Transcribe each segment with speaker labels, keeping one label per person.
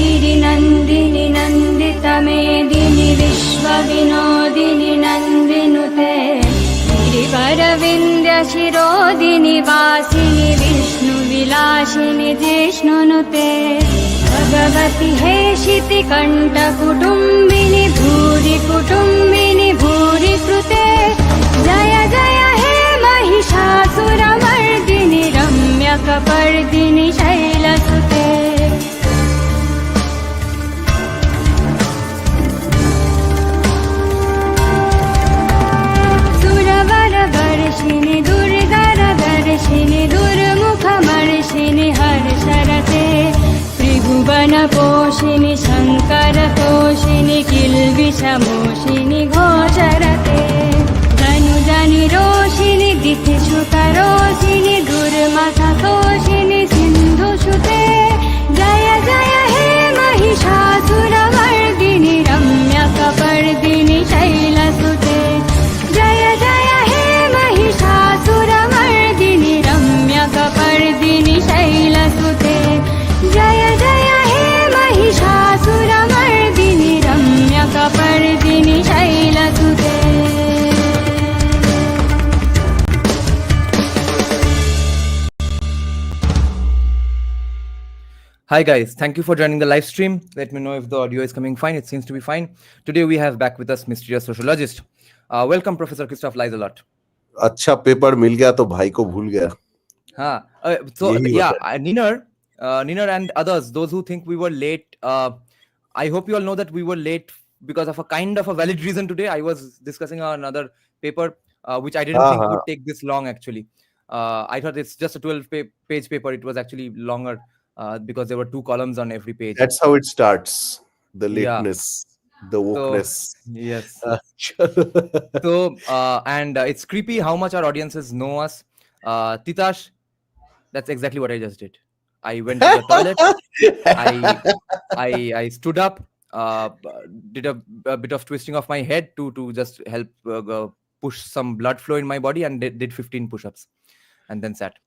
Speaker 1: गिरिनन्दिनि नन्दितमेदिनि विश्वविनोदिनि नन्दिनुते गिरिवरविन्द्यशिरोदिनि वासिनि विष्णुविलासिनि जिष्णुनुते भगवति हेशिति कण्ठकुटुम्बिनि भूरि कुटुम्बिनि भूरि कृते जय जय हे महिषासुरमर्दिनि रम्यकपर्दिनि शैलसुते सुरवरवर्षिणि दुर्धरदर्शिनि दुर्मुखमर्षिणि हर्षरते त्रिभुवनपोषिणि शङ्करतोषिणि किल्बिषमोषिणि घोषरते धनुजनिरोषिणि दिथिसुतरोषिणि दुर्मथतोषिणि सिन्धुसुते जय जय हे महिषासुरमर्दिनि रम्यकपर्दिनि शैलसुते जय जय हे महिषासुरमर्दिनि रम्यकपर्दिनि शैलसुते जय जय हे Mahishasuramardini रम्यकपर्दिनि शैलसुते
Speaker 2: Hi guys, thank you for joining the live stream. Let me know if the audio is coming fine. It seems to be fine. Today we have back with us mysterious sociologist. Welcome Professor Christoph Lies-a-lot.
Speaker 3: अच्छा paper मिल गया तो भाई को भूल गया.
Speaker 2: हाँ, so yeah, Niner and others, those who think we were late, I hope you all know that we were late because of a kind of a valid reason today. I was discussing another paper which I didn't think would take this long actually. I thought it's just a 12-page paper. It was actually longer. Because there were 2 columns on every page.
Speaker 3: That's how it starts. The lateness, the wokeness.
Speaker 2: So, yes. So, and it's creepy how much our audiences know us. Titash, that's exactly what I just did. I went to the toilet. I stood up, did a bit of twisting of my head to just help push some blood flow in my body, and did 15 push-ups, and then sat.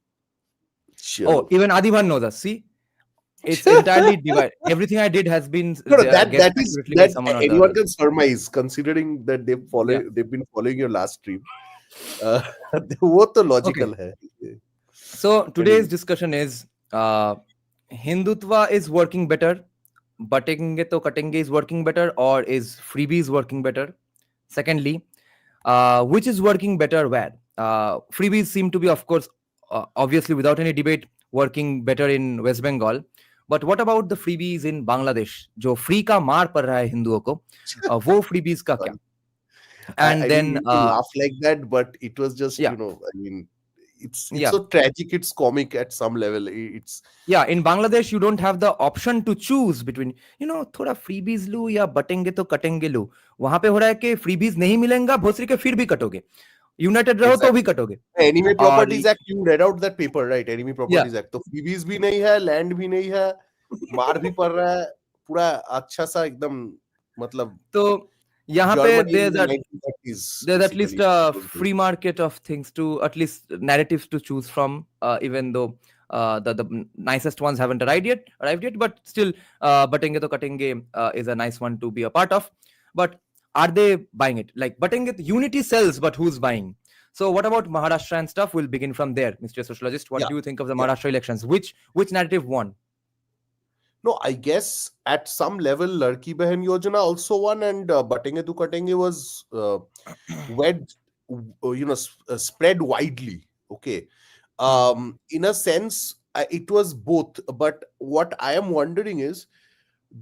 Speaker 3: Sure.
Speaker 2: Oh, even Adivan knows us. See. It's entirely divided. Everything I did has been
Speaker 3: that anyone can surmise, considering that they've been following your last stream. वो तो logical है.
Speaker 2: So today's discussion is Hindutva is working better, Batenge to Katenge is working better, or is Freebies working better? Secondly, which is working better where? Freebies seem to be, of course, obviously without any debate, working better in West Bengal. But what about the freebies in Bangladesh? जो free का मार पड़ रहा है हिंदुओं को, वो freebies का क्या?
Speaker 3: And then laugh like that, but it was just I mean, it's so tragic. It's comic at some level. It's
Speaker 2: in Bangladesh you don't have the option to choose between थोड़ा freebies लूं या बटेंगे तो कटेंगे लूं. वहां पे हो रहा है कि freebies नहीं मिलेगा, भोसरी के फिर भी कटोगे. यूनाइटेड रहो तो भी कटोगे.
Speaker 3: Enemy properties act, you read out that paper right? Enemy properties act, तो फ्रीबीज भी नहीं है, लैंड भी नहीं है, मार भी पड़ रहा है, पूरा अच्छा सा एकदम, मतलब
Speaker 2: तो यहाँ पे there's at least a free market of things to, at least narratives to choose from, even though the nicest ones haven't arrived yet, but still Batenge to Katenge is a nice one to be a part of. But are they buying it? Like Batenge, unity sells, but who's buying? So what about Maharashtra and stuff? We'll begin from there. Mr. Sociologist, what do you think of the Maharashtra elections? Which narrative won?
Speaker 3: No, I guess at some level, Ladki Behan Yojana also won, and Batenge to Katenge was spread widely. Okay. In a sense, it was both. But what I am wondering is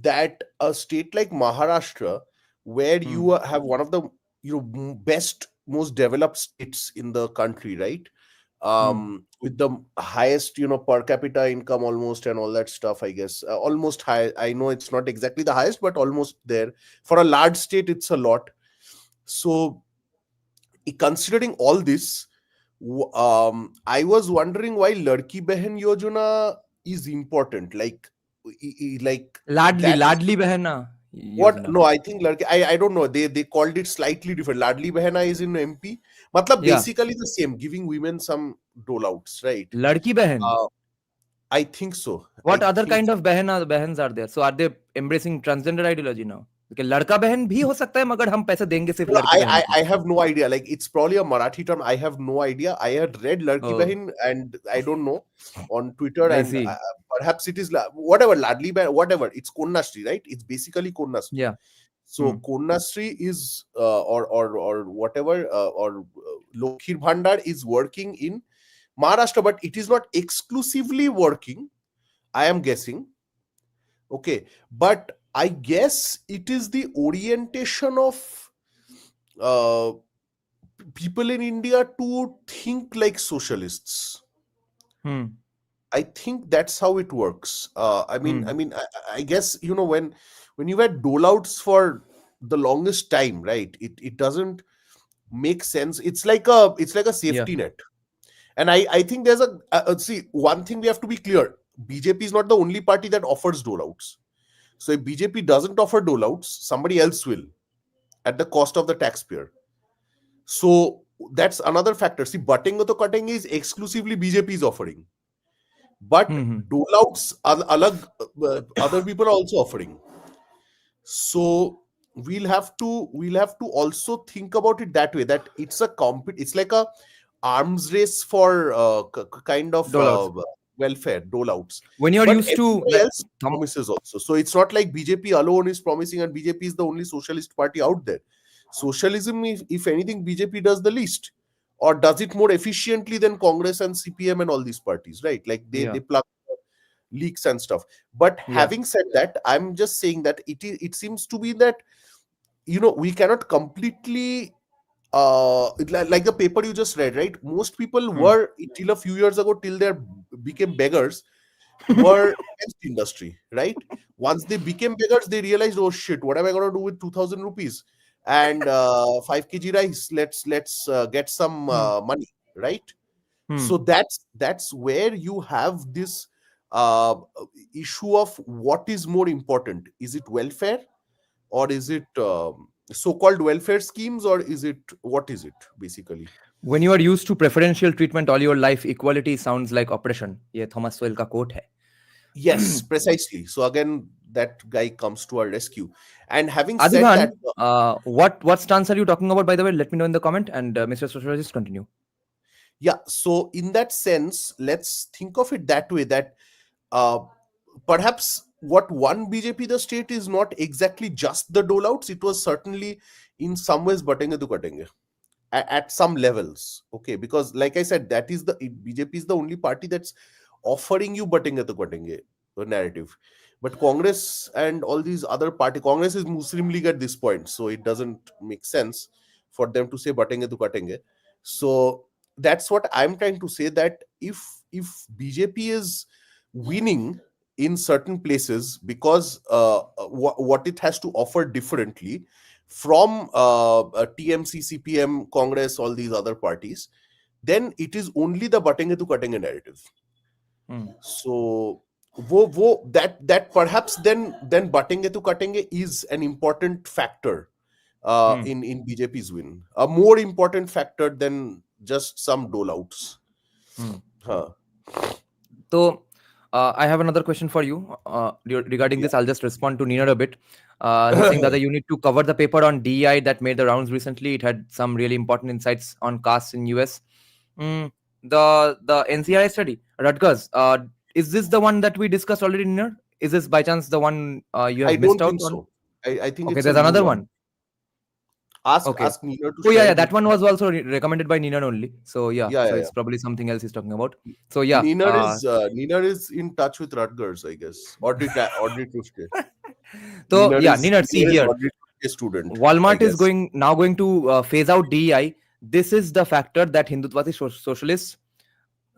Speaker 3: that a state like Maharashtra, where you have one of the best, most developed states in the country, right? With the highest per capita income almost and all that stuff, I guess almost high. I know it's not exactly the highest, but almost there. For a large state, it's a lot. So considering all this, I was wondering why Ladki Behan Yojana is important, like
Speaker 2: Ladli Behana.
Speaker 3: What? No, I think I don't know. They called it slightly different. Ladli Behana is in MP. Matlab basically the same, giving women some dole outs, right?
Speaker 2: Ladki Behan.
Speaker 3: I think so.
Speaker 2: What
Speaker 3: I
Speaker 2: other
Speaker 3: think
Speaker 2: kind of behans are there? So are they embracing transgender ideology now? Okay, लड़का बहन भी हो सकता है मगर हम पैसे देंगे सिर्फ
Speaker 3: No,
Speaker 2: लड़की बहन को.
Speaker 3: I have no idea. Like, it's probably a Marathi term. I have no idea. I had read Ladki
Speaker 2: Oh,
Speaker 3: Bahin and I don't know on Twitter,
Speaker 2: I
Speaker 3: and
Speaker 2: see.
Speaker 3: perhaps it is whatever Ladli Bahin, whatever. It's Konnasri, right? It's basically Konnasri.
Speaker 2: Yeah.
Speaker 3: So Konnasri is or whatever Lokhir Bhandar is working in Maharashtra, but it is not exclusively working. I am guessing. Okay, but I guess it is the orientation of uh, people in India to think like socialists.
Speaker 2: Hmm.
Speaker 3: I think that's how it works. I mean,
Speaker 2: Hmm.
Speaker 3: I guess, when you had dole-outs for the longest time, right? It doesn't make sense. It's like a
Speaker 2: Yeah.
Speaker 3: safety net. And I think there's see, one thing we have to be clear: BJP is not the only party that offers dole-outs. So if BJP doesn't offer dole-outs, somebody else will, at the cost of the taxpayer. So that's another factor. See, butting to cutting is exclusively BJP's offering, but
Speaker 2: Hmm.
Speaker 3: dole-outs other people are also offering. So we'll have to also think about it that way. That it's it's like a arms race for kind of
Speaker 2: Dollars.
Speaker 3: welfare dole-outs.
Speaker 2: When you're
Speaker 3: But
Speaker 2: used to
Speaker 3: everybody
Speaker 2: like
Speaker 3: else promises also. So it's not like BJP alone is promising and BJP is the only socialist party out there. Socialism, if anything, BJP does the least, or does it more efficiently than Congress and CPM and all these parties, right? Like they
Speaker 2: yeah,
Speaker 3: plug leaks and stuff. But
Speaker 2: yeah.
Speaker 3: having said that, I'm just saying that it seems to be that we cannot completely like the paper you just read, right? Most people
Speaker 2: Hmm.
Speaker 3: were, till a few years ago, till they became beggars, were against the industry, right? Once they became beggars, they realized, oh shit, what am I going to do with 2000 rupees and 5 kg rice? Let's get some
Speaker 2: Hmm.
Speaker 3: money, right?
Speaker 2: Hmm.
Speaker 3: So that's where you have this uh, issue of what is more important. Is it welfare, or is it so-called welfare schemes, or is it, what is it basically?
Speaker 2: When you are used to preferential treatment all your life, equality sounds like oppression. ये Thomas soil का quote है.
Speaker 3: Yes, precisely. So again, that guy comes to our rescue. And having said that,
Speaker 2: Adibhan, what stance are you talking about, by the way? Let me know in the comment, and Mr. Sociologist, continue.
Speaker 3: yeah, so in that sense, let's think of it that way, that uh, perhaps what won BJP the state is not exactly just the dole outs. It was certainly in some ways batenge to katenge at some levels. Okay, because like I said, that is BJP is the only party that's offering you batenge to katenge narrative. But Congress and all these other Congress is Muslim League at this point, so it doesn't make sense for them to say batenge to katenge. So that's what I'm trying to say, that if BJP is winning in certain places because what it has to offer differently from TMC, CPM, Congress, all these other parties, then it is only the batenge to katenge narrative.
Speaker 2: Hmm.
Speaker 3: So that perhaps then batenge to katenge is an important factor in BJP's win, a more important factor than just some dole outs. Huh.
Speaker 2: So, I have another question for you regarding
Speaker 3: Yeah.
Speaker 2: this. I'll just respond to Nina a bit. He's saying that you need to cover the paper on DEI that made the rounds recently. It had some really important insights on castes in US. The NCI study, Rutgers. Is this the one that we discussed already, Nina? Is this by chance the one you
Speaker 3: I
Speaker 2: have
Speaker 3: don't
Speaker 2: missed out
Speaker 3: think
Speaker 2: on?
Speaker 3: so. I think
Speaker 2: Okay,
Speaker 3: it's a
Speaker 2: there's
Speaker 3: new
Speaker 2: another
Speaker 3: one.
Speaker 2: one.
Speaker 3: Ask
Speaker 2: Okay.
Speaker 3: Nina to
Speaker 2: Oh yeah,
Speaker 3: share
Speaker 2: yeah.
Speaker 3: it with
Speaker 2: That one
Speaker 3: me.
Speaker 2: was also recommended by Nina only. So yeah,
Speaker 3: Yeah,
Speaker 2: so
Speaker 3: yeah,
Speaker 2: it's
Speaker 3: yeah.
Speaker 2: probably something else he's talking about. So yeah.
Speaker 3: Nina is in touch with Rutgers, I guess. Audrey Tushke.
Speaker 2: So yeah, Nina, see
Speaker 3: Nina is
Speaker 2: here.
Speaker 3: Audrey Tushke student, I
Speaker 2: Walmart is
Speaker 3: guess.
Speaker 2: now going to phase out DEI. This is the factor that Hindutvati socialists,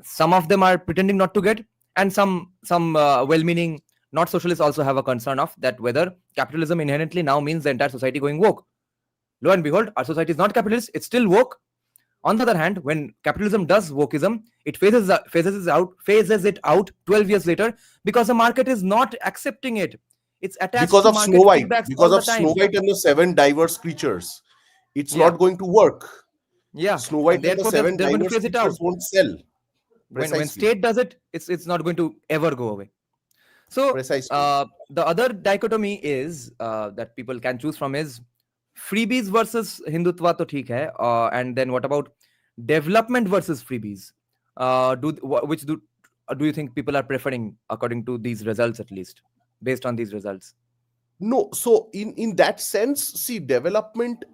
Speaker 2: some of them are pretending not to get, and some well-meaning not socialists also have a concern of that whether capitalism inherently now means the entire society going woke. Lo and behold, our society is not capitalist; it's still woke. On the other hand, when capitalism does wokeism, it phases it out 12 years later because the market is not accepting it. It's attached
Speaker 3: Because
Speaker 2: to
Speaker 3: of Snow
Speaker 2: market
Speaker 3: White.
Speaker 2: feedbacks
Speaker 3: Because
Speaker 2: all the
Speaker 3: of Snow
Speaker 2: time.
Speaker 3: White and the seven diverse creatures. It's
Speaker 2: Yeah,
Speaker 3: not going to work.
Speaker 2: yeah,
Speaker 3: Snow
Speaker 2: and
Speaker 3: White and the
Speaker 2: therefore
Speaker 3: seven
Speaker 2: they're going to
Speaker 3: diverse
Speaker 2: phase it
Speaker 3: creatures
Speaker 2: out.
Speaker 3: won't sell.
Speaker 2: when
Speaker 3: Precisely.
Speaker 2: state does it, it's not going to ever go away. So
Speaker 3: Precisely.
Speaker 2: the other dichotomy is that people can choose from is freebies versus Hindutva to theek hai, and then what about development versus freebies? Which do you think people are preferring according to these results, at least based on these results?
Speaker 3: No, so in that sense, see, development,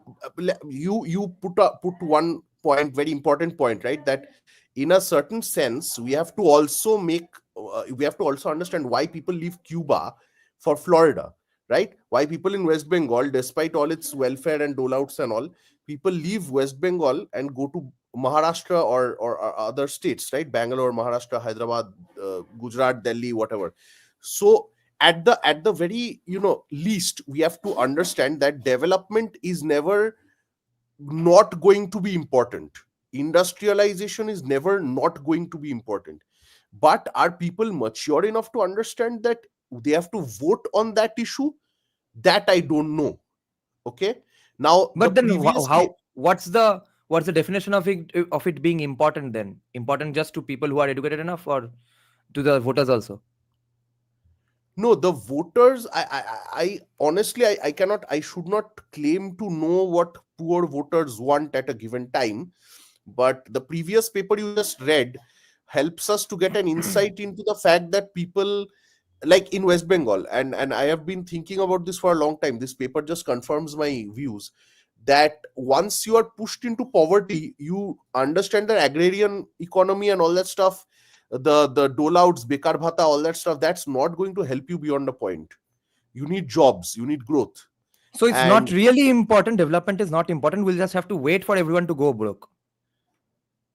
Speaker 3: you put one point, very important point, right? That in a certain sense, we have to also understand why people leave Cuba for Florida, right? Why people in West Bengal, despite all its welfare and dolouts and all, people leave West Bengal and go to Maharashtra or other states, right? Bangalore, Maharashtra, Hyderabad, Gujarat, Delhi, whatever. So at the very least, we have to understand that development is never not going to be important. Industrialization is never not going to be important. But are people mature enough to understand that they have to vote on that issue? That I don't know. Okay. Now the
Speaker 2: But then
Speaker 3: previously,
Speaker 2: what's the definition of it being important then? Important just to people who are educated enough, or to the voters also?
Speaker 3: no, the voters, I honestly, I cannot, I should not claim to know what poor voters want at a given time. But the previous paper you just read helps us to get an insight into the fact that people, like in West Bengal, and I have been thinking about this for a long time. This paper just confirms my views that once you are pushed into poverty, you understand that agrarian economy and all that stuff, the dole-outs, bekar bhata, all that stuff, that's not going to help you beyond a point. You need jobs, you need growth.
Speaker 2: So it's not
Speaker 3: And
Speaker 2: really important. Development is not important. We'll just have to wait for everyone to go broke.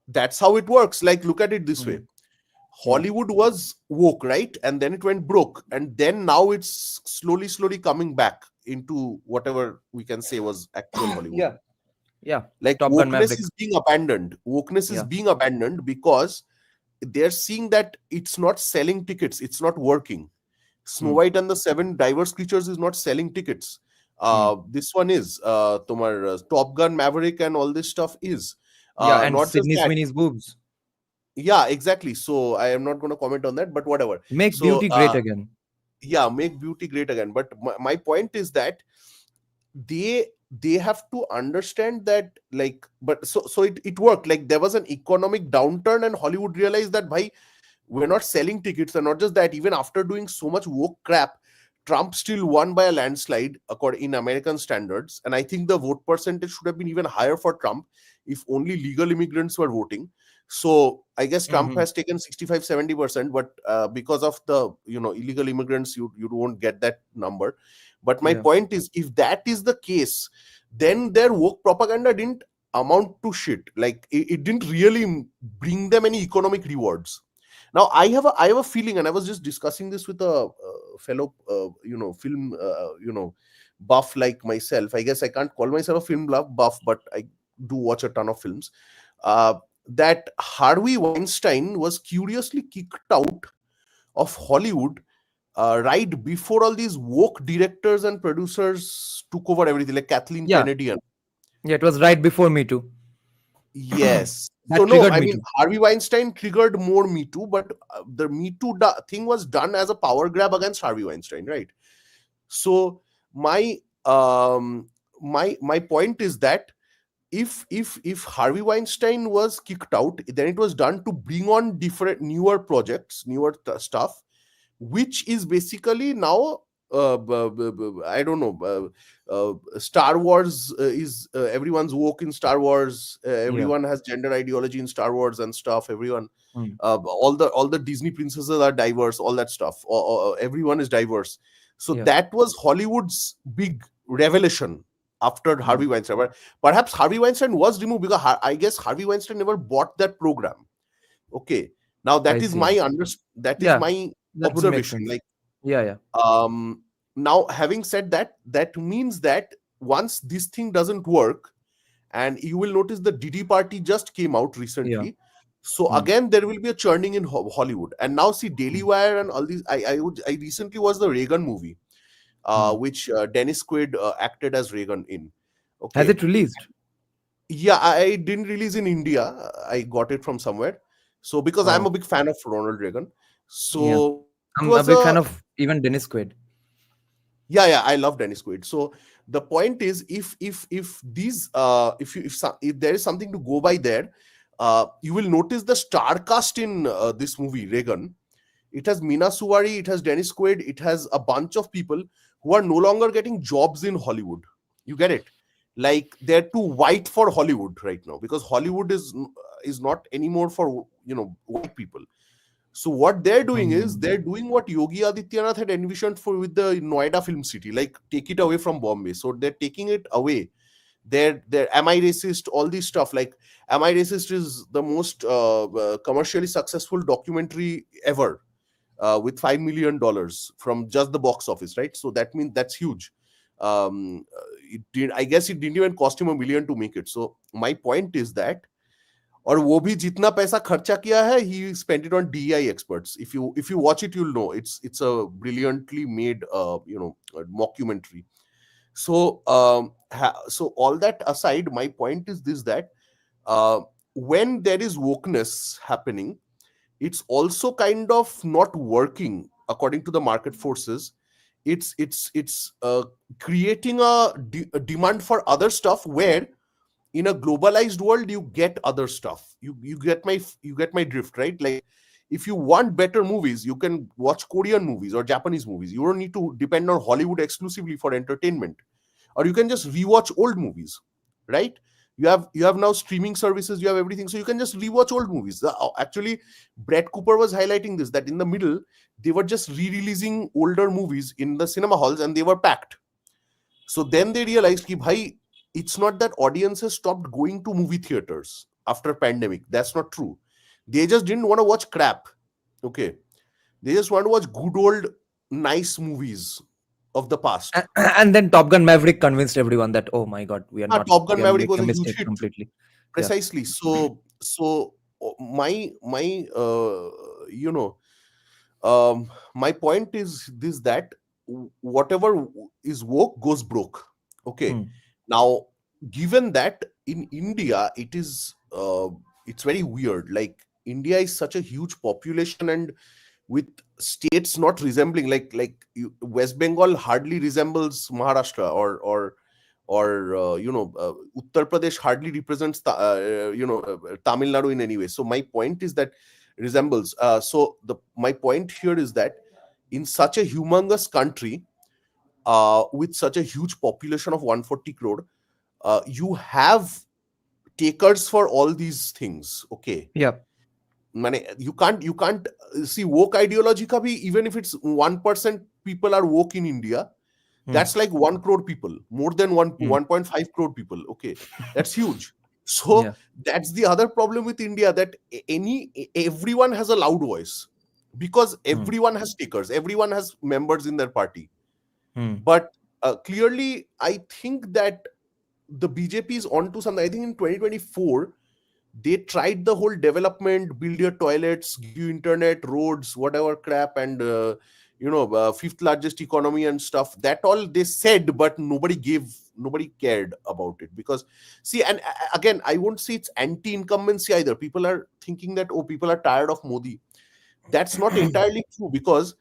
Speaker 3: that's how it works. Like, look at it this way.
Speaker 2: Mm. Yeah.
Speaker 3: Hollywood was woke, right? And then it went broke. And then now it's slowly coming back into whatever we can say was actual Hollywood.
Speaker 2: Yeah. Yeah.
Speaker 3: Like,
Speaker 2: Top Gun
Speaker 3: wokeness
Speaker 2: Maverick.
Speaker 3: is being abandoned. Wokeness is
Speaker 2: Yeah.
Speaker 3: being abandoned because they're seeing that it's not selling tickets, it's not working. Snow
Speaker 2: Hmm.
Speaker 3: White and the Seven Diverse Creatures is not selling tickets.
Speaker 2: Hmm.
Speaker 3: This one is Top Gun Maverick and all this stuff is.
Speaker 2: Yeah. And
Speaker 3: Not just
Speaker 2: Sydney
Speaker 3: that.
Speaker 2: Sweeney's boobs
Speaker 3: Yeah, exactly. So I am not going to comment on that, but whatever.
Speaker 2: make
Speaker 3: So
Speaker 2: beauty great again.
Speaker 3: yeah, make beauty great again. But my point is that they have to understand that, like, but so it worked. Like, there was an economic downturn and Hollywood realized that, bhai, we're not selling tickets. And not just that, even after doing so much woke crap, Trump still won by a landslide according in American standards. And I think the vote percentage should have been even higher for Trump if only legal immigrants were voting. So I guess Trump
Speaker 2: Mhm.
Speaker 3: has taken 65-70%, but because of the illegal immigrants, you won't get that number. But my
Speaker 2: Yeah.
Speaker 3: point is, if that is the case, then their woke propaganda didn't amount to shit. Like, it didn't really bring them any economic rewards. Now I have a feeling, and I was just discussing this with a fellow film buff like myself. I guess I can't call myself a film buff, but I do watch a ton of films. That Harvey Weinstein was curiously kicked out of Hollywood right before all these woke directors and producers took over everything, like Kathleen
Speaker 2: Yeah.
Speaker 3: Kennedy and
Speaker 2: Yeah. It was right before Me Too.
Speaker 3: yes. So
Speaker 2: That
Speaker 3: no,
Speaker 2: triggered
Speaker 3: I
Speaker 2: Me
Speaker 3: mean,
Speaker 2: Too.
Speaker 3: Harvey Weinstein triggered more Me Too, but the Me Too thing was done as a power grab against Harvey Weinstein, right? So my my point is that if Harvey Weinstein was kicked out, then it was done to bring on different newer projects, newer stuff, which is basically now I don't know. Star Wars is everyone's woke in Star Wars.
Speaker 2: Yeah.
Speaker 3: Everyone has gender ideology in Star Wars and stuff. Everyone,
Speaker 2: Hmm.
Speaker 3: all the Disney princesses are diverse. All that stuff. Everyone is diverse. So
Speaker 2: Yeah.
Speaker 3: that was Hollywood's big revelation after
Speaker 2: Hmm.
Speaker 3: Harvey Weinstein. But perhaps Harvey Weinstein was removed because I guess Harvey Weinstein never bought that program. Okay, now
Speaker 2: I
Speaker 3: that is
Speaker 2: see.
Speaker 3: that is
Speaker 2: Yeah.
Speaker 3: my
Speaker 2: That would make
Speaker 3: observation.
Speaker 2: sense.
Speaker 3: Like,
Speaker 2: Yeah. Yeah.
Speaker 3: now having said that, that means that once this thing doesn't work, and you will notice the Diddy party just came out
Speaker 2: Yeah.
Speaker 3: recently, so
Speaker 2: Hmm.
Speaker 3: again there will be a churning in Hollywood. And now see, Daily
Speaker 2: Hmm.
Speaker 3: Wire and all these, I recently watched the Reagan movie,
Speaker 2: Hmm.
Speaker 3: which Dennis Quaid acted as Reagan in.
Speaker 2: Has
Speaker 3: Okay.
Speaker 2: it released?
Speaker 3: Yeah, I didn't release in India. I got it from somewhere. So because I'm
Speaker 2: Oh,
Speaker 3: a big fan of Ronald Reagan,
Speaker 2: yeah.
Speaker 3: so it
Speaker 2: I'm a
Speaker 3: was
Speaker 2: big
Speaker 3: a
Speaker 2: fan of even Dennis Quaid.
Speaker 3: yeah, I love Dennis Quaid. So the point is, if these if there is something to go by there, you will notice the star cast in this movie Reagan. It has Mina Suwari, it has Dennis Quaid, it has a bunch of people who are no longer getting jobs in Hollywood. You get it? Like they're too white for Hollywood right now, because Hollywood is not anymore for white people. So what they're doing is
Speaker 2: Hmm.
Speaker 3: they're doing what Yogi Adityanath had envisioned for with the Noida film city, like take it away from Bombay. So they're taking it away. They're Am I Racist? All these stuff, like Am I Racist is the most commercially successful documentary ever, with $5 million from just the box office, right? So that means that's huge. It did, I guess it didn't even cost him $1 million to make it. So my point is that, और वो भी जितना पैसा खर्चा किया है, he spent it on DEI experts. If you watch it, you'll know it's a brilliantly made mockumentary. So so all that aside, my point is this, that uh, when there is wokeness happening, it's also kind of not working according to the market forces. It's creating a demand for other stuff, where in a globalized world you get other stuff. You get my drift, right? Like if you want better movies, you can watch Korean movies or Japanese movies. You don't need to depend on Hollywood exclusively for entertainment, or you can just rewatch old movies, right? You have now streaming services, you have everything, so you can just rewatch old movies. Actually, Brett Cooper was highlighting this, that in the middle they were just re-releasing older movies in the cinema halls and they were packed. So then they realized ki bhai, it's not that audiences stopped going to movie theaters after pandemic. That's not true. They just didn't want to watch crap. Okay. They just want to watch good old nice movies of the past.
Speaker 2: And then Top Gun Maverick convinced everyone that, oh my god,
Speaker 3: Top
Speaker 2: we
Speaker 3: Gun
Speaker 2: are
Speaker 3: Maverick
Speaker 2: making
Speaker 3: was
Speaker 2: a
Speaker 3: a huge
Speaker 2: mistake
Speaker 3: hit.
Speaker 2: completely. Yeah.
Speaker 3: Precisely. So my my point is this, that whatever is woke goes broke. Okay.
Speaker 2: Hmm.
Speaker 3: Now, given that in India it's very weird. Like India is such a huge population, and with states not resembling, West Bengal hardly resembles Maharashtra, or Uttar Pradesh hardly represents Tamil Nadu in any way. So my point is that resembles. So the my point here is that in such a humongous country, with such a huge population of 140 crore, you have takers for all these things. Okay.
Speaker 2: Yeah.
Speaker 3: You can't see woke ideology ka bhi, even if it's 1% people are woke in India,
Speaker 2: Hmm.
Speaker 3: that's like 1 crore people, more than
Speaker 2: Hmm.
Speaker 3: 1.5 crore people. Okay, that's huge. So
Speaker 2: Yeah.
Speaker 3: that's the other problem with India, that everyone has a loud voice, because
Speaker 2: Hmm.
Speaker 3: everyone has takers, everyone has members in their party.
Speaker 2: Hmm.
Speaker 3: But clearly I think that the BJP is onto something. I think in 2024 they tried the whole development, build your toilets, give you internet, roads, whatever crap, and fifth largest economy and stuff. That all they said, but nobody cared about it. Because see, and again, I won't say it's anti-incumbency either. People are thinking that, oh, people are tired of Modi. That's not entirely true, because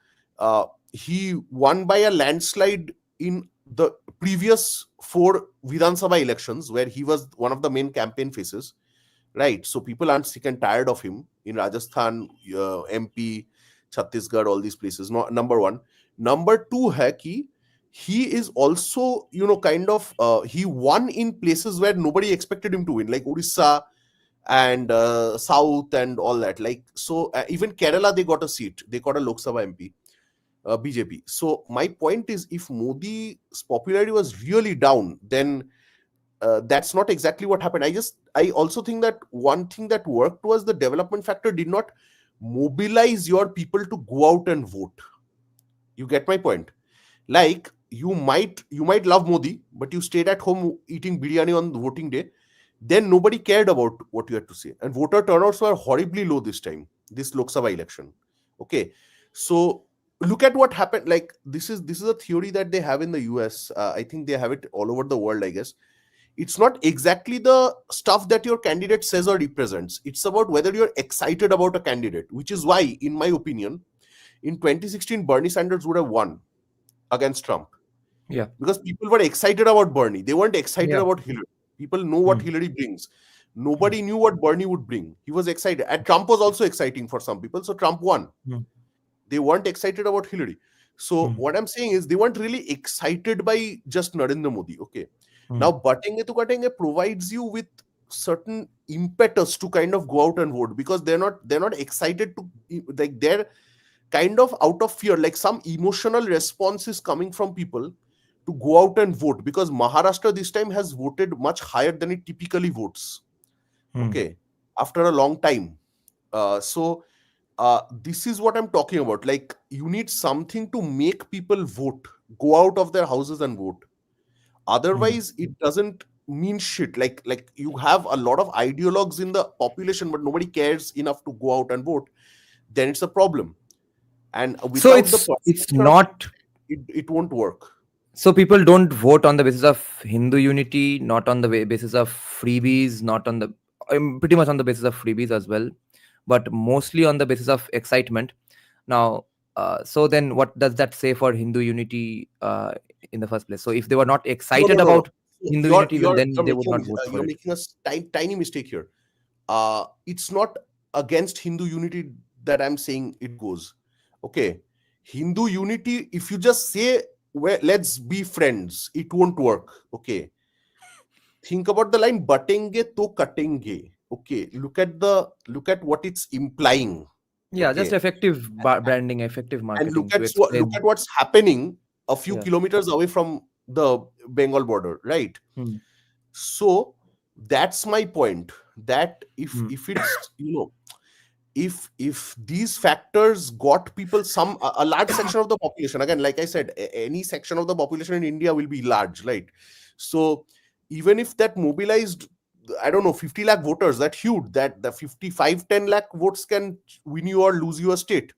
Speaker 3: he won by a landslide in the previous four Vidhan Sabha elections, where he was one of the main campaign faces. Right. So people aren't sick and tired of him in Rajasthan, MP, Chhattisgarh, all these places. No, number one. Number two, hai ki he is also, kind of, he won in places where nobody expected him to win, like Odisha and South and all that. Like, so even Kerala, they got a seat. They got a Lok Sabha MP, BJP. So my point is, if Modi's popularity was really down, then that's not exactly what happened. I also think that one thing that worked was the development factor did not mobilize your people to go out and vote. You get my point? Like you might love Modi, but you stayed at home eating biryani on voting day. Then nobody cared about what you had to say, and voter turnouts were horribly low this time, this Lok Sabha election. Okay, so look at what happened. Like this is a theory that they have in the US. I think they have it all over the world, I guess. it's not exactly the stuff that your candidate says or represents. It's about whether you're excited about a candidate, which is why, in my opinion, in 2016, Bernie Sanders would have won against Trump,
Speaker 2: Yeah.
Speaker 3: because people were excited about Bernie. They weren't excited
Speaker 2: Yeah.
Speaker 3: about Hillary. People know what
Speaker 2: Mm.
Speaker 3: Hillary brings.
Speaker 2: Mm.
Speaker 3: Nobody knew what Bernie would bring. He was excited. And Trump was also exciting for some people. So Trump won.
Speaker 2: Mm.
Speaker 3: They weren't excited about Hillary. So
Speaker 2: Mm.
Speaker 3: what I'm saying is they weren't really excited by just Narendra Modi. Okay.
Speaker 2: Mm.
Speaker 3: Now, Batenge to Katenge provides you with certain impetus to kind of go out and vote, because they're not excited to, like, they're kind of out of fear, like some emotional response is coming from people to go out and vote, because Maharashtra this time has voted much higher than it typically votes.
Speaker 2: Mm.
Speaker 3: Okay, after a long time. So this is what I'm talking about. Like, you need something to make people vote, go out of their houses and vote.
Speaker 2: Mm.
Speaker 3: Otherwise, it doesn't mean shit. Like you have a lot of ideologues in the population, but nobody cares enough to go out and vote. Then it's a problem. And
Speaker 2: So
Speaker 3: without the
Speaker 2: it's
Speaker 3: perception of
Speaker 2: not.
Speaker 3: it won't work.
Speaker 2: So people don't vote on the basis of Hindu unity, not on the basis of freebies, not on the pretty much on the basis of freebies as well, but mostly on the basis of excitement. Now, so then what does that say for Hindu unity in the first place? So if they were not
Speaker 3: No, no,
Speaker 2: excited
Speaker 3: no, no.
Speaker 2: about
Speaker 3: So
Speaker 2: Hindu
Speaker 3: you're
Speaker 2: unity, well,
Speaker 3: you're
Speaker 2: then
Speaker 3: you're
Speaker 2: they would
Speaker 3: making
Speaker 2: not vote for
Speaker 3: you're
Speaker 2: it.
Speaker 3: making a tiny mistake here. It's not against Hindu unity that I'm saying it goes. Okay, Hindu unity. If you just say, well, let's be friends, it won't work. Okay, think about the line "batenge to katenge." Okay, look at what it's implying.
Speaker 2: Yeah, just
Speaker 3: Okay,
Speaker 2: effective branding, effective
Speaker 3: and
Speaker 2: marketing to
Speaker 3: look
Speaker 2: explain.
Speaker 3: at what's happening a few
Speaker 2: Yeah.
Speaker 3: kilometers away from the Bengal border, right?
Speaker 2: Hmm.
Speaker 3: So that's my point, that
Speaker 2: Hmm.
Speaker 3: if it's, if these factors got people, a large section of the population, again, like I said, any section of the population in India will be large, right? So even if that mobilized, I don't know, 50 lakh voters, that huge, that the 55-10 lakh votes can win you or lose you a state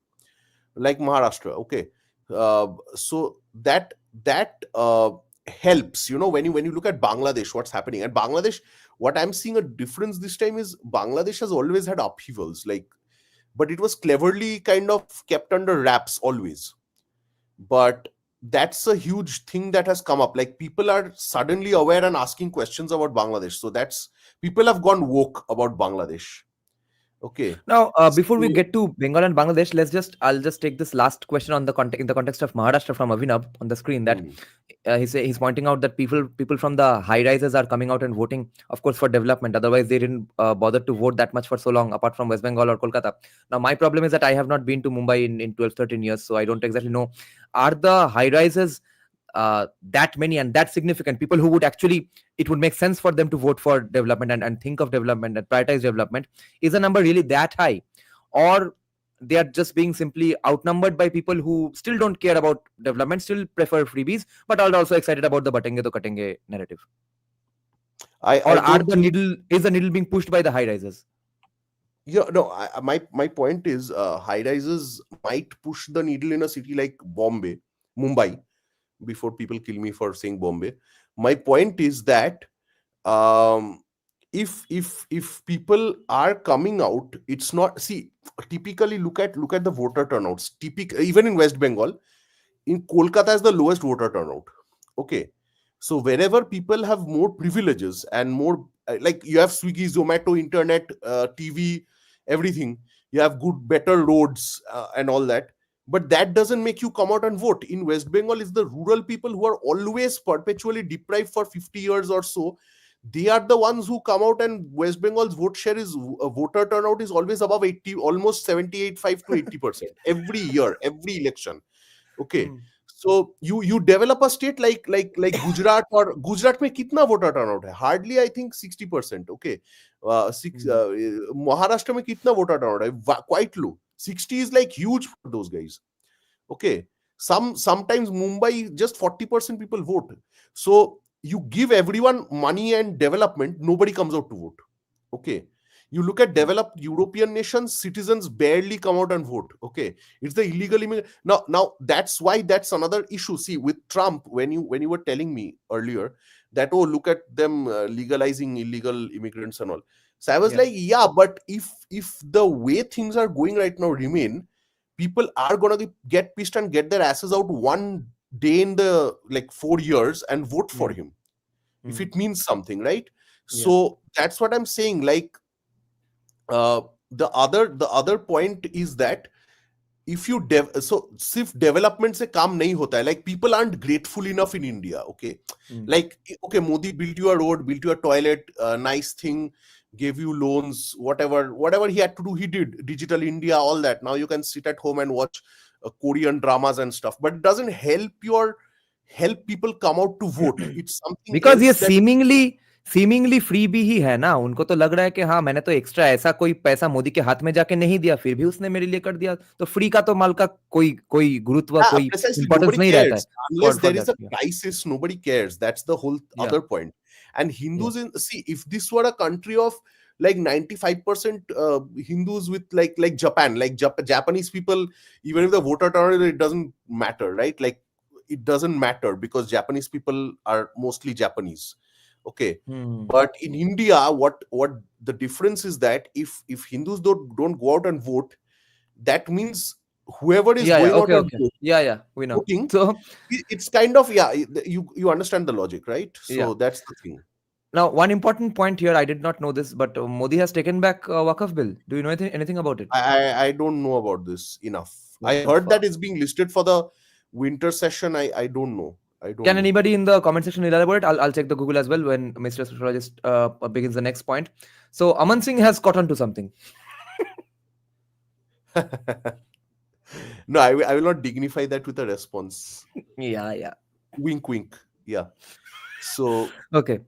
Speaker 3: like Maharashtra. Okay, so that helps. When you look at Bangladesh, what's happening at Bangladesh, what I'm seeing a difference this time is Bangladesh has always had upheavals, like, but it was cleverly kind of kept under wraps always. But that's a huge thing that has come up. Like, people are suddenly aware and asking questions about Bangladesh. So that's, people have gone woke about Bangladesh. Okay,
Speaker 2: Now, before we
Speaker 3: so
Speaker 2: get to Bengal and Bangladesh, I'll just take this last question on the in the context of Maharashtra from Avinav on the screen. That
Speaker 3: hmm,
Speaker 2: he's pointing out that people from the high rises are coming out and voting, of course, for development. Otherwise, they didn't bother to vote that much for so long, apart from West Bengal or Kolkata. Now, my problem is that I have not been to Mumbai in 12, 13 years, so I don't exactly know. Are the high rises that many and that significant? People who would actually, it would make sense for them to vote for development and think of development and prioritize development. Is the number really that high, or they are just being simply outnumbered by people who still don't care about development, still prefer freebies, but are also excited about the batenge to katenge narrative? Or
Speaker 3: I
Speaker 2: are
Speaker 3: don't
Speaker 2: the
Speaker 3: think.
Speaker 2: needle is the needle being pushed by the high rises?
Speaker 3: Yeah, no, my point is, high rises might push the needle in a city like Mumbai, before people kill me for saying Bombay. My point is that, um, if people are coming out, it's not, see, typically look at the voter turnouts. Even in West Bengal, in Kolkata is the lowest voter turnout. Okay, so wherever people have more privileges and more, like, you have Swiggy, Zomato, internet, TV, everything. You have good, better roads, and all that. But that doesn't make you come out and vote. In West Bengal, is the rural people who are always perpetually deprived for 50 years or so. They are the ones who come out, and West Bengal's vote share is, voter turnout is always above 80, almost 78.5 to 80% every year, every election. Okay,
Speaker 2: Hmm.
Speaker 3: so you develop a state like Gujarat, or Gujarat mein kitna voter turnout hai? Hardly, I think, 60%. Okay,
Speaker 2: Hmm.
Speaker 3: Maharashtra mein kitna voter turnout hai? Quite low. 60 is like huge for those guys. Okay, sometimes Mumbai, just 40% people vote. So you give everyone money and development, nobody comes out to vote. Okay, You look at developed European nations, citizens barely come out and vote. Okay, it's the illegal immigrant. Now that's why that's another issue. See, with Trump, when you were telling me earlier that, oh, look at them legalizing illegal immigrants and all. So I was
Speaker 2: Yeah.
Speaker 3: like, yeah, but if the way things are going right now remain, people are gonna get pissed and get their asses out one day in the like 4 years and vote for
Speaker 2: Mm.
Speaker 3: him if
Speaker 2: Mm.
Speaker 3: it means something, right?
Speaker 2: Yeah.
Speaker 3: So that's what I'm saying. Like, uh, the other point is that if you so सिर्फ development से काम नहीं होता है, like people aren't grateful enough in India. Okay,
Speaker 2: Mm.
Speaker 3: like, okay, Modi built you a road, built you a toilet, nice thing, gave you loans, whatever he had to do, he did. Digital India, all that. Now you can sit at home and watch Korean dramas and stuff, but it doesn't help people come out to vote. It's something
Speaker 2: because ये
Speaker 3: else that
Speaker 2: seemingly free भी ही है ना, उनको तो लग रहा है कि हाँ मैंने तो एक्स्ट्रा ऐसा कोई पैसा मोदी के हाथ में जाके नहीं दिया, फिर भी उसने मेरे लिए कर दिया, तो फ्री का तो माल का कोई कोई गुरुत्व, कोई
Speaker 3: precisely,
Speaker 2: इंपॉर्टेंस
Speaker 3: nobody
Speaker 2: नहीं रहता है
Speaker 3: cares unless
Speaker 2: for
Speaker 3: there is
Speaker 2: that.
Speaker 3: a crisis. Nobody cares. That's the whole
Speaker 2: या
Speaker 3: other point. And
Speaker 2: या
Speaker 3: Hindus, see, if this were a country of like 95% Hindus with like Japan, like Japanese people, even if the voter turnout, it doesn't matter, right? Like, it doesn't matter because Japanese people are mostly Japanese. Okay, but in India, what the difference is that if Hindus don't go out and vote, that means whoever is
Speaker 2: yeah
Speaker 3: going out
Speaker 2: okay
Speaker 3: and
Speaker 2: okay yeah we know.
Speaker 3: voting,
Speaker 2: So
Speaker 3: it's kind of, yeah, you understand the logic, right?
Speaker 2: yeah,
Speaker 3: So that's the thing.
Speaker 2: now one important point here, I did not know this, but Modi has taken back Waqf bill. Do you know anything about it?
Speaker 3: I don't know about this enough.
Speaker 2: What
Speaker 3: I
Speaker 2: the
Speaker 3: heard that
Speaker 2: fuck?
Speaker 3: it's being listed for the winter session. I don't know. I don't
Speaker 2: Can
Speaker 3: know.
Speaker 2: anybody in the comment section elaborate? I'll check the Google as well when Mr. Sociologist begins the next point. So Aman Singh has caught on to something.
Speaker 3: No, I will not dignify that with a response.
Speaker 2: Yeah.
Speaker 3: Wink, wink. Yeah. So
Speaker 2: Okay.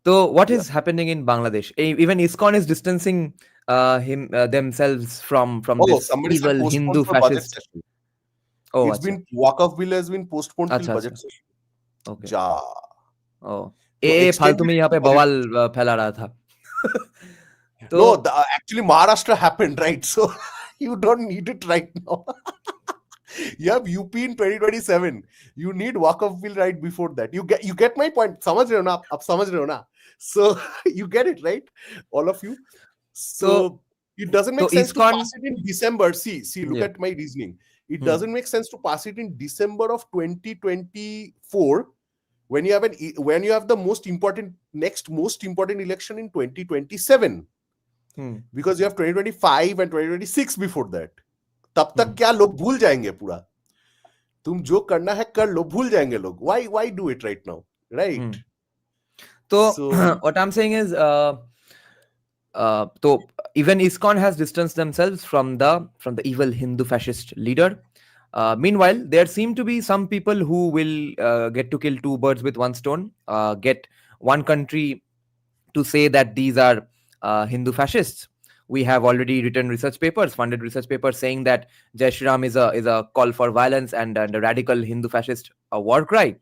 Speaker 2: So what
Speaker 3: yeah.
Speaker 2: is happening in Bangladesh? Even ISKCON is distancing themselves from
Speaker 3: Oh,
Speaker 2: this
Speaker 3: somebody said
Speaker 2: evil
Speaker 3: postponed
Speaker 2: Hindu
Speaker 3: for budget
Speaker 2: fascist.
Speaker 3: session.
Speaker 2: Oh,
Speaker 3: It's
Speaker 2: acha.
Speaker 3: been Waqf bill has been postponed till
Speaker 2: अच्छा
Speaker 3: budget
Speaker 2: अच्छा.
Speaker 3: session.
Speaker 2: Okay.
Speaker 3: Ja.
Speaker 2: Oh.
Speaker 3: No,
Speaker 2: फालतू
Speaker 3: extended
Speaker 2: में
Speaker 3: it
Speaker 2: यहाँ
Speaker 3: to
Speaker 2: पे
Speaker 3: budget
Speaker 2: बवाल
Speaker 3: session.
Speaker 2: फैला रहा था. तो
Speaker 3: No, actually Maharashtra happened, right? So you don't need it right now. You have UP in 2027. You need Waqf bill right before that. You get my point. समझ रहे हो ना? आप समझ रहे हो ना? So you get it, right? All of you.
Speaker 2: तो
Speaker 3: So it doesn't
Speaker 2: तो
Speaker 3: make sense to
Speaker 2: ISKCON.
Speaker 3: pass it in December. See, look
Speaker 2: Yeah.
Speaker 3: at my reasoning. It
Speaker 2: Hmm.
Speaker 3: doesn't make sense to pass it in December of 2024 when you have the next most important election in 2027, because you have 2025 and 2026 before that. तब तक क्या लोग भूल जाएंगे पूरा? तुम जो करना है कर लो, भूल जाएंगे लोग. Why do it right now, right?
Speaker 2: So
Speaker 3: So
Speaker 2: what I'm saying is, so even ISKCON has distanced themselves from the evil Hindu fascist leader. Meanwhile, there seem to be some people who will get to kill two birds with one stone. Get one country to say that these are Hindu fascists. We have already written research papers, funded research papers, saying that Jai Shri Ram is a call for violence and a radical Hindu fascist war cry,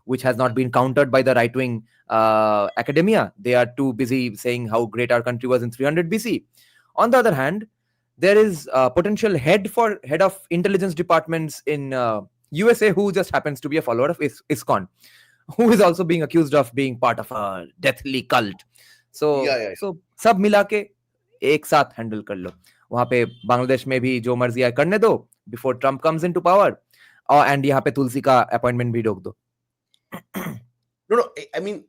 Speaker 2: which has not been countered by the right wing academia. They are too busy saying how great our country was in 300 BC. On the other hand, there is a potential head of intelligence departments in USA who just happens to be a follower of ISKCON, who is also being accused of being part of a deathly cult. So
Speaker 3: yeah.
Speaker 2: सब मिला के एक साथ handle कर लो. वहां पे बांग्लादेश में भी जो मर्जी है करने दो before Trump comes into power, और एंड यहाँ पे तुलसी का अपॉइंटमेंट भी रोक दो.
Speaker 3: No, I mean,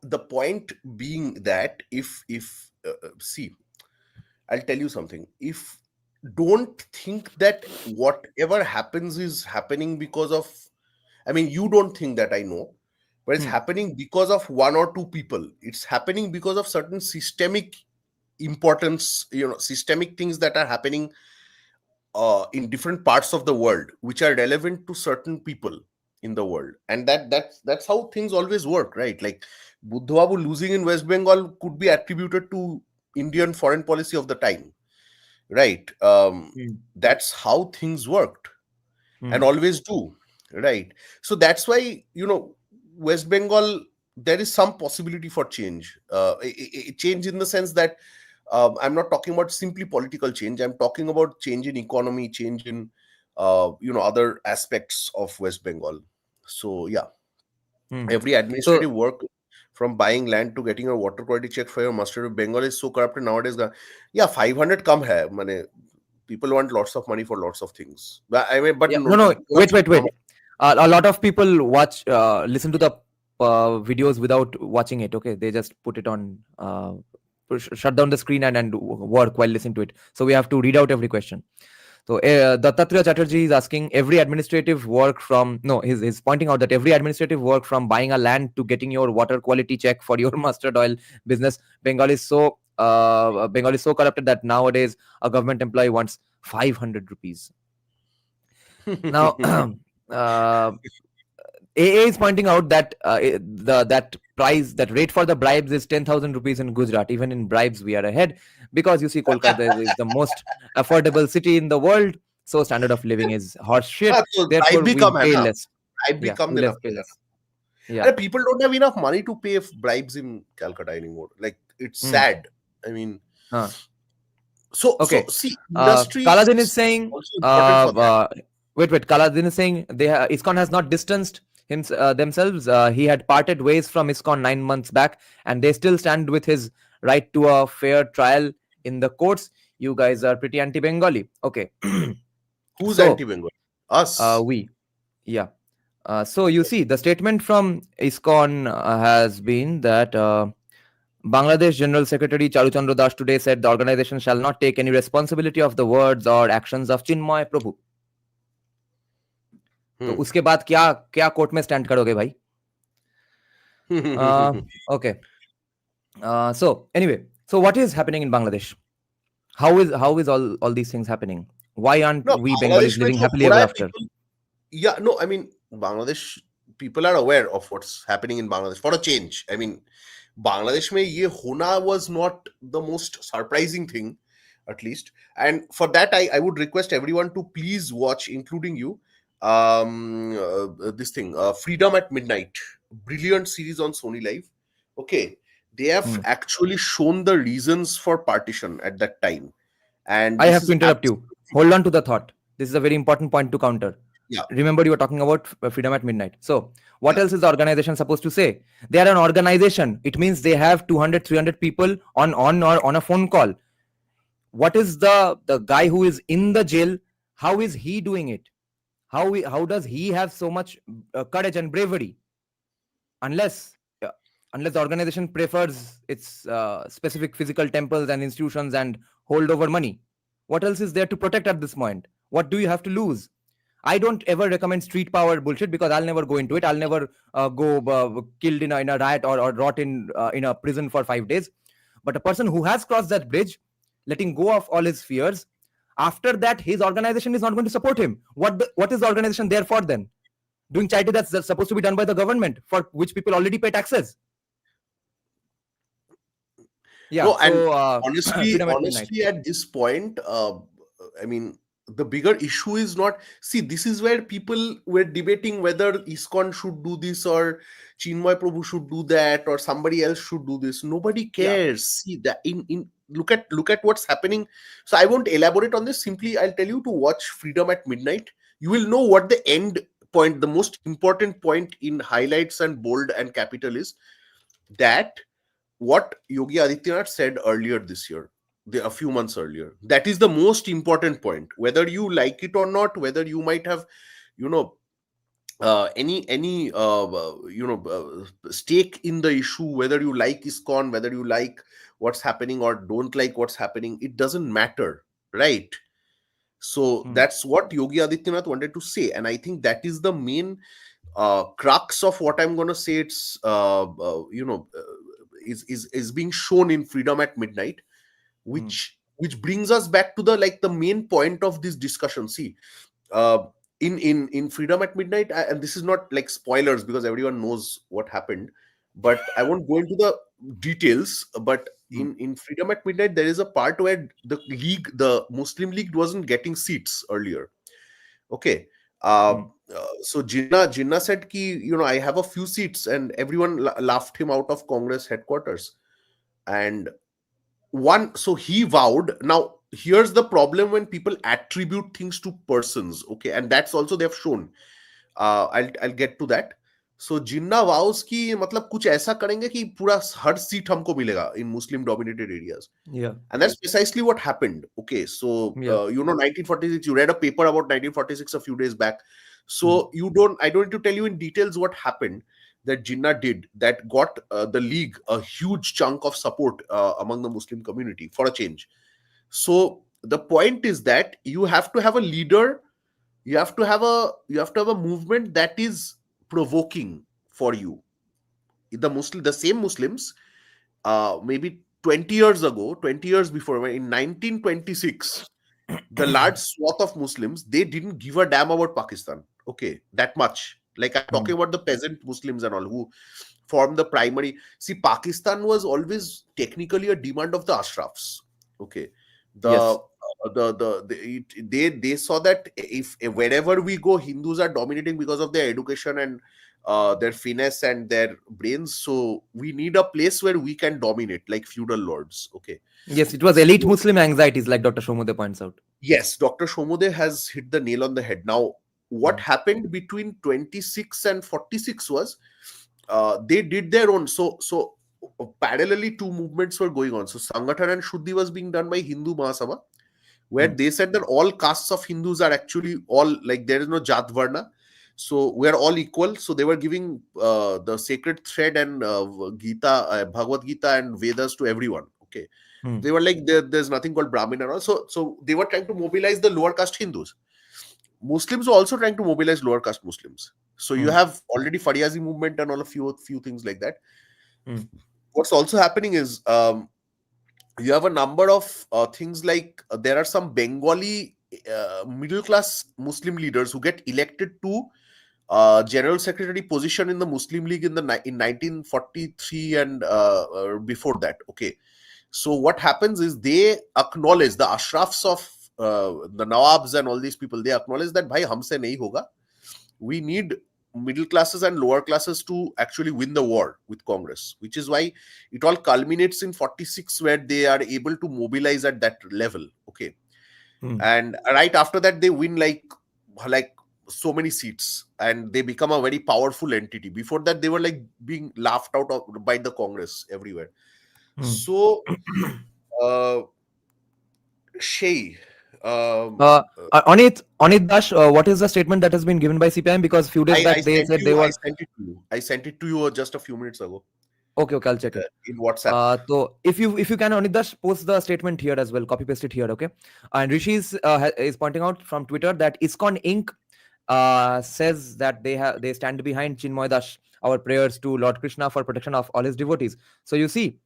Speaker 3: the point being that if see, I'll tell you something. If don't think that whatever happens is happening because of, I mean, you don't think that, I know, but it's happening because of one or two people. It's happening because of certain systemic importance, systemic things that are happening in different parts of the world, which are relevant to certain people in the world. And that's how things always work, right? Like Buddha Babu losing in West Bengal could be attributed to Indian foreign policy of the time, right? That's how things worked and always do, right? So that's why, West Bengal, there is some possibility for change. Change in the sense that I'm not talking about simply political change. I'm talking about change in economy, change in other aspects of West Bengal. So yeah,
Speaker 2: Hmm.
Speaker 3: every
Speaker 2: So
Speaker 3: administrative work, from buying land to getting your water quality check for your mustard of Bengal, is so corrupted nowadays. Yeah, 500 come hai. Mane, people want lots of money for lots of things. I mean, but
Speaker 2: yeah,
Speaker 3: no,
Speaker 2: no,
Speaker 3: what's the
Speaker 2: wait. A lot of people listen to the videos without watching it. Okay, they just put it on, shut down the screen and work while listening to it. So we have to read out every question. So Dattatreya Chatterjee is asking every administrative work from no, he's pointing out that every administrative work from buying a land to getting your water quality check for your mustard oil business, Bengal is so corrupted that nowadays a government employee wants 500 rupees. Now, uh, AA is pointing out that that price, that rate for the bribes is 10,000 rupees in Gujarat. Even in bribes, we are ahead because you see, Kolkata is the most affordable city in the world. So standard of living is horse
Speaker 3: हाँ,
Speaker 2: shit.
Speaker 3: तो
Speaker 2: Therefore,
Speaker 3: bribe भी
Speaker 2: we
Speaker 3: कम है
Speaker 2: pay
Speaker 3: ना,
Speaker 2: less.
Speaker 3: bribe भी
Speaker 2: Yeah,
Speaker 3: come
Speaker 2: we
Speaker 3: देना
Speaker 2: less pay
Speaker 3: पड़ेगा.
Speaker 2: less. Yeah.
Speaker 3: And people don't have enough money to pay bribes in Calcutta anymore. Like, it's
Speaker 2: Hmm.
Speaker 3: sad. I mean,
Speaker 2: Huh.
Speaker 3: so
Speaker 2: Okay.
Speaker 3: see, industry
Speaker 2: Kaladin is
Speaker 3: is
Speaker 2: saying,
Speaker 3: also important for that.
Speaker 2: wait. Kaladin is saying ISKCON has not distanced themselves. He had parted ways from ISKCON 9 months back, and they still stand with his right to a fair trial in the courts. You guys are pretty anti-Bengali. Okay.
Speaker 3: Who's
Speaker 2: So,
Speaker 3: anti-Bengal? Us.
Speaker 2: we, yeah. So you see, the statement from ISKCON has been that. Bangladesh General Secretary Charuchandra Das today said the organization shall not take any responsibility of the words or actions of Chinmoy Prabhu. तो
Speaker 3: Hmm.
Speaker 2: उसके बाद क्या क्या court में stand करोगे भाई? Okay. So anyway, so what is happening in Bangladesh? How is all these things happening? Why aren't
Speaker 3: No,
Speaker 2: we Bengalis
Speaker 3: Bangladesh में
Speaker 2: living
Speaker 3: जो
Speaker 2: happily
Speaker 3: हो
Speaker 2: ever
Speaker 3: रहा है
Speaker 2: after?
Speaker 3: people. Yeah, no, I mean, Bangladesh people are aware of what's happening in Bangladesh for a change. I mean, Bangladesh में ये होना was not the most surprising thing, at least. And for that, I would request everyone to please watch, including you, this thing, Freedom at Midnight, brilliant series on Sony Live. Okay, they have
Speaker 2: Hmm.
Speaker 3: actually shown the reasons for partition at that time, and
Speaker 2: I
Speaker 3: this
Speaker 2: have to
Speaker 3: is
Speaker 2: interrupt you.
Speaker 3: absolutely,
Speaker 2: Hold on to the thought. This is a very important point to counter.
Speaker 3: yeah,
Speaker 2: Remember, you were talking about freedom at midnight. So, what
Speaker 3: yeah.
Speaker 2: else is the organization supposed to say? They are an organization. It means they have 200, 300 people on a phone call. What is the guy who is in the jail? How is he doing it? How does he have so much courage and bravery? Unless unless the organization prefers its specific physical temples and institutions and hold over money. What else is there to protect at this point? What do you have to lose? I don't ever recommend street power bullshit because I'll never go into it. I'll never go killed in a riot or rot in a prison for 5 days. But a person who has crossed that bridge, letting go of all his fears, after that, his organization is not going to support him. What is the organization there for then? Doing charity that's supposed to be done by the government, for which people already pay taxes. Yeah.
Speaker 3: No, and
Speaker 2: So
Speaker 3: honestly,
Speaker 2: freedom at midnight.
Speaker 3: honestly, at this point, I mean, the bigger issue is not. See, this is where people were debating whether ISKCON should do this or Chinmoy Prabhu should do that or somebody else should do this. Nobody
Speaker 2: Yeah.
Speaker 3: cares. See that in look at what's happening. So I won't elaborate on this. Simply, I'll tell you to watch Freedom at Midnight. You will know what the end point, the most important point in highlights and bold and capital is, that what Yogi Adityanath said earlier this year, a few months earlier. That is the most important point. Whether you like it or not, whether you might have, you know, any stake in the issue, whether you like ISKCON, whether you like what's happening or don't like what's happening, it doesn't matter, right? So
Speaker 2: Hmm.
Speaker 3: that's what Yogi Adityanath wanted to say, and I think that is the main crux of what I'm going to say. It's is being shown in Freedom at Midnight,
Speaker 2: Hmm.
Speaker 3: which brings us back to the main point of this discussion. See, uh, in Freedom at Midnight, and this is not like spoilers because everyone knows what happened, but I won't go into the details. But
Speaker 2: Hmm.
Speaker 3: in Freedom at Midnight, there is a part where the Muslim League wasn't getting seats earlier. Okay.
Speaker 2: Hmm.
Speaker 3: So Jinnah said ki, I have a few seats, and everyone laughed him out of Congress headquarters. And So he vowed. Now here's the problem when people attribute things to persons, okay, and that's also they've shown. I'll get to that. So Jinnah vows कि मतलब कुछ ऐसा करेंगे कि पूरा हर seat हमको मिलेगा in Muslim dominated areas.
Speaker 2: Yeah.
Speaker 3: And that's precisely what happened. Okay, so
Speaker 2: Yeah.
Speaker 3: 1946. You read a paper about 1946 a few days back. So I don't need to tell you in details what happened that Jinnah did that got the league a huge chunk of support among the Muslim community for a change. So the point is that you have to have a leader. You have to have a movement that is provoking for you. The same Muslims, maybe 20 years ago, 20 years before, in 1926, the large swath of Muslims, they didn't give a damn about Pakistan. Okay, that much. Like I'm talking about the peasant Muslims and all who formed the primary. See, Pakistan was always technically a demand of the Ashrafs. Okay,
Speaker 2: Yes.
Speaker 3: they saw that if wherever we go, Hindus are dominating because of their education and their finesse and their brains. So we need a place where we can dominate, like feudal lords. Okay.
Speaker 2: Yes, it was elite Muslim anxieties, like Dr. Shomode points out.
Speaker 3: Yes, Dr. Shomode has hit the nail on the head. Now, what happened between 26 and 46 was they did their own. So parallelly, two movements were going on. So Sangathan and Shuddhi was being done by Hindu Mahasabha, where they said that all castes of Hindus are actually all like there is no Jat Varna. So we are all equal. So they were giving the sacred thread and Bhagavad Gita and Vedas to everyone. Okay. They were like, there's nothing called Brahmin and all. So they were trying to mobilize the lower caste Hindus. Muslims were also trying to mobilize lower caste Muslims. So you have already Fariazi movement and all a few things like that. What's also happening is you have a number of things like there are some Bengali middle class Muslim leaders who get elected to general secretary position in the Muslim League in 1943 and before that. Okay. So what happens is they acknowledge the Ashrafs of the Nawabs and all these people. They acknowledge that bhai humse nahi hoga. We need middle classes and lower classes to actually win the war with Congress, which is why it all culminates in 46 where they are able to mobilize at that level. Okay. And right after that, they win like so many seats and they become a very powerful entity. Before that, they were like being laughed out of by the Congress everywhere. So Shay,
Speaker 2: Anit Dash, what is the statement that has been given by CPIM? Because few days back they said they were.
Speaker 3: I sent it to you just a few minutes ago.
Speaker 2: Okay, I'll check it
Speaker 3: in WhatsApp.
Speaker 2: So if you can, Anit Dash, post the statement here as well. Copy paste it here, okay? And Rishi is pointing out from Twitter that ISKCON Inc. Says that they stand behind Chinmoy Das, our prayers to Lord Krishna for protection of all his devotees. So you see,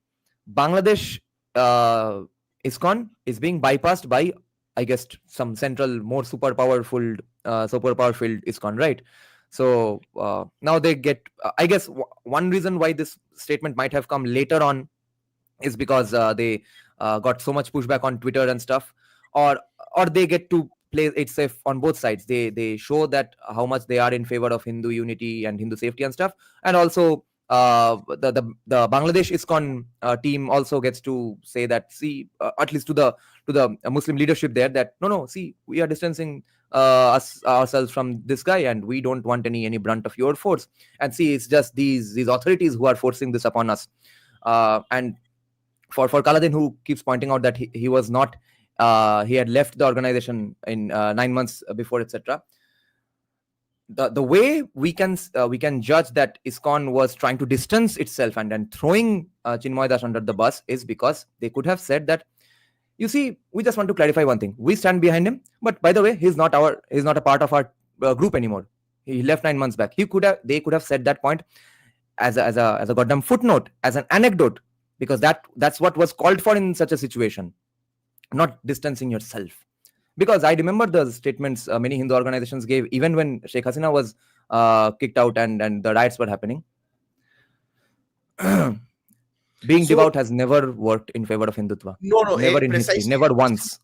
Speaker 2: Bangladesh ISKCON is being bypassed by, I guess, some central, more super powerful ISKCON, right? So now they get, I guess, one reason why this statement might have come later on is because they got so much pushback on Twitter and stuff, or they get to play it safe on both sides. They show that how much they are in favor of Hindu unity and Hindu safety and stuff, and also the Bangladesh ISKCON team also gets to say that, see, at least to the Muslim leadership there, that no, see, we are distancing ourselves from this guy and we don't want any brunt of your force, and see, it's just these authorities who are forcing this upon us. And for Kaladin, who keeps pointing out that he was not he had left the organization in 9 months before, etc. The way we can judge that ISKCON was trying to distance itself and throwing Chinmoy Das under the bus is because they could have said that, you see, we just want to clarify one thing. We stand behind him, but by the way, he's not a part of our group anymore. He left 9 months back. They could have said that point as a goddamn footnote, as an anecdote, because that's what was called for in such a situation, not distancing yourself. Because I remember the statements many Hindu organizations gave even when Sheikh Hasina was kicked out and the riots were happening. Being devout has never worked in favor of Hindutva.
Speaker 3: No,
Speaker 2: never in history, never once.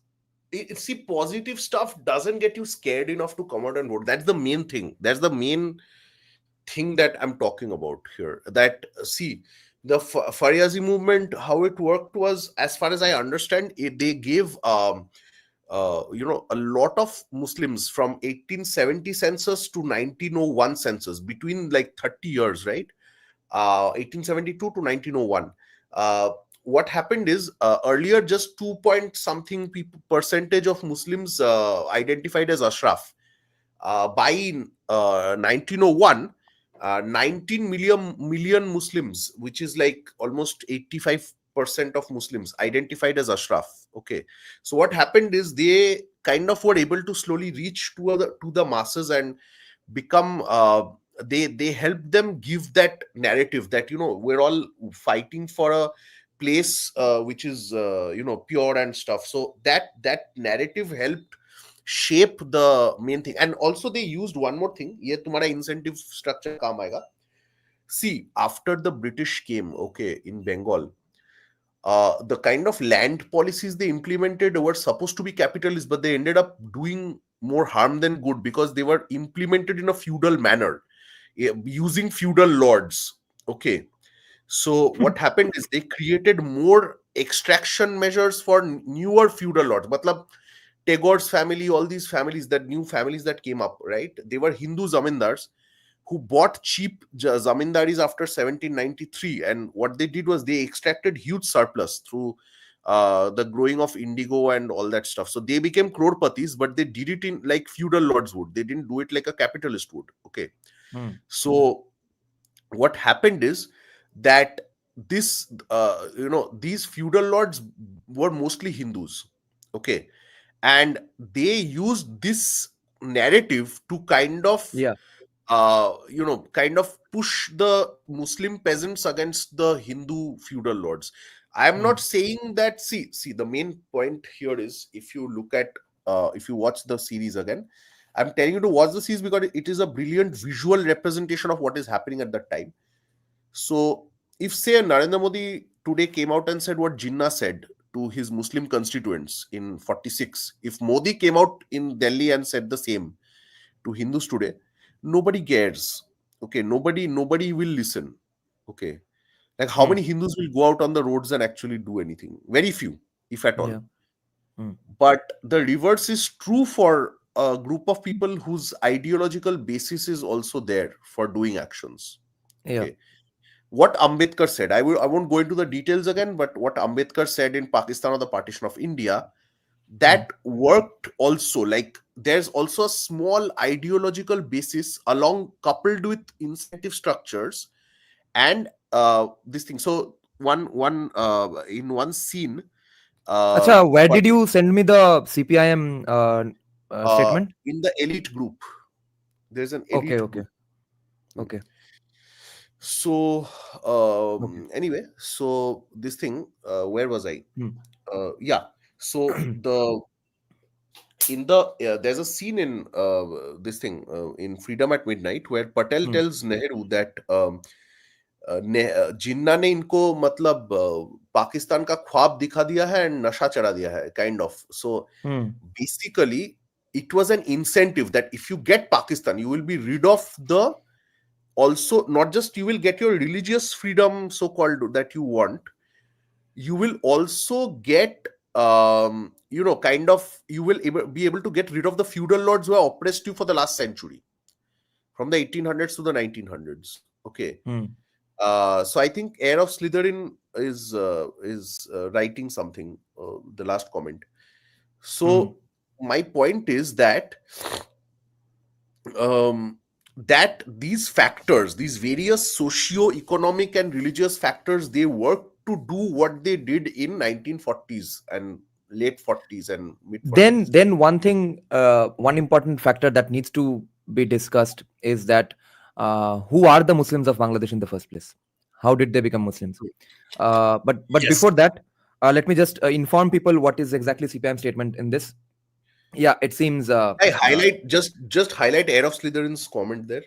Speaker 3: See, positive stuff doesn't get you scared enough to come out and vote. That's the main thing. That's the main thing that I'm talking about here. That, see, The Fariazi movement, how it worked was, as far as I understand, they gave a lot of Muslims from 1870 census to 1901 census, between like 30 years, right? 1872 to 1901. Uh, what happened is, earlier just 2 point something percentage of Muslims identified as Ashraf. By 1901, 19 million Muslims, which is like almost 85% of Muslims, identified as Ashraf. Okay, so what happened is they kind of were able to slowly reach to the masses and become they helped them give that narrative that, we're all fighting for a place which is pure and stuff. So that narrative helped shape the main thing. And also they used one more thing, ye tumhara incentive structure kaam aayega. See, after the British came, okay, in Bengal, the kind of land policies they implemented were supposed to be capitalist, but they ended up doing more harm than good, because they were implemented in a feudal manner, using feudal lords. Okay, so what happened is they created more extraction measures for newer feudal lords. Matlab, Tagore's family, all these families, that new families that came up, right? They were Hindu zamindars who bought cheap zamindaris after 1793, and what they did was they extracted huge surplus through the growing of indigo and all that stuff. So they became crorpatis, but they did it in like feudal lords would. They didn't do it like a capitalist would. Okay, so what happened is that these feudal lords were mostly Hindus. Okay, and they used this narrative to kind of
Speaker 2: Yeah.
Speaker 3: kind of push the Muslim peasants against the Hindu feudal lords. I am not saying that. See, the main point here is, if you look at, if you watch the series again, I'm telling you to watch the series because it is a brilliant visual representation of what is happening at that time. So, if say Narendra Modi today came out and said what Jinnah said to his Muslim constituents in 46, if Modi came out in Delhi and said the same to Hindus today, nobody cares. Okay, nobody will listen. Okay, like how many Hindus will go out on the roads and actually do anything? Very few, if at all.
Speaker 2: Yeah.
Speaker 3: But the reverse is true for a group of people whose ideological basis is also there for doing actions.
Speaker 2: Yeah.
Speaker 3: Okay, what Ambedkar said, I won't go into the details again, but what Ambedkar said in Pakistan or the partition of India, that worked also. Like, there's also a small ideological basis along, coupled with incentive structures and this thing. So one in one scene,
Speaker 2: Acha, where
Speaker 3: but
Speaker 2: did you send me the CPIM statement?
Speaker 3: in the elite group, there's an
Speaker 2: Okay,
Speaker 3: elite
Speaker 2: okay,
Speaker 3: group.
Speaker 2: okay.
Speaker 3: So
Speaker 2: Okay.
Speaker 3: anyway, so this thing, where was I?
Speaker 2: Hmm.
Speaker 3: Yeah, so there's a scene in this thing, in Freedom at Midnight, where Patel tells Nehru that जिन्ना ने इनको मतलब पाकिस्तान का ख्वाब दिखा दिया है and नशा चढ़ा दिया है, kind of. So basically it was an incentive that if you get Pakistan, you will be rid of the, also not just you will get your religious freedom, so called, that you want, you will also get kind of, you will be able to get rid of the feudal lords who have oppressed you for the last century, from the 1800s to the 1900s. Okay, so I think Heir of Slytherin is writing something, the last comment. So my point is that that these factors, these various socio-economic and religious factors, they work to do what they did in 1940s and late 40s and mid 40s.
Speaker 2: Then one thing, one important factor that needs to be discussed is that who are the Muslims of Bangladesh in the first place? How did they become Muslims? But
Speaker 3: Yes.
Speaker 2: before that, let me just inform people what is exactly CPIM statement in this. Yeah, it seems.
Speaker 3: I highlight just highlight Heir of Slytherin's comment there.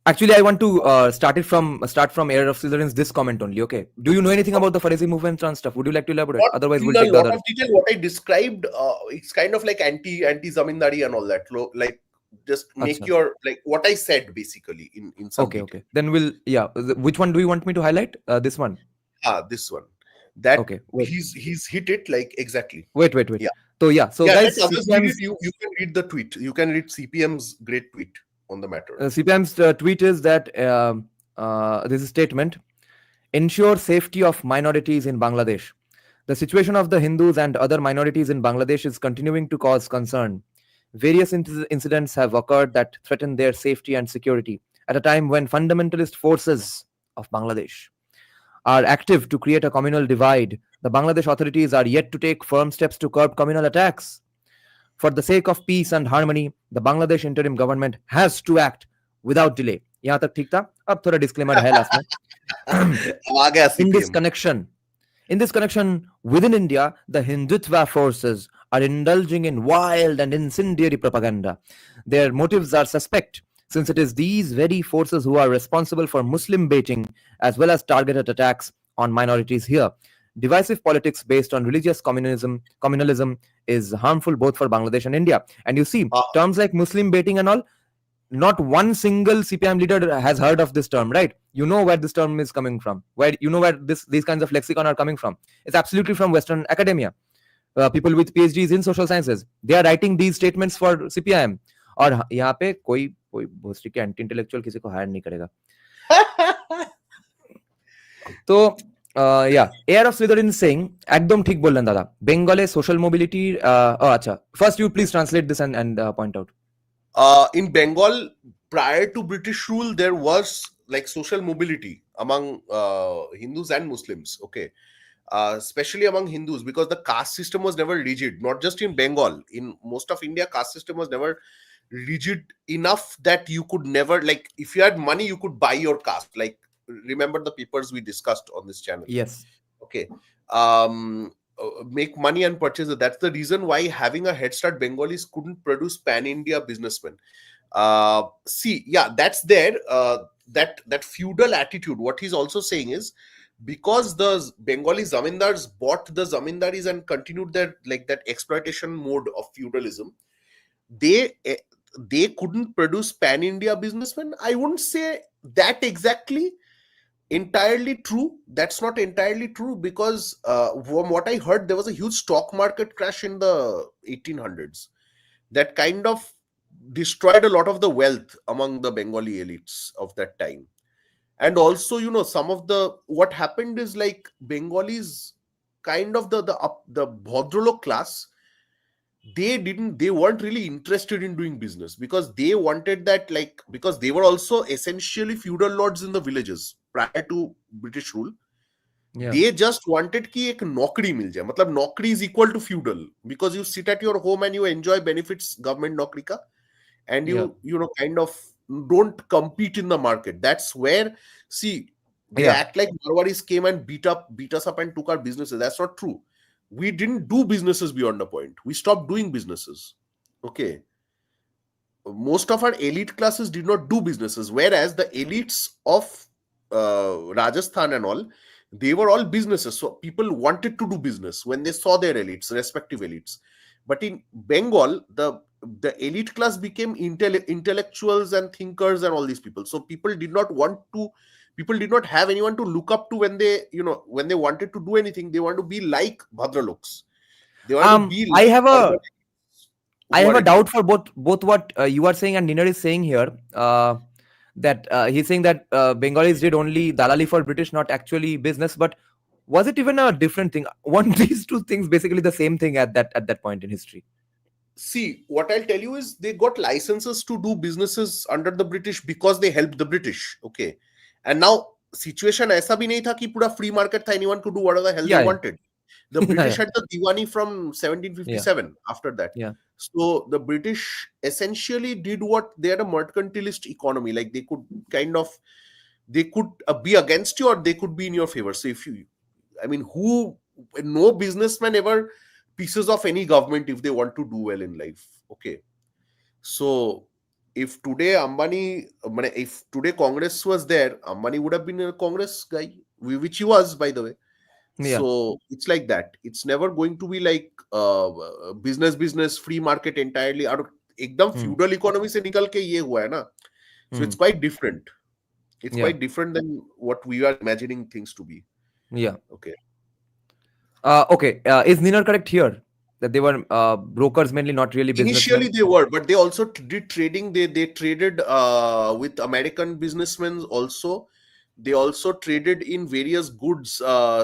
Speaker 2: Actually, I want to start from Heir of Slytherin's this comment only. Okay. Do you know anything about the Farisi movement and stuff? Would you like to elaborate?
Speaker 3: Not
Speaker 2: Otherwise,
Speaker 3: in
Speaker 2: we'll
Speaker 3: a
Speaker 2: take the
Speaker 3: lot
Speaker 2: other.
Speaker 3: of detail. What I described, it's kind of like anti zamindari and all that. Like, just make
Speaker 2: Acha.
Speaker 3: your, like what I said basically in some
Speaker 2: Okay,
Speaker 3: detail.
Speaker 2: okay. Then we'll, yeah. Which one do you want me to highlight? This one.
Speaker 3: This one. That
Speaker 2: Okay, wait,
Speaker 3: he's hit it like exactly.
Speaker 2: wait.
Speaker 3: Yeah.
Speaker 2: So yeah, so
Speaker 3: Yeah, let
Speaker 2: guys,
Speaker 3: others read it.
Speaker 2: CPM's
Speaker 3: You can read the tweet. You can read CPM's great tweet on the matter.
Speaker 2: CPM's tweet is that this is statement: ensure safety of minorities in Bangladesh. The situation of the Hindus and other minorities in Bangladesh is continuing to cause concern. Various incidents have occurred that threaten their safety and security at a time when fundamentalist forces of Bangladesh are active to create a communal divide. The Bangladesh authorities are yet to take firm steps to curb communal attacks. For the sake of peace and harmony, the Bangladesh interim government has to act without delay. यहाँ तक ठीक था. अब थोड़ा disclaimer है last में.
Speaker 3: अब आ गया
Speaker 2: In this
Speaker 3: CPM.
Speaker 2: connection, within India, the Hindutva forces are indulging in wild and incendiary propaganda. Their motives are suspect, since it is these very forces who are responsible for Muslim baiting as well as targeted attacks on minorities here. Divisive politics based on religious communalism is harmful both for Bangladesh and India. And you see, terms like Muslim baiting and all, not one single CPM leader has heard of this term, right? You know where this term is coming from, where you know where these kinds of lexicon are coming from. It's absolutely from Western academia. People with PhDs in social sciences, they are writing these statements for CPIM. और यहाँ पे कोई भोसड़ी के anti intellectual किसी को higher नहीं करेगा. तो yeah, air of Slytherin is saying একদম ঠিক বললেন দাদা. বেঙ্গলে social mobility আচ্ছা, first you please translate this and point out.
Speaker 3: In Bengal, prior to British rule, there was like social mobility among Hindus and Muslims. Okay, especially among Hindus, because the caste system was never rigid. Not just in Bengal, in most of India, caste system was never rigid enough that you could never, like, if you had money, you could buy your caste. Like, remember the papers we discussed on this channel?
Speaker 2: Yes.
Speaker 3: Okay. Make money and purchase it. That's the reason why having a head start, Bengalis couldn't produce pan-India businessmen. See, yeah, that's there. That feudal attitude. What he's also saying is, because the Bengali zamindars bought the zamindaris and continued their, like, that exploitation mode of feudalism, they couldn't produce pan-India businessmen. I wouldn't say that exactly entirely true. That's not entirely true, because from what I heard, there was a huge stock market crash in the 1800s that kind of destroyed a lot of the wealth among the Bengali elites of that time. And also, you know, some of the, what happened is, like, Bengalis, kind of the Bhadralok class, they weren't really interested in doing business, because they wanted that, like, because they were also essentially feudal lords in the villages prior to British rule.
Speaker 2: Yeah.
Speaker 3: They just wanted ki ek naukri mil jaye. Matlab naukri is equal to feudal, because you sit at your home and you enjoy benefits government naukri ka, and you know, kind of don't compete in the market. That's where, see, they act like Marwaris came and beat us up and took our businesses. That's not true. We didn't do businesses beyond a point. We stopped doing businesses. Okay. Most of our elite classes did not do businesses, whereas the elites of Rajasthan and all, they were all businesses. So people wanted to do business when they saw their elites, respective elites. But in Bengal, the elite class became intellectuals and thinkers and all these people. So people did not have anyone to look up to when they, you know, when they wanted to do anything. They want to be like Bhadraloks. They want to be like
Speaker 2: I have a doubt for both what you are saying and Ninar is saying here. That he's saying that Bengalis did only dalali for British, not actually business. But was it even a different thing? Weren't these two things basically the same thing at that point in history?
Speaker 3: See, what I'll tell you is, they got licenses to do businesses under the British because they helped the British. Okay. And now, situation aisa bhi nahi tha ki pura free market tha, anyone could do whatever the hell they wanted. The British had the Diwani from 1757 after that.
Speaker 2: Yeah.
Speaker 3: So the British essentially did what, they had a mercantilist economy. Like, they could kind of, they could be against you or they could be in your favor. So if you, I mean, no businessman ever pieces of any government if they want to do well in life. Okay. So if today if today Congress was there, Ambani would have been a Congress guy, which he was, by the way.
Speaker 2: Yeah.
Speaker 3: So it's like that. It's never going to be like business, free market entirely. Ekdam feudal economy se nikal ke ye hua hai na. So it's quite different. It's quite different than what we are imagining things to be.
Speaker 2: Yeah.
Speaker 3: Okay.
Speaker 2: Okay. Is Niner correct here that they were brokers mainly, not really
Speaker 3: Initially
Speaker 2: businessmen?
Speaker 3: they were, but they also did trading. They traded with American businessmen also. They also traded in various goods,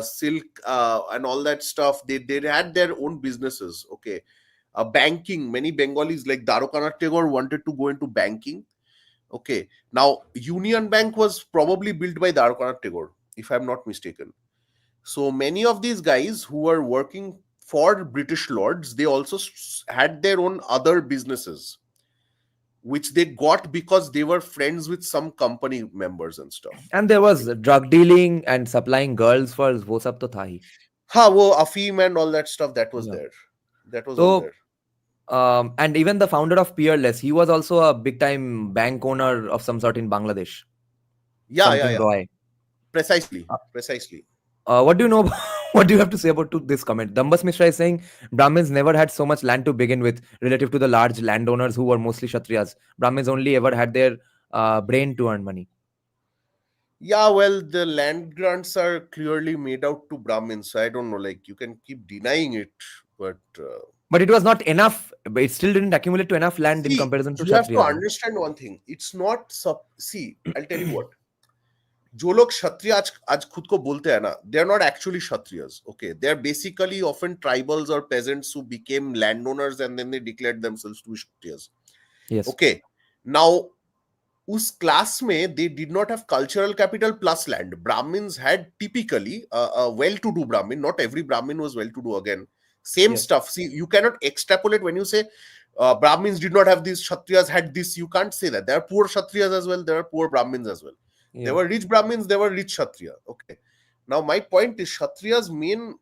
Speaker 3: silk, and all that stuff. They had their own businesses. Okay. Banking. Many Bengalis like Darokanath Tagore wanted to go into banking. Okay. Now Union Bank was probably built by Darokanath Tagore, if I'm not mistaken. So many of these guys who were working for British lords, they also had their own other businesses, which they got because they were friends with some company members and stuff.
Speaker 2: And there
Speaker 3: Okay.
Speaker 2: was drug dealing and supplying girls for wo sab to tha hi.
Speaker 3: Ha, wo Afim and all that stuff that was
Speaker 2: Yeah.
Speaker 3: there. That was all
Speaker 2: So
Speaker 3: there.
Speaker 2: and even the founder of Peerless, he was also a big time bank owner of some sort in Bangladesh.
Speaker 3: Yeah, yeah,
Speaker 2: Something
Speaker 3: yeah.
Speaker 2: Roy.
Speaker 3: Precisely. Precisely.
Speaker 2: What do you know? What do you have to say about this comment? Dambas Mishra is saying Brahmins never had so much land to begin with, relative to the large landowners who were mostly Kshatriyas. Brahmins only ever had their brain to earn money.
Speaker 3: Yeah, well, the land grants are clearly made out to Brahmins. I don't know, like you can keep denying it, but
Speaker 2: But it was not enough. But it still didn't accumulate to enough land in
Speaker 3: see,
Speaker 2: comparison to
Speaker 3: you have to
Speaker 2: Kshatriyas.
Speaker 3: understand one thing. It's not see, I'll tell you what. जो लोग क्षत्रिय आज खुद को बोलते हैं ना, they are not actually kshatriyas. Okay, they are basically often tribals or peasants who became landowners and then they declared themselves to be kshatriyas.
Speaker 2: Yes.
Speaker 3: Okay, now उस class में they did not have cultural capital plus land. Brahmins had typically a well-to-do Brahmin. Not every Brahmin was well-to-do again. Same
Speaker 2: Yes.
Speaker 3: stuff. See, you cannot extrapolate when you say Brahmins did not have this, Kshatriyas had this. You can't say that. There are poor Kshatriyas as well. There are poor Brahmins as well. There
Speaker 2: Yeah.
Speaker 3: were rich Brahmins. There were rich Kshatriya. Okay. Now my point is Kshatriya's main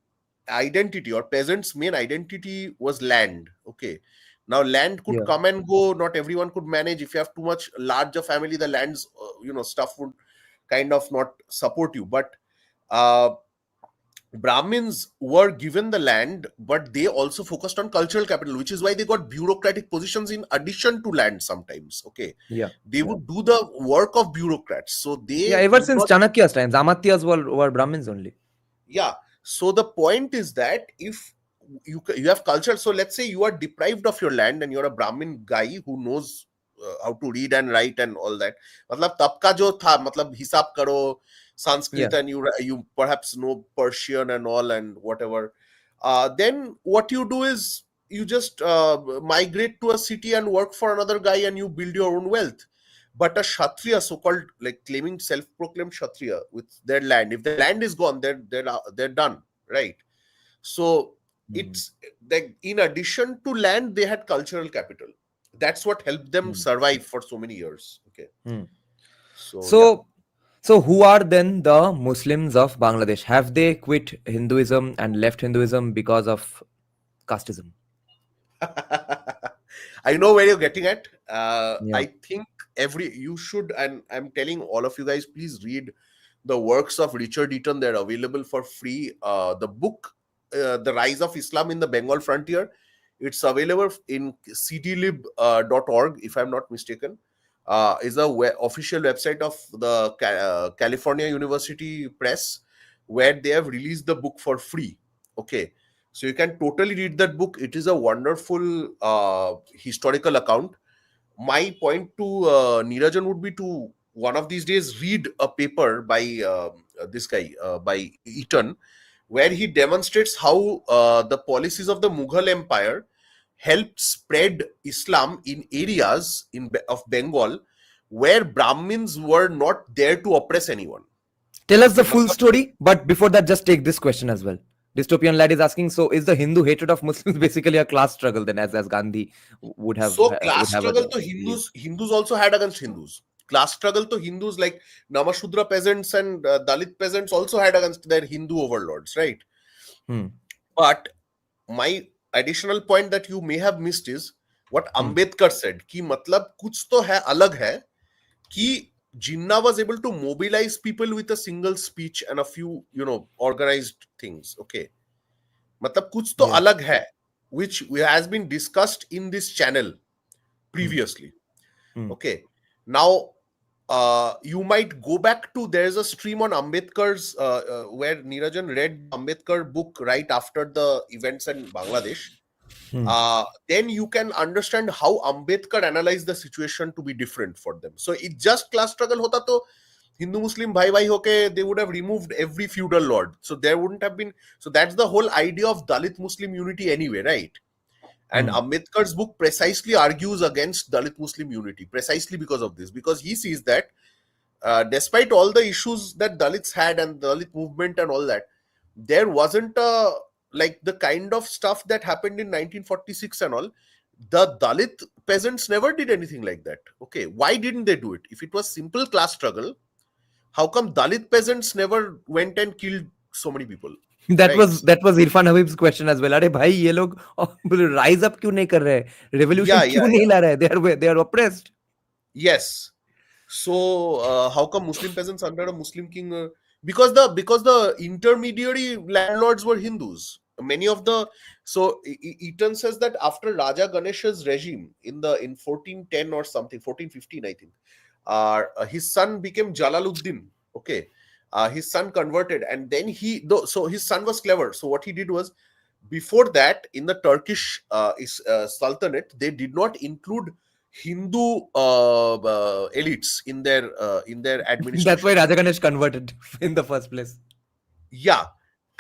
Speaker 3: identity or peasants' main identity was land. Okay. Now land could
Speaker 2: Yeah.
Speaker 3: come and go. Not everyone could manage. If you have too much larger family, the land's stuff would kind of not support you. But uh, Brahmins were given the land, but they also focused on cultural capital, which is why they got bureaucratic positions in addition to land sometimes. Okay.
Speaker 2: Yeah.
Speaker 3: They would do the work of bureaucrats. So
Speaker 2: Yeah.
Speaker 3: they
Speaker 2: Ever
Speaker 3: did
Speaker 2: since
Speaker 3: not.
Speaker 2: Chanakya's times, Amatyas were Brahmins only.
Speaker 3: Yeah. So the point is that if you have culture, so let's say you are deprived of your land and you're a Brahmin guy who knows how to read and write and all that. मतलब तब का जो था मतलब हिसाब करो
Speaker 2: Yeah.
Speaker 3: Sanskrit and you perhaps know Persian and all and whatever. Then what you do is you just migrate to a city and work for another guy and you build your own wealth. But a Kshatriya, so-called like claiming self-proclaimed Kshatriya with their land, if the land is gone, they're done, right? So
Speaker 2: Mhm.
Speaker 3: it's like in addition to land, they had cultural capital. That's what helped them
Speaker 2: Mhm.
Speaker 3: survive for so many years. Okay,
Speaker 2: Hmm.
Speaker 3: so yeah.
Speaker 2: So, so who are then the Muslims of Bangladesh? Have they quit Hinduism and left Hinduism because of casteism?
Speaker 3: I know where you're getting at.
Speaker 2: Yeah.
Speaker 3: I think you should, and I'm telling all of you guys, please read the works of Richard Eaton. They're available for free. The book, The Rise of Islam in the Bengal Frontier, it's available in cdlib.org, if I'm not mistaken. Is a official website of the California University Press, where they have released the book for free. Okay, so you can totally read that book. It is a wonderful historical account. My point to Neerajan would be to one of these days read a paper by this guy, by Eaton, where he demonstrates how the policies of the Mughal Empire helped spread Islam in areas of Bengal where Brahmins were not there to oppress anyone.
Speaker 2: Tell us the
Speaker 3: Okay,
Speaker 2: full story, but before that, just take this question as well. Dystopian lad is asking: so is the Hindu hatred of Muslims basically a class struggle? Then, as Gandhi
Speaker 3: so class
Speaker 2: would have
Speaker 3: struggle to
Speaker 2: believed?
Speaker 3: Hindus also had against Hindus. Class struggle to Hindus like Namashudra peasants and Dalit peasants also had against their Hindu overlords, right?
Speaker 2: Hmm.
Speaker 3: But my additional point that you may have missed is what
Speaker 2: Hmm.
Speaker 3: Ambedkar said कि मतलब कुछ तो है अलग है कि Jinnah was able to mobilize people with a single speech and a few organized things. Okay, मतलब कुछ तो
Speaker 2: Yeah.
Speaker 3: अलग है, which has been discussed in this channel
Speaker 2: Hmm.
Speaker 3: previously.
Speaker 2: Hmm.
Speaker 3: Okay, now you might go back to, there's a stream on Ambedkar's where Nirajan read the Ambedkar book right after the events in Bangladesh. Then you can understand how Ambedkar analyzed the situation to be different for them. So it just class struggle hota to Hindu Muslim bhai bhai hoke, they would have removed every feudal lord. So there wouldn't have been, so that's the whole idea of Dalit Muslim unity anyway, right? And Ambedkar's book precisely argues against Dalit Muslim unity, precisely because of this, because he sees that despite all the issues that Dalits had and Dalit movement and all that, there wasn't like the kind of stuff that happened in 1946 and all. The Dalit peasants never did anything like that. Okay, why didn't they do it? If it was simple class struggle, how come Dalit peasants never went and killed so many people?
Speaker 2: That
Speaker 3: Right.
Speaker 2: was Irfan Habib's question as well. अरे भाई ये लोग rise up क्यों नहीं कर रहे? Revolution क्यों नहीं ला रहे? They are oppressed.
Speaker 3: Yes. So how come Muslim peasants under a Muslim king? Because the intermediary landlords were Hindus. Many of the, so Eaton says that after Raja Ganesha's regime in 1410 or something, 1415 I think, his son became Jalaluddin. Okay, his son converted, and then so his son was clever. So what he did was, before that in the Turkish Sultanate, they did not include Hindu elites in their administration.
Speaker 2: That's why Raja Ganesh converted in the first place.
Speaker 3: Yeah.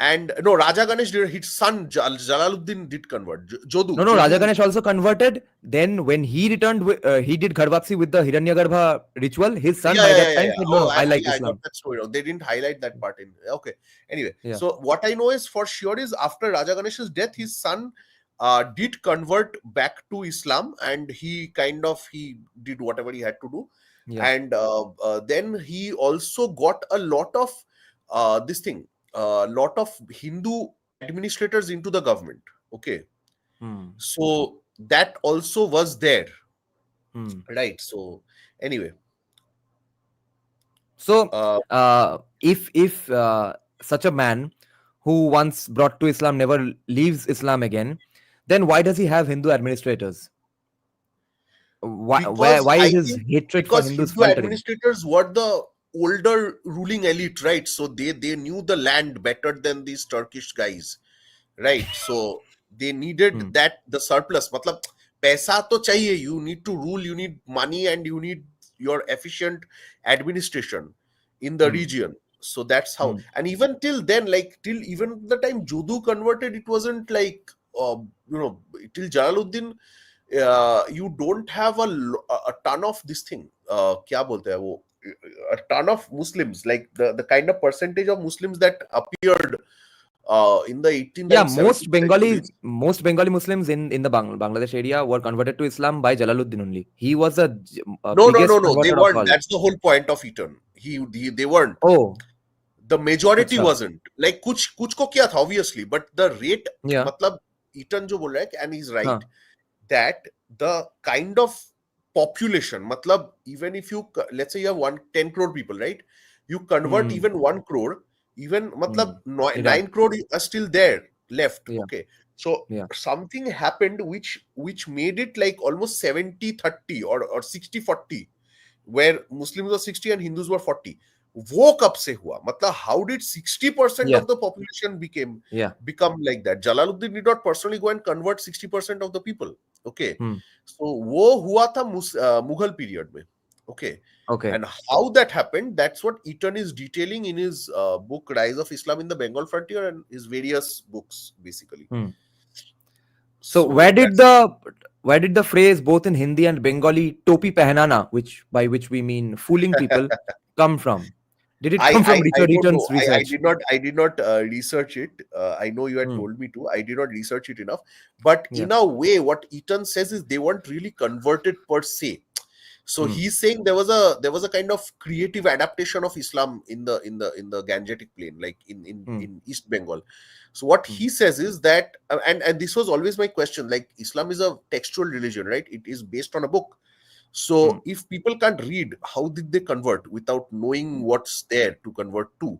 Speaker 3: And no, Raja Ganesh did, his son Jalaluddin did convert. Jodu.
Speaker 2: No, Raja Ganesh also converted. Then when he returned, he did Gharbapsi with the Hiranyagarbha ritual. His son by that time said, no, I like Islam.
Speaker 3: I got that story. They didn't highlight that part in. Okay. Anyway, so what I know is for sure is after Raja Ganesh's death, his son did convert back to Islam, and he did whatever he had to do. And then he also got a lot of lot of Hindu administrators into the government. Okay. So that also was there. Right. So anyway.
Speaker 2: So if such a man who once brought to Islam never leaves Islam again, then why does he have Hindu administrators? Why is his hatred for Hindus?
Speaker 3: Hindu administrators were the older ruling elite, right? So they knew the land better than these Turkish guys, right? So they needed that, the surplus. Matlab, paisa to chahiye. You need to rule, you need money, and you need your efficient administration in the region. So that's how. And even till then, like till even the time Jodu converted, it wasn't like till Jalaluddin, you don't have a ton of this thing. Kya bolte hai wo? A ton of Muslims, like the kind of percentage of Muslims that appeared in the 18th.
Speaker 2: Yeah, most Bengali Muslims in the Bangladesh area were converted to Islam by Jalaluddin only. He was a
Speaker 3: no, they weren't. That's the whole point of Eaton. They weren't.
Speaker 2: Oh,
Speaker 3: the majority wasn't. Like kuch ko kya tha, obviously, but the rate, matlab Eaton jo bol raha hai, and he's right that the kind of population, matlab, even if you, let's say you have 10 crore people, right? You convert even 1 crore, even matlab 9 crore are still there left. Okay, so something happened which made it like almost 70-30 or 60-40, where Muslims were 60 and Hindus were 40. वो कब से हुआ? मतलब how did 60% of the population become like that? Jalaluddin did not personally go and convert 60% of the people. Okay, so वो हुआ था Mughal period में. Okay, and how that happened, that's what Eaton is detailing in his book Rise of Islam in the Bengal Frontier and his various books, basically.
Speaker 2: So where did the phrase both in Hindi and Bengali "topi pehnana," by which we mean fooling people, come from? Did it come from Richard Eaton's research?
Speaker 3: I did not research it. I know you had told me to. I did not research it enough. But in a way, what Eaton says is they weren't really converted per se. So he's saying there was a kind of creative adaptation of Islam in the Gangetic plain, like in East Bengal. So what he says is that, and this was always my question, like Islam is a textual religion, right? It is based on a book. So if people can't read, how did they convert without knowing what's there to convert to?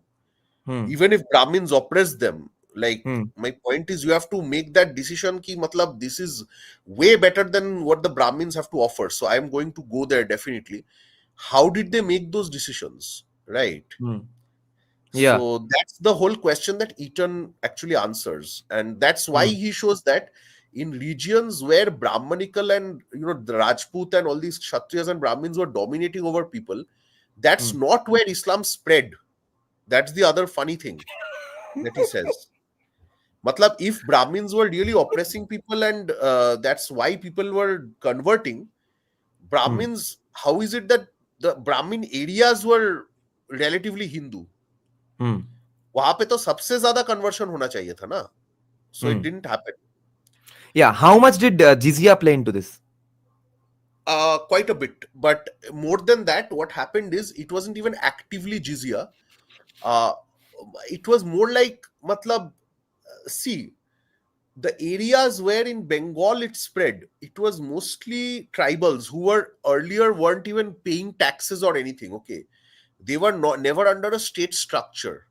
Speaker 3: Even if Brahmins oppress them, like my point is, you have to make that decision ki matlab this is way better than what the Brahmins have to offer, so I'm going to go there definitely. how did they make those decisions, right?
Speaker 2: Hmm. Yeah.
Speaker 3: So that's the whole question that Eaton actually answers, and that's why
Speaker 2: Hmm.
Speaker 3: he shows that in regions where Brahmanical and the Rajput and all these Kshatriyas and Brahmins were dominating over people, that's
Speaker 2: Hmm.
Speaker 3: not where Islam spread. That's the other funny thing that he says. Matlab, if Brahmins were really oppressing people and that's why people were converting,
Speaker 2: Hmm.
Speaker 3: Brahmins, how is it that the Brahmin areas were relatively Hindu?
Speaker 2: Hmm.
Speaker 3: वहां पे तो सबसे ज्यादा conversion होना चाहिए था ना, so it
Speaker 2: Hmm.
Speaker 3: didn't happen.
Speaker 2: Yeah. How much did jizya play into this?
Speaker 3: Quite a bit, but more than that, what happened is it wasn't even actively jizya. uh, it was more like, matlab, see, the areas where in Bengal it spread, it was mostly tribals who were earlier weren't even paying taxes or anything. Okay, they were not never under a state structure.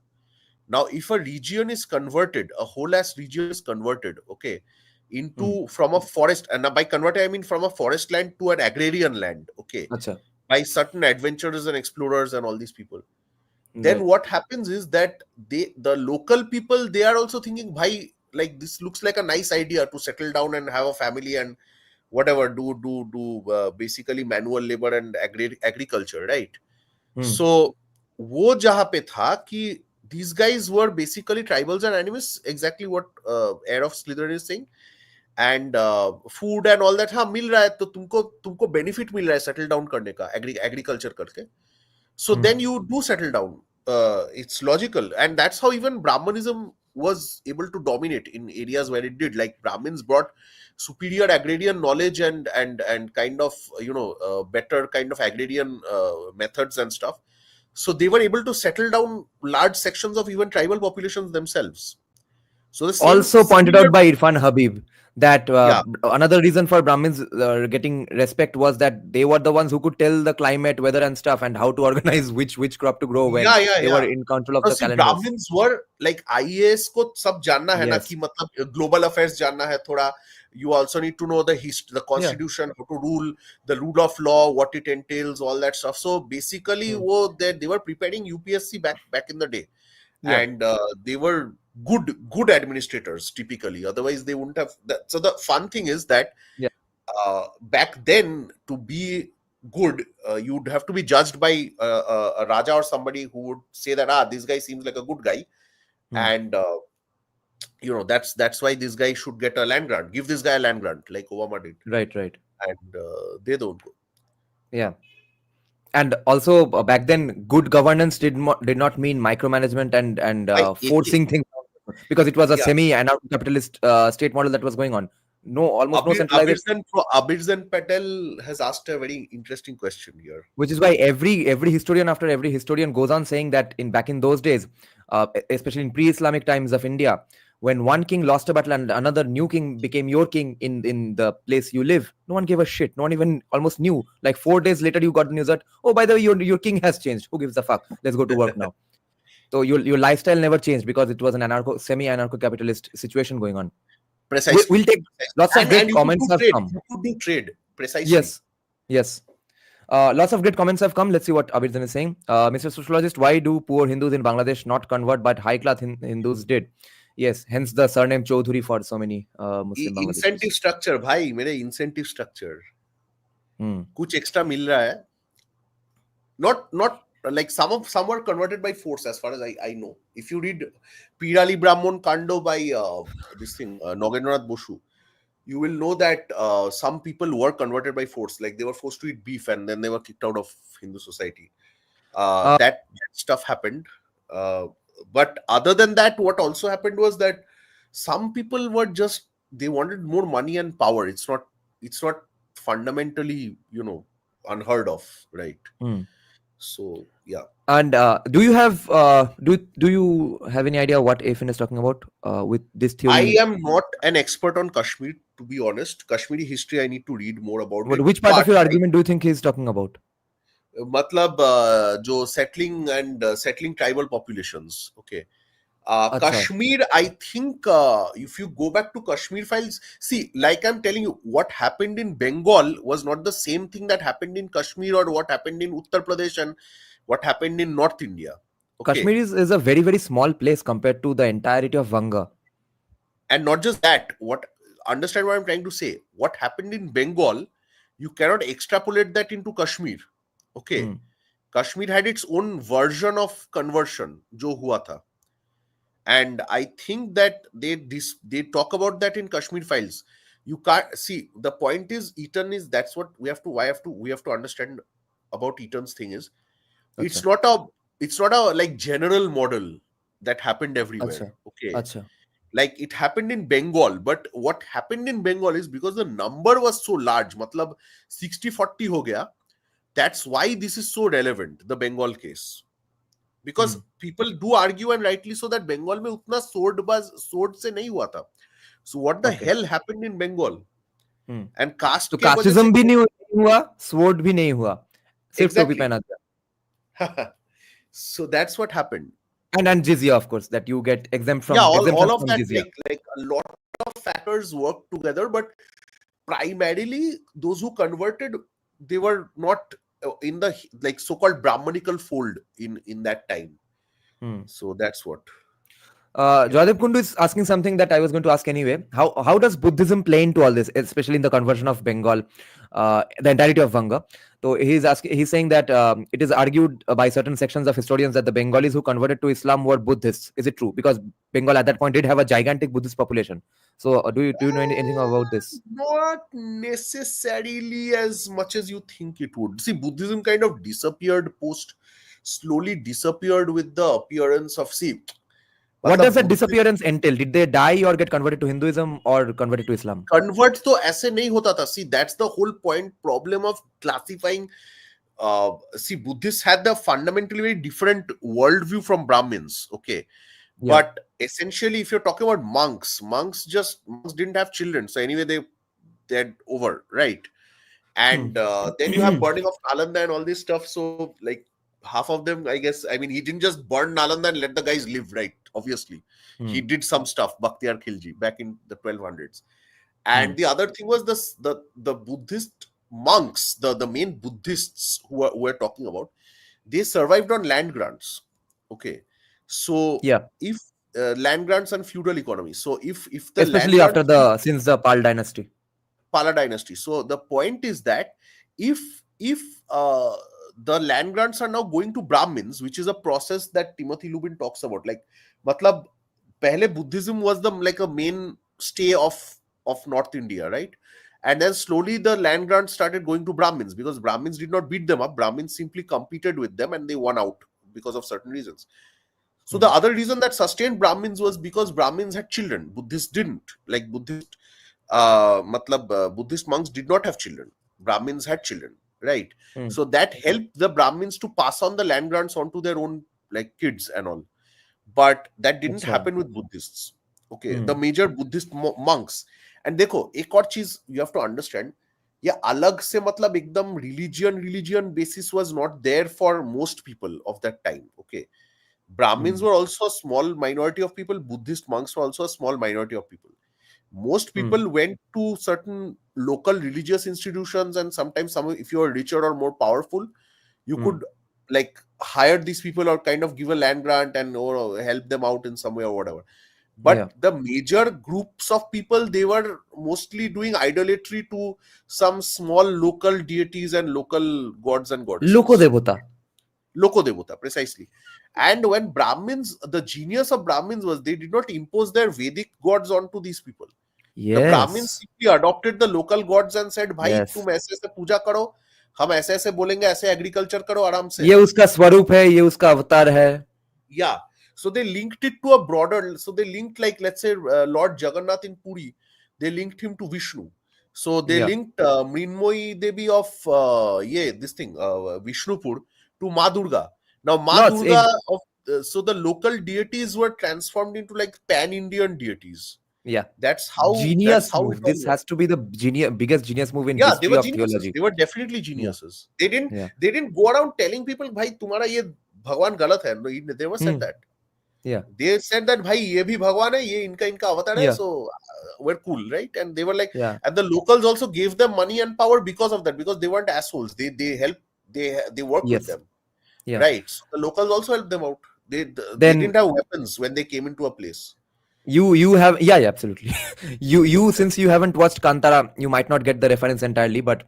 Speaker 3: Now, if a region is converted, a whole ass region is converted, okay,
Speaker 2: Hmm.
Speaker 3: into from a forest, and by converted I mean from a forest land to an agrarian land, okay,
Speaker 2: Acha.
Speaker 3: by certain adventurers and explorers and all these people, then
Speaker 2: Right.
Speaker 3: what happens is that the local people, they are also thinking, bhai, like this looks like a nice idea to settle down and have a family and whatever, do basically manual labor and agriculture, right?
Speaker 2: Hmm.
Speaker 3: So वो जहाँ पे था कि these guys were basically tribals and animists, exactly what Air of Slytherin is saying, and food and all that, हाँ मिल रहा है, तो तुमको तुमको benefit मिल रहा है settle down करने का agriculture करके, so
Speaker 2: Hmm.
Speaker 3: then you do settle down. It's logical, and that's how even Brahmanism was able to dominate in areas where it did. Like Brahmins brought superior agrarian knowledge and kind of better kind of agrarian methods and stuff. So they were able to settle down large sections of even tribal populations themselves. So the same
Speaker 2: Also pointed
Speaker 3: similar,
Speaker 2: out by Irfan Habib that
Speaker 3: yeah,
Speaker 2: another reason for Brahmins getting respect was that they were the ones who could tell the climate, weather, and stuff, and how to organize which crop to grow when.
Speaker 3: yeah, yeah,
Speaker 2: They were
Speaker 3: yeah.
Speaker 2: in control of
Speaker 3: No,
Speaker 2: the
Speaker 3: see,
Speaker 2: calendars.
Speaker 3: Brahmins were like IAS को सब जानना है ना,
Speaker 2: Yes.
Speaker 3: कि मतलब global affairs जानना है थोड़ा. You also need to know the history, the
Speaker 2: Yeah.
Speaker 3: constitution, how to rule, the rule of law, what it entails, all that stuff. So basically,
Speaker 2: Hmm.
Speaker 3: they were preparing UPSC back in the day,
Speaker 2: Yeah.
Speaker 3: and they were good administrators typically. Otherwise, they wouldn't have. So the fun thing is that
Speaker 2: Yeah.
Speaker 3: back then, to be good, you'd have to be judged by a raja or somebody who would say that, this guy seems like a good guy,
Speaker 2: Hmm.
Speaker 3: and that's why this guy should get a land grant, give this guy a land grant like Obama did,
Speaker 2: Right. Right.
Speaker 3: and they don't go.
Speaker 2: Yeah. And also back then, good governance did not mean micromanagement and
Speaker 3: I
Speaker 2: forcing things because it was a
Speaker 3: Yeah,
Speaker 2: semi-anarcho-capitalist state model that was going on. No, almost no centralization.
Speaker 3: Abirjan Patel has asked a very interesting question here.
Speaker 2: Which is why every historian after every historian goes on saying that in back in those days, especially in pre-Islamic times of India, when one king lost a battle and another new king became your king in the place you live, no one gave a shit. No one even almost knew. Like 4 days later, you got the news that, oh, by the way, your king has changed. Who gives a fuck? Let's go to work now. So your lifestyle never changed because it was an semi-anarcho-capitalist situation going on. We'll
Speaker 3: Precisely,
Speaker 2: take lots of
Speaker 3: and
Speaker 2: great
Speaker 3: you could
Speaker 2: comments
Speaker 3: do
Speaker 2: have
Speaker 3: trade.
Speaker 2: come.
Speaker 3: You could do trade precisely.
Speaker 2: Yes, yes. Lots of great comments have come. Let's see what Abhirzan is saying. Mr. Sociologist, why do poor Hindus in Bangladesh not convert, but high-class Hindus did? Yes, hence the surname Chaudhuri for so many Muslim Bangladeshis.
Speaker 3: Incentive structure भाई, मेरे incentive structure
Speaker 2: Hmm.
Speaker 3: कुछ extra मिल रहा है. Not like some were converted by force, as far as I know. If you read Pirali Brahmon Kando by this thing Nagendranath Boshu, you will know that some people were converted by force, like they were forced to eat beef and then they were kicked out of Hindu society. That stuff happened. But other than that, what also happened was that some people were just, they wanted more money and power. It's not fundamentally unheard of, right?
Speaker 2: Hmm.
Speaker 3: So yeah,
Speaker 2: And do you have any idea what Afin is talking about with this
Speaker 3: I
Speaker 2: theory?
Speaker 3: am not an expert on Kashmir, to be honest. Kashmiri history, I need to read more about it.
Speaker 2: Which part of
Speaker 3: But
Speaker 2: your argument do you think he's talking about?
Speaker 3: मतलब जो settling tribal populations, okay.
Speaker 2: Acha.
Speaker 3: Kashmir, I think if you go back to Kashmir files, see, like I'm telling you, what happened in Bengal was not the same thing that happened in Kashmir or what happened in Uttar Pradesh and what happened in North India. Okay.
Speaker 2: Kashmir is a very, very small place compared to the entirety of Vanga.
Speaker 3: And not just that, what understand what I'm trying to say. What happened in Bengal, you cannot extrapolate that into Kashmir. Okay.
Speaker 2: Hmm.
Speaker 3: Kashmir had its own version of conversion, jo hua tha. And I think that they talk about that in Kashmir files. You can't see, the point is Eton is, that's what we have to understand about Eton's thing is, it's
Speaker 2: Acha.
Speaker 3: not a it's not a like general model that happened everywhere.
Speaker 2: Acha.
Speaker 3: Okay.
Speaker 2: Acha.
Speaker 3: Like it happened in Bengal, but what happened in Bengal is because the number was so large, matlab 60-40 ho gaya. That's why this is so relevant, the Bengal case. Because people do argue, and rightly so, that Bengal mein utna sword se nahi hua tha. So what the
Speaker 2: Okay.
Speaker 3: hell happened in Bengal? And caste
Speaker 2: तो
Speaker 3: ke wajah
Speaker 2: casteism भी
Speaker 3: se,
Speaker 2: नहीं हुआ, sword भी नहीं हुआ, सिर्फ टोपी
Speaker 3: exactly.
Speaker 2: पहना गया.
Speaker 3: So that's what happened.
Speaker 2: And jizya, of course, that you get exempt from
Speaker 3: Yeah,
Speaker 2: exemption
Speaker 3: all of
Speaker 2: from
Speaker 3: that,
Speaker 2: jizya.
Speaker 3: like a lot of factors work together, but primarily those who converted, they were not in the like so-called Brahmanical fold in that time. So that's what.
Speaker 2: Joydev Kundu is asking something that I was going to ask anyway. How does Buddhism play into all this, especially in the conversion of Bengal, the entirety of Vanga? So he's saying that it is argued by certain sections of historians that the Bengalis who converted to Islam were Buddhists. Is it true? Because Bengal at that point did have a gigantic Buddhist population. So do you know anything about this?
Speaker 3: Not necessarily as much as you think it would. See, Buddhism kind of slowly disappeared with the appearance of, see,
Speaker 2: What does that disappearance entail? Did they die or get converted to Hinduism or converted to Islam?
Speaker 3: Convert to ऐसे नहीं होता था. See, that's the whole problem of classifying. See, Buddhists had the fundamentally very different worldview from Brahmins. Okay.
Speaker 2: Yeah.
Speaker 3: But essentially, if you're talking about monks didn't have children. So anyway, they're over, right? And then you have burning of Nalanda and all this stuff. So like half of them, I guess, I mean, he didn't just burn Nalanda and let the guys live, right? Obviously. He did some stuff, Bakhtiyar Khilji, back in the 1200s. And the other thing was the Buddhist monks, the main Buddhists who we're talking about, they survived on land grants. Okay. So if land grants and feudal economy. So if the
Speaker 2: especially
Speaker 3: land
Speaker 2: after since the Pal dynasty.
Speaker 3: So the point is that if the land grants are now going to Brahmins, which is a process that Timothy Lubin talks about, like matlab pehle Buddhism was the like a mainstay of North India, right? And then slowly the land grants started going to Brahmins because Brahmins did not beat them up. Brahmins simply competed with them and they won out because of certain reasons. So the other reason that sustained Brahmins was because Brahmins had children. Buddhists didn't. Like Buddhist monks did not have children. Brahmins had children, right? So that helped the Brahmins to pass on the land grants onto their own like kids and all. But that didn't happen with Buddhists. Okay, the major Buddhist monks. And देखो एक और चीज you have to understand, ये अलग से मतलब एकदम religion basis was not there for most people of that time. Okay, Brahmins were also a small minority of people. Buddhist monks were also a small minority of people. Most people went to certain local religious institutions, and sometimes if you are richer or more powerful, you could like hire these people or kind of give a land grant and or help them out in some way or whatever. But the major groups of people, they were mostly doing idolatry to some small local deities and local gods and goddesses. Loko Devota, precisely. And when Brahmins, the genius of Brahmins was they did not impose their Vedic gods onto these people. The Brahmins simply adopted the local gods and said, "Bhai, तुम ऐसे ऐसे पूजा करो, हम ऐसे ऐसे बोलेंगे, ऐसे agriculture करो आराम से."
Speaker 2: ये उसका स्वरूप है, ये उसका अवतार है.
Speaker 3: Yeah. So they linked it to a broader. So they linked, like, let's say Lord Jagannath in Puri, they linked him to Vishnu. So they linked Mrinmoyi Devi of Vishnupur to Ma Durga. Now Ma Durga so the local deities were transformed into like pan-Indian deities.
Speaker 2: Yeah,
Speaker 3: that's how
Speaker 2: genius move. This has to be the biggest genius move in history of theology.
Speaker 3: They were definitely geniuses. They didn't go around telling people, "Bhai, तुम्हारा ये भगवान गलत है." No, they never said that.
Speaker 2: Yeah.
Speaker 3: They said that bhai ye bhi bhagwan hai, ye inka avatar hai,
Speaker 2: Yeah.
Speaker 3: so we're cool, right? And they were like,
Speaker 2: Yeah.
Speaker 3: and the locals also gave them money and power because of that, because they weren't assholes. They helped, they worked with
Speaker 2: Yes.
Speaker 3: them,
Speaker 2: Yeah.
Speaker 3: right? So the locals also helped them out. They
Speaker 2: Then
Speaker 3: didn't have weapons when they came into a place.
Speaker 2: you have, yeah, yeah, absolutely. You since you haven't watched Kantara, you might not get the reference entirely, but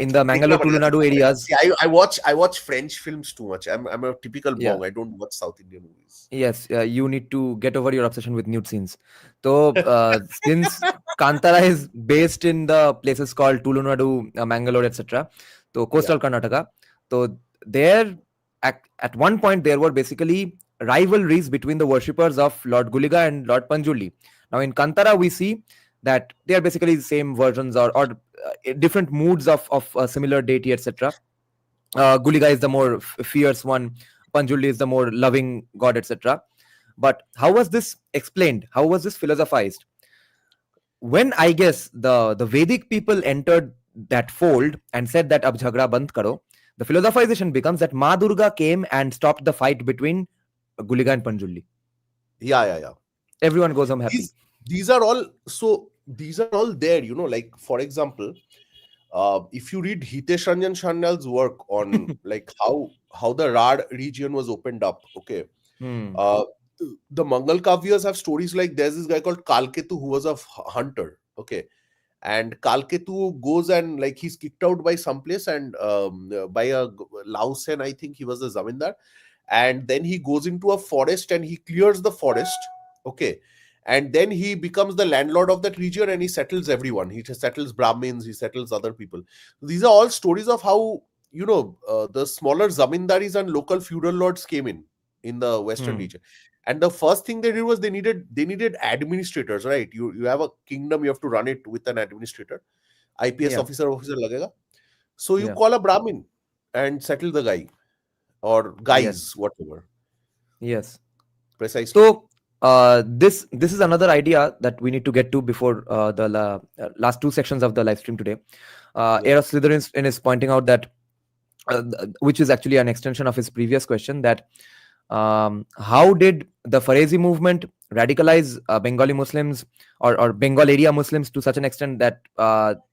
Speaker 2: in the
Speaker 3: Dekna
Speaker 2: Mangalore
Speaker 3: padega,
Speaker 2: Tulunadu
Speaker 3: dekna padega.
Speaker 2: areas,
Speaker 3: See, I watch French films too much. I'm a typical
Speaker 2: yeah,
Speaker 3: bong. I don't watch South Indian movies.
Speaker 2: yes, you need to get over your obsession with nude scenes. So since Kantara is based in the places called Tulunadu, Mangalore, etc., so
Speaker 3: Yeah.
Speaker 2: coastal Karnataka, so there at one point there were basically rivalries between the worshippers of Lord Guliga and Lord Panjuli. Now in Kantara we see that they are basically the same versions or different moods of a similar deity, etc. Guliga is the more fierce one, Panjuli is the more loving god, etc. But how was this explained? How was this philosophized? When I guess the Vedic people entered that fold and said that ab jhagda band karo, the philosophization becomes that Ma Durga came and stopped the fight between Guliga and Panjuli.
Speaker 3: Yeah, yeah, yeah.
Speaker 2: Everyone goes home happy.
Speaker 3: These are all, so these are all there, like for example, if you read Hitesh Ranjan Sanyal's work on like how the Rad region was opened up, okay,
Speaker 2: Hmm.
Speaker 3: uh, the Mangal Kavyas have stories like there's this guy called Kalketu who was a hunter, okay, and Kalketu goes and like he's kicked out by someplace and by a Lausen, I think he was the zamindar, and then he goes into a forest and he clears the forest, okay, and then he becomes the landlord of that region and he settles everyone. He settles Brahmins, he settles other people. These are all stories of how the smaller zamindaris and local feudal lords came in the western
Speaker 2: Hmm.
Speaker 3: region. And the first thing they did was they needed administrators, right? You have a kingdom, you have to run it with an administrator. IPS
Speaker 2: Yeah.
Speaker 3: officer lagega. So you
Speaker 2: Yeah.
Speaker 3: call a Brahmin and settle the guy, or
Speaker 2: Yes.
Speaker 3: guys, whatever.
Speaker 2: Yes.
Speaker 3: Precisely.
Speaker 2: So this is another idea that we need to get to before the last two sections of the live stream today.
Speaker 3: Yeah.
Speaker 2: Eros Slytherin is pointing out that, which is actually an extension of his previous question, that how did the Farezi movement radicalize Bengali Muslims or Bengal area Muslims to such an extent that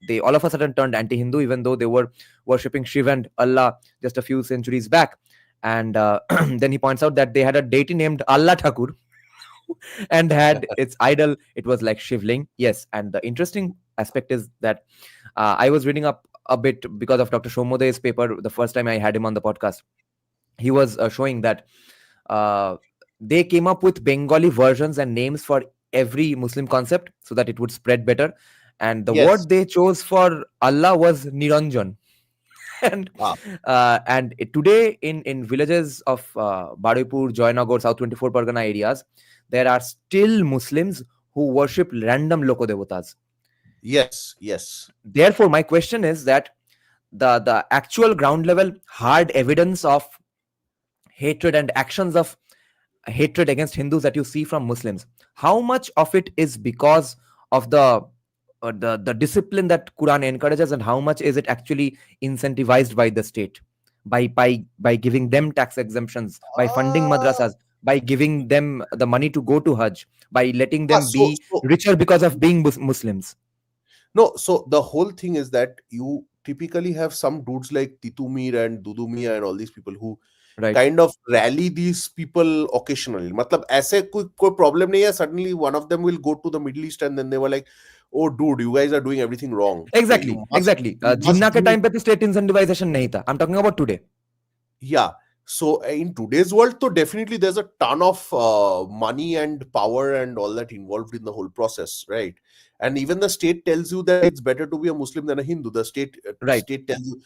Speaker 2: they all of a sudden turned anti-Hindu, even though they were worshipping Shiv and Allah just a few centuries back. And then he points out that they had a deity named Allah Thakur, and had its idol, it was like Shivling. Yes, and the interesting aspect is that I was reading up a bit because of Dr. Shomode's paper the first time I had him on the podcast. He was showing that uh, they came up with Bengali versions and names for every Muslim concept so that it would spread better. And the
Speaker 3: Yes.
Speaker 2: word they chose for Allah was Niranjan. And
Speaker 3: Ah.
Speaker 2: today in villages of Badipur, Joynagar, South 24 Pargana areas, there are still Muslims who worship random lokodevatas.
Speaker 3: Yes. Yes.
Speaker 2: Therefore, my question is that the actual ground level hard evidence of hatred and actions of hatred against Hindus that you see from Muslims, how much of it is because of the discipline that Quran encourages, and how much is it actually incentivized by the state, by giving them tax exemptions, by funding
Speaker 3: Ah.
Speaker 2: madrasas, by giving them the money to go to Hajj, by letting
Speaker 3: Ah,
Speaker 2: them
Speaker 3: so
Speaker 2: be
Speaker 3: so
Speaker 2: richer because of being Muslims.
Speaker 3: no, so the whole thing is that you typically have some dudes like Titumir and Dudumia and all these people who
Speaker 2: Right.
Speaker 3: kind of rally these people occasionally. मतलब ऐसे कोई problem नहीं है. Suddenly one of them will go to the Middle East and then they were like, "Oh, dude, you guys are doing everything wrong. Okay,
Speaker 2: Exactly, exactly.
Speaker 3: you must
Speaker 2: जिन्ना के
Speaker 3: do."
Speaker 2: Time पे तो state incentivization नहीं था. I'm talking about today.
Speaker 3: Yeah. So in today's world, so definitely there's a ton of money and power and all that involved in the whole process, right? And even the state tells you that it's better to be a Muslim than a Hindu. The state
Speaker 2: Right.
Speaker 3: state tells you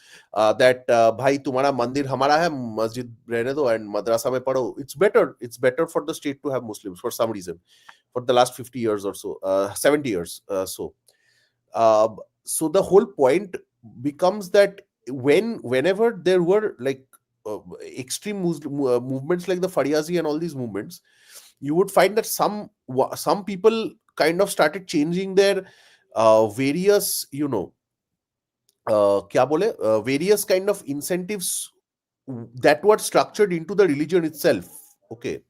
Speaker 3: that भाई तुम्हारा मंदिर हमारा है, मस्जिद रहने दो and madrasa में पढ़ो. It's better. It's better for the state to have Muslims for some reason. For the last 50 years or so, 70 years, uh, so the whole point becomes that whenever there were like extreme movements like the Fariazi and all these movements, you would find that some people kind of started changing their various क्या बोले various kind of incentives that were structured into the religion itself. Okay,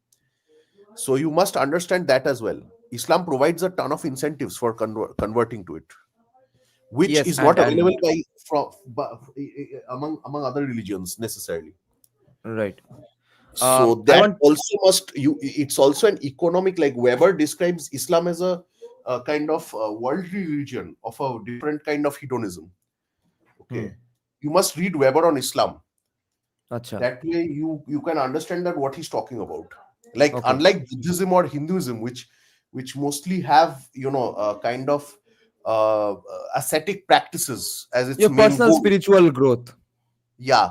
Speaker 3: So you must understand that as well. Islam provides a ton of incentives for converting to it, which
Speaker 2: Yes,
Speaker 3: is not
Speaker 2: and
Speaker 3: available among other religions necessarily.
Speaker 2: right.
Speaker 3: So
Speaker 2: I
Speaker 3: that
Speaker 2: want
Speaker 3: also must you. It's also an economic, like Weber describes Islam as a kind of worldly religion of a different kind of hedonism. Okay,
Speaker 2: hmm,
Speaker 3: you must read Weber on Islam.
Speaker 2: acha.
Speaker 3: That way you can understand that what he's talking about. Like
Speaker 2: Okay.
Speaker 3: unlike Buddhism or Hinduism, which mostly have a kind of ascetic practices as its
Speaker 2: Your
Speaker 3: main
Speaker 2: personal
Speaker 3: goal.
Speaker 2: spiritual growth.
Speaker 3: Yeah,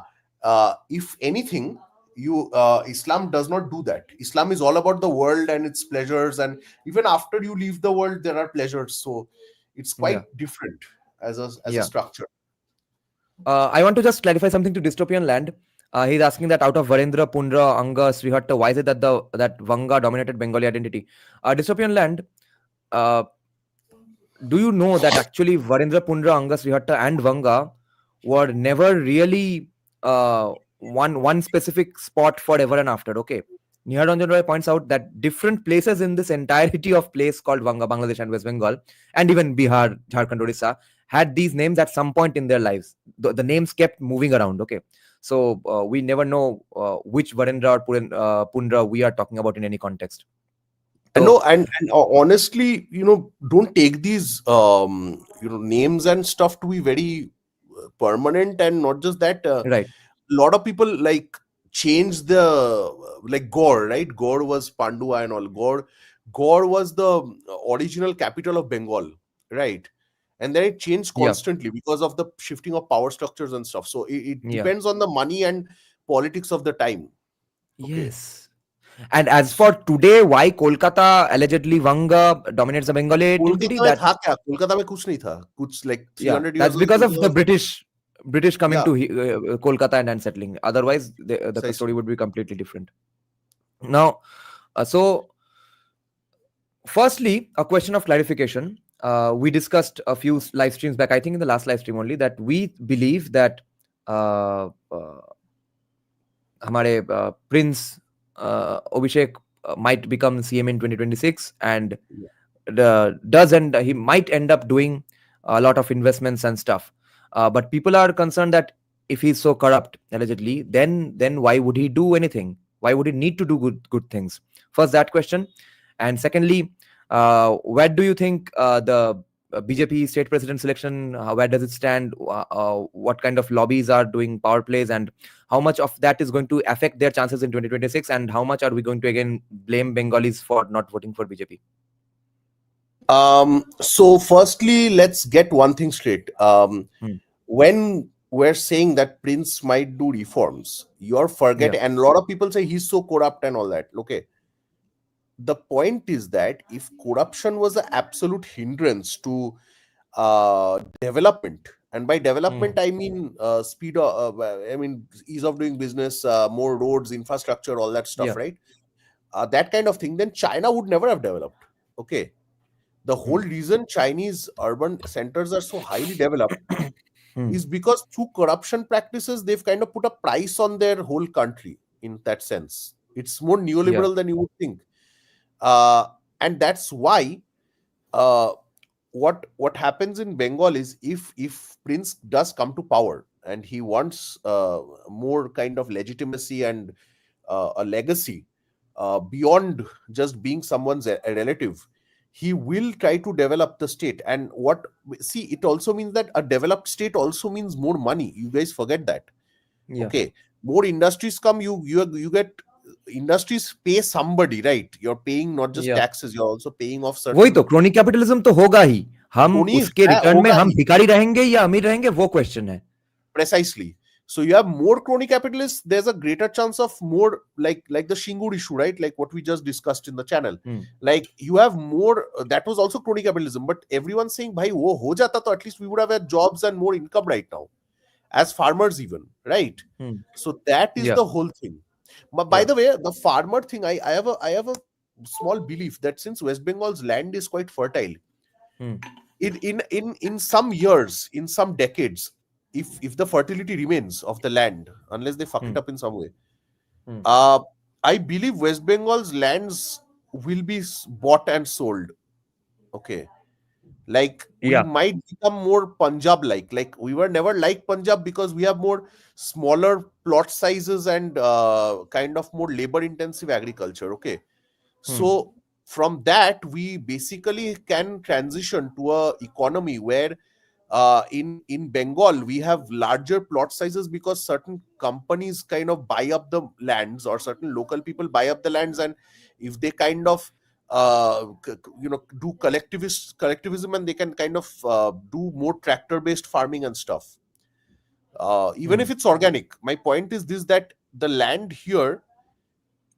Speaker 3: if anything, you Islam does not do that. Islam is all about the world and its pleasures, and even after you leave the world there are pleasures. So it's
Speaker 2: Yeah.
Speaker 3: quite different as a
Speaker 2: Yeah.
Speaker 3: structure.
Speaker 2: I want to just clarify something to dystopian land. He's asking that out of Varendra, Pundra, Anga, Srihatta, why is it that that Vanga dominated Bengali identity? Dystopian land. Uh, do you know that actually Varendra, Pundra, Anga, Srihatta, and Vanga were never really one specific spot forever and after? Okay. Niharanjan Roy points out that different places in this entirety of place called Vanga, Bangladesh, and West Bengal, and even Bihar, Jharkhand, Odisha, had these names at some point in their lives. The names kept moving around. Okay, so we never know which Varendra or Pundra we are talking about in any context.
Speaker 3: And
Speaker 2: So
Speaker 3: no, and honestly, don't take these names and stuff to be very permanent. And not just that,
Speaker 2: right,
Speaker 3: lot of people like change the like Gore, right? Gore was Pandua and all. Gore was the original capital of Bengal, right? And then it changed
Speaker 2: yeah,
Speaker 3: constantly because of the shifting of power structures and stuff. So it
Speaker 2: yeah,
Speaker 3: depends on the money and politics of the time. Okay.
Speaker 2: yes. And as for today, why Kolkata allegedly Vanga dominates the Bengali identity?
Speaker 3: Kolkata में
Speaker 2: That
Speaker 3: था क्या? कोलकाता में कुछ नहीं था. कुछ like
Speaker 2: yeah,
Speaker 3: 300 years
Speaker 2: that's
Speaker 3: ago,
Speaker 2: because of
Speaker 3: Kolkata
Speaker 2: the
Speaker 3: was nothing.
Speaker 2: British coming
Speaker 3: Yeah,
Speaker 2: to Kolkata and settling. Otherwise, the story
Speaker 3: precisely.
Speaker 2: would be completely different. Now, so firstly, a question of clarification. We discussed a few live streams back, I think in the last live stream only, that we believe that हमारे Prince Abhishek might become CM in 2026 and
Speaker 3: Yeah.
Speaker 2: does and he might end up doing a lot of investments and stuff. But people are concerned that if he's so corrupt allegedly, then why would he do anything? Why would he need to do good things? First, that question, and secondly, where do you think the BJP state president selection? Where does it stand? What kind of lobbies are doing power plays, and how much of that is going to affect their chances in 2026? And how much are we going to again blame Bengalis for not voting for BJP?
Speaker 3: So firstly, let's get one thing straight.
Speaker 2: Hmm.
Speaker 3: When we're saying that Prince might do reforms, you're
Speaker 2: Yeah.
Speaker 3: forgetting, and a lot of people say he's so corrupt and all that. Okay, the point is that if corruption was an absolute hindrance to development, and by
Speaker 2: Hmm.
Speaker 3: development I mean speed, I mean ease of doing business, more roads, infrastructure, all that stuff,
Speaker 2: Yeah.
Speaker 3: right? That kind of thing, then China would never have developed. Okay, the whole
Speaker 2: Hmm.
Speaker 3: reason Chinese urban centers are so highly developed
Speaker 2: Hmm.
Speaker 3: is because through corruption practices, they've kind of put a price on their whole country in that sense. It's more
Speaker 2: Yeah.
Speaker 3: neoliberal than you would think. Uh, and that's why uh, what happens in Bengal is if Prince does come to power and he wants more kind of legitimacy and a legacy beyond just being someone's a relative, he will try to develop the state. And what see, it also means that a developed state also means more money. You guys forget that.
Speaker 2: Yeah.
Speaker 3: Okay, more industries come, you get industries pay somebody, right? You're paying not just
Speaker 2: Yeah.
Speaker 3: taxes, you're also paying off
Speaker 2: वही
Speaker 3: certain
Speaker 2: तो crony capitalism तो होगा ही. हम
Speaker 3: cronies.
Speaker 2: उसके return में
Speaker 3: होगा
Speaker 2: हम
Speaker 3: ही.
Speaker 2: भिखारी रहेंगे या अमीर रहेंगे वो क्वेश्चन है.
Speaker 3: Precisely. So you have more crony capitalists, there's a greater chance of more like the Shingur issue, right? Like what we just discussed in the channel.
Speaker 2: Hmm.
Speaker 3: Like you have more, that was also crony capitalism, but everyone's saying, bhai, wo ho jata, to at least we would have had jobs and more income right now, as farmers even, right?
Speaker 2: Hmm.
Speaker 3: So that is
Speaker 2: Yeah.
Speaker 3: the whole thing. But by
Speaker 2: Yeah.
Speaker 3: the way, the farmer thing, I have a small belief that since West Bengal's land is quite fertile,
Speaker 2: Hmm.
Speaker 3: in some years, in some decades, if the fertility remains of the land, unless they fuck it
Speaker 2: Hmm.
Speaker 3: up in some way,
Speaker 2: Hmm.
Speaker 3: uh I believe West Bengal's lands will be bought and sold. Okay, like we
Speaker 2: Yeah.
Speaker 3: might become more Punjab like we were never like Punjab because we have more smaller plot sizes and kind of more labor intensive agriculture. Okay,
Speaker 2: Hmm.
Speaker 3: so from that we basically can transition to a economy where in Bengal we have larger plot sizes because certain companies kind of buy up the lands, or certain local people buy up the lands, and if they kind of do collectivism, and they can kind of do more tractor based farming and stuff, even
Speaker 2: Hmm.
Speaker 3: if it's organic. My point is this, that the land here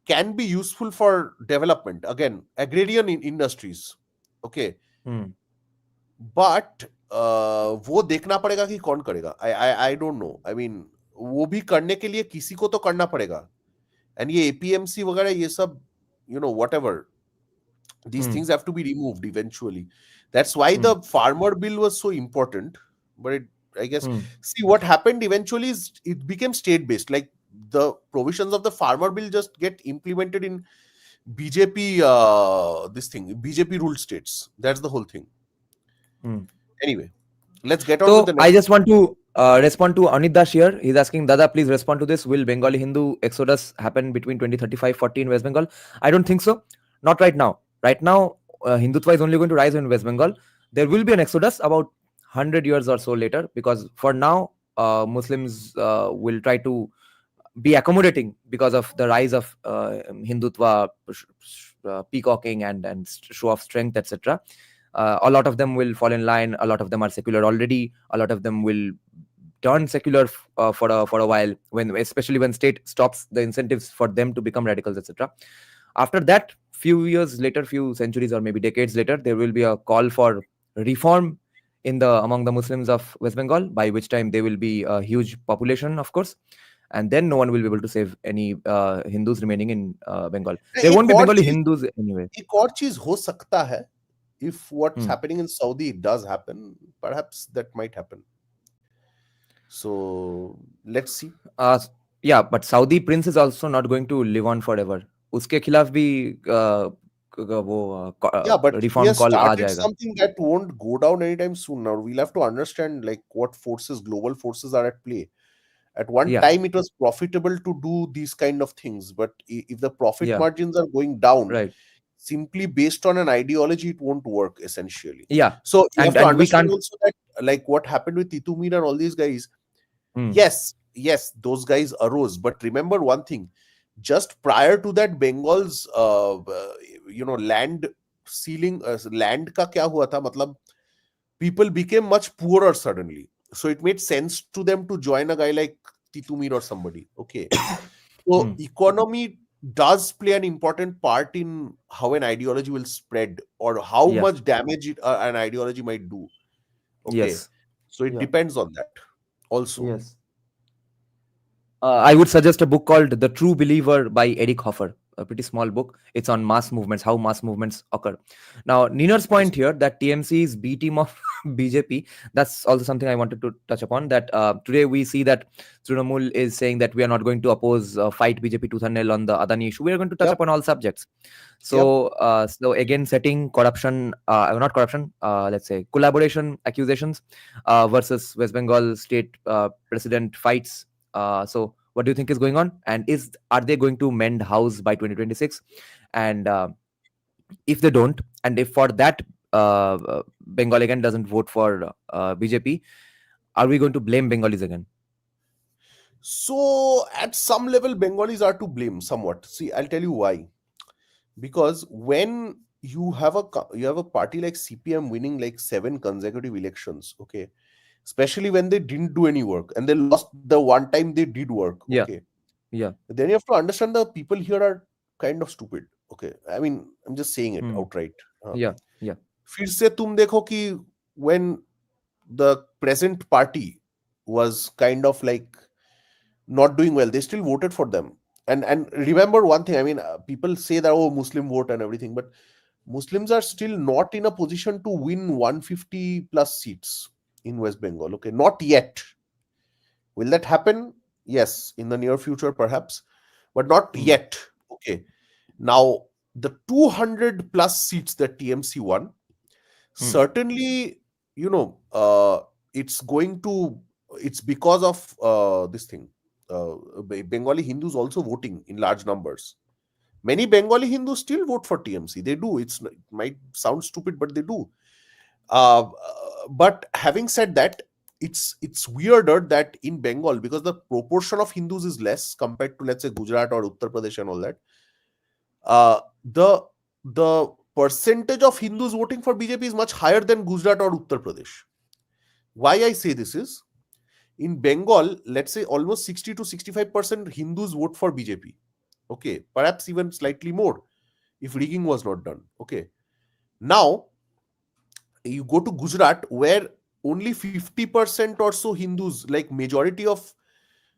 Speaker 3: can be useful for development, again agrarian industries. Okay,
Speaker 2: Hmm.
Speaker 3: But वो देखना पड़ेगा कि कौन करेगा. I don't know. I mean वो भी करने के लिए किसी को तो करना पड़ेगा. एंड ये एपीएमसी वगैरह ये सब, whatever, these
Speaker 2: Hmm.
Speaker 3: things have to be removed eventually. That's why
Speaker 2: Hmm.
Speaker 3: the farmer bill was so important. But I guess,
Speaker 2: Hmm.
Speaker 3: see what happened eventually is it became state based. Like the provisions of the farmer bill just get implemented in BJP, this thing, BJP ruled states. That's the whole thing.
Speaker 2: Hmm.
Speaker 3: Anyway, let's get on with the
Speaker 2: So I
Speaker 3: next.
Speaker 2: just want to respond to Anit Dash here. He's asking, Dada, please respond to this. Will Bengali Hindu exodus happen between 2035-40 in West Bengal? I don't think so. Not right now. Right now, Hindutva is only going to rise in West Bengal. There will be an exodus about 100 years or so later, because for now, Muslims will try to be accommodating because of the rise of Hindutva, peacocking and show of strength, etc. A lot of them will fall in line. A lot of them are secular already. A lot of them will turn secular for a while, when especially when state stops the incentives for them to become radicals, etc. After that, few years later, few centuries or maybe decades later, there will be a call for reform in the among the Muslims of West Bengal, by which time they will be a huge population, of course, and then no one will be able to save any Hindus remaining in Bengal. There won't
Speaker 3: एक
Speaker 2: be
Speaker 3: और
Speaker 2: Bengali
Speaker 3: चीज
Speaker 2: Hindus anyway.
Speaker 3: एक और चीज हो सकता है. If what's
Speaker 2: Hmm.
Speaker 3: happening in Saudi does happen, perhaps that might happen. So let's see.
Speaker 2: Uh, yeah, but Saudi prince is also not going to live on forever. उसके खिलाफ भी वो
Speaker 3: Yeah, but he
Speaker 2: reform
Speaker 3: has
Speaker 2: call आ
Speaker 3: started
Speaker 2: जाएगा.
Speaker 3: something that won't go down anytime soon. Now we'll have to understand like what forces, global forces, are at play. At one
Speaker 2: Yeah,
Speaker 3: time, it was profitable to do these kind of things, but if the profit
Speaker 2: yeah,
Speaker 3: margins are going down
Speaker 2: right.
Speaker 3: simply based on an ideology, it won't work essentially.
Speaker 2: Yeah,
Speaker 3: So you have to
Speaker 2: and we
Speaker 3: understand
Speaker 2: can't.
Speaker 3: also that like what happened with Titumir and all these guys.
Speaker 2: Hmm.
Speaker 3: Yes, those guys arose, but remember one thing: just prior to that, Bengal's land ceiling, land ka kya hua tha? Matlab, people became much poorer suddenly, so it made sense to them to join a guy like Titumir or somebody. Okay,
Speaker 2: Hmm.
Speaker 3: so economy does play an important part in how an ideology will spread or how
Speaker 2: Yeah.
Speaker 3: much damage an ideology might do. Okay,
Speaker 2: Yes.
Speaker 3: so it
Speaker 2: Yeah.
Speaker 3: depends on that also.
Speaker 2: Yes. I would suggest a book called The True Believer by Eric Hoffer, a pretty small book. It's on mass movements, how mass movements occur. Now, Ninar's point here that TMC is B team of BJP, that's also something I wanted to touch upon. That today we see that Trinamool is saying that we are not going to oppose, fight BJP tooth and nail on the Adani issue. We are going to touch
Speaker 3: Yep,
Speaker 2: upon all subjects.
Speaker 3: yep.
Speaker 2: So again, setting corruption, not corruption, let's say collaboration accusations versus West Bengal state president fights. So what do you think is going on, and are they going to mend house by 2026? And if they don't, and if for that Bengal again doesn't vote for BJP, are we going to blame Bengalis again?
Speaker 3: So at some level, Bengalis are to blame somewhat. See, I'll tell you why. Because when you have a party like CPM winning like 7 consecutive elections, okay, especially when they didn't do any work and they lost the one time they did work,
Speaker 2: Yeah,
Speaker 3: okay,
Speaker 2: yeah.
Speaker 3: then you have to understand the people here are kind of stupid. Okay, I mean, I'm just saying it
Speaker 2: Hmm.
Speaker 3: outright.
Speaker 2: Yeah, yeah.
Speaker 3: फिर से तुम देखो कि when the present party was kind of like not doing well, they still voted for them. And remember one thing, I mean, people say that, oh, Muslim vote and everything, but Muslims are still not in a position to win 150 plus seats in West Bengal. Okay, not yet. Will that happen? Yes, in the near future, perhaps, but not
Speaker 2: Hmm.
Speaker 3: yet. Okay, now the 200 plus seats that TMC won, certainly, you know, it's going to, it's because of this thing. Bengali Hindus also voting in large numbers. Many Bengali Hindus still vote for TMC. They do. It might sound stupid, but they do. But having said that, it's weirder that in Bengal, because the proportion of Hindus is less compared to, let's say, Gujarat or Uttar Pradesh and all that. The percentage of Hindus voting for BJP is much higher than Gujarat or Uttar Pradesh. Why I say this is, in Bengal, let's say almost 60 to 65% Hindus vote for BJP. Okay, perhaps even slightly more if rigging was not done. Okay, now you go to Gujarat, where only 50% or so Hindus, like majority of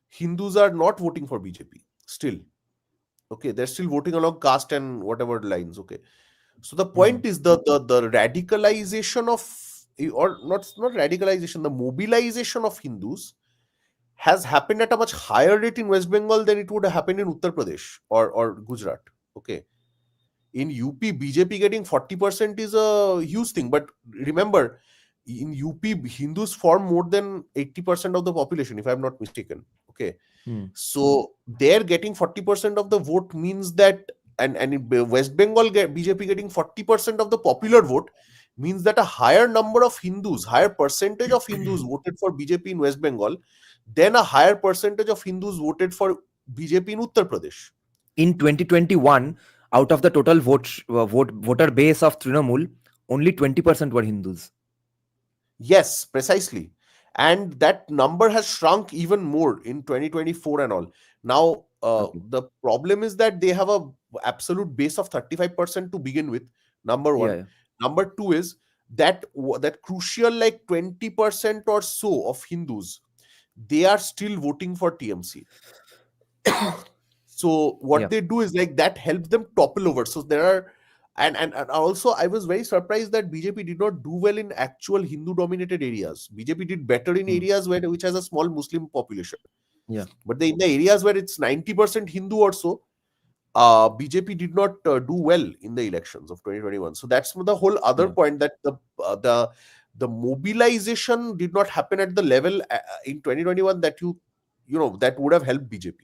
Speaker 3: Hindus, are not voting for BJP still. Okay, they're still voting along caste and whatever lines. Okay, so the point is the radicalization of, or not radicalization, the mobilization of Hindus has happened at a much higher rate in West Bengal than it would have happened in Uttar Pradesh or Gujarat. Okay, in UP, BJP getting 40% is a huge thing. But remember, in UP, Hindus form more than 80% of the population, if I'm not mistaken. Okay, so they're getting 40% of the vote means that, and in West Bengal, BJP getting 40% of the popular vote means that a higher number of Hindus, higher percentage of Hindus voted for BJP in West Bengal than a higher percentage of Hindus voted for BJP in Uttar Pradesh.
Speaker 2: In 2021, out of the total voter base of Trinamool, only 20% were Hindus.
Speaker 3: Yes, precisely. And that number has shrunk even more in 2024 and all. Now, the problem is that they have a absolute base of 35% to begin with, number one.
Speaker 2: Yeah.
Speaker 3: Number two is that that crucial, like 20% or so of Hindus, they are still voting for TMC. So what they do is, like, that helps them topple over. So there are, and also I was very surprised that BJP did not do well in actual Hindu dominated areas. BJP did better in areas which has a small Muslim population.
Speaker 2: Yeah.
Speaker 3: But in the areas where it's 90% Hindu or so, BJP did not do well in the elections of 2021. So that's the whole other point, that the mobilization did not happen at the level in 2021 that you know that would have helped BJP.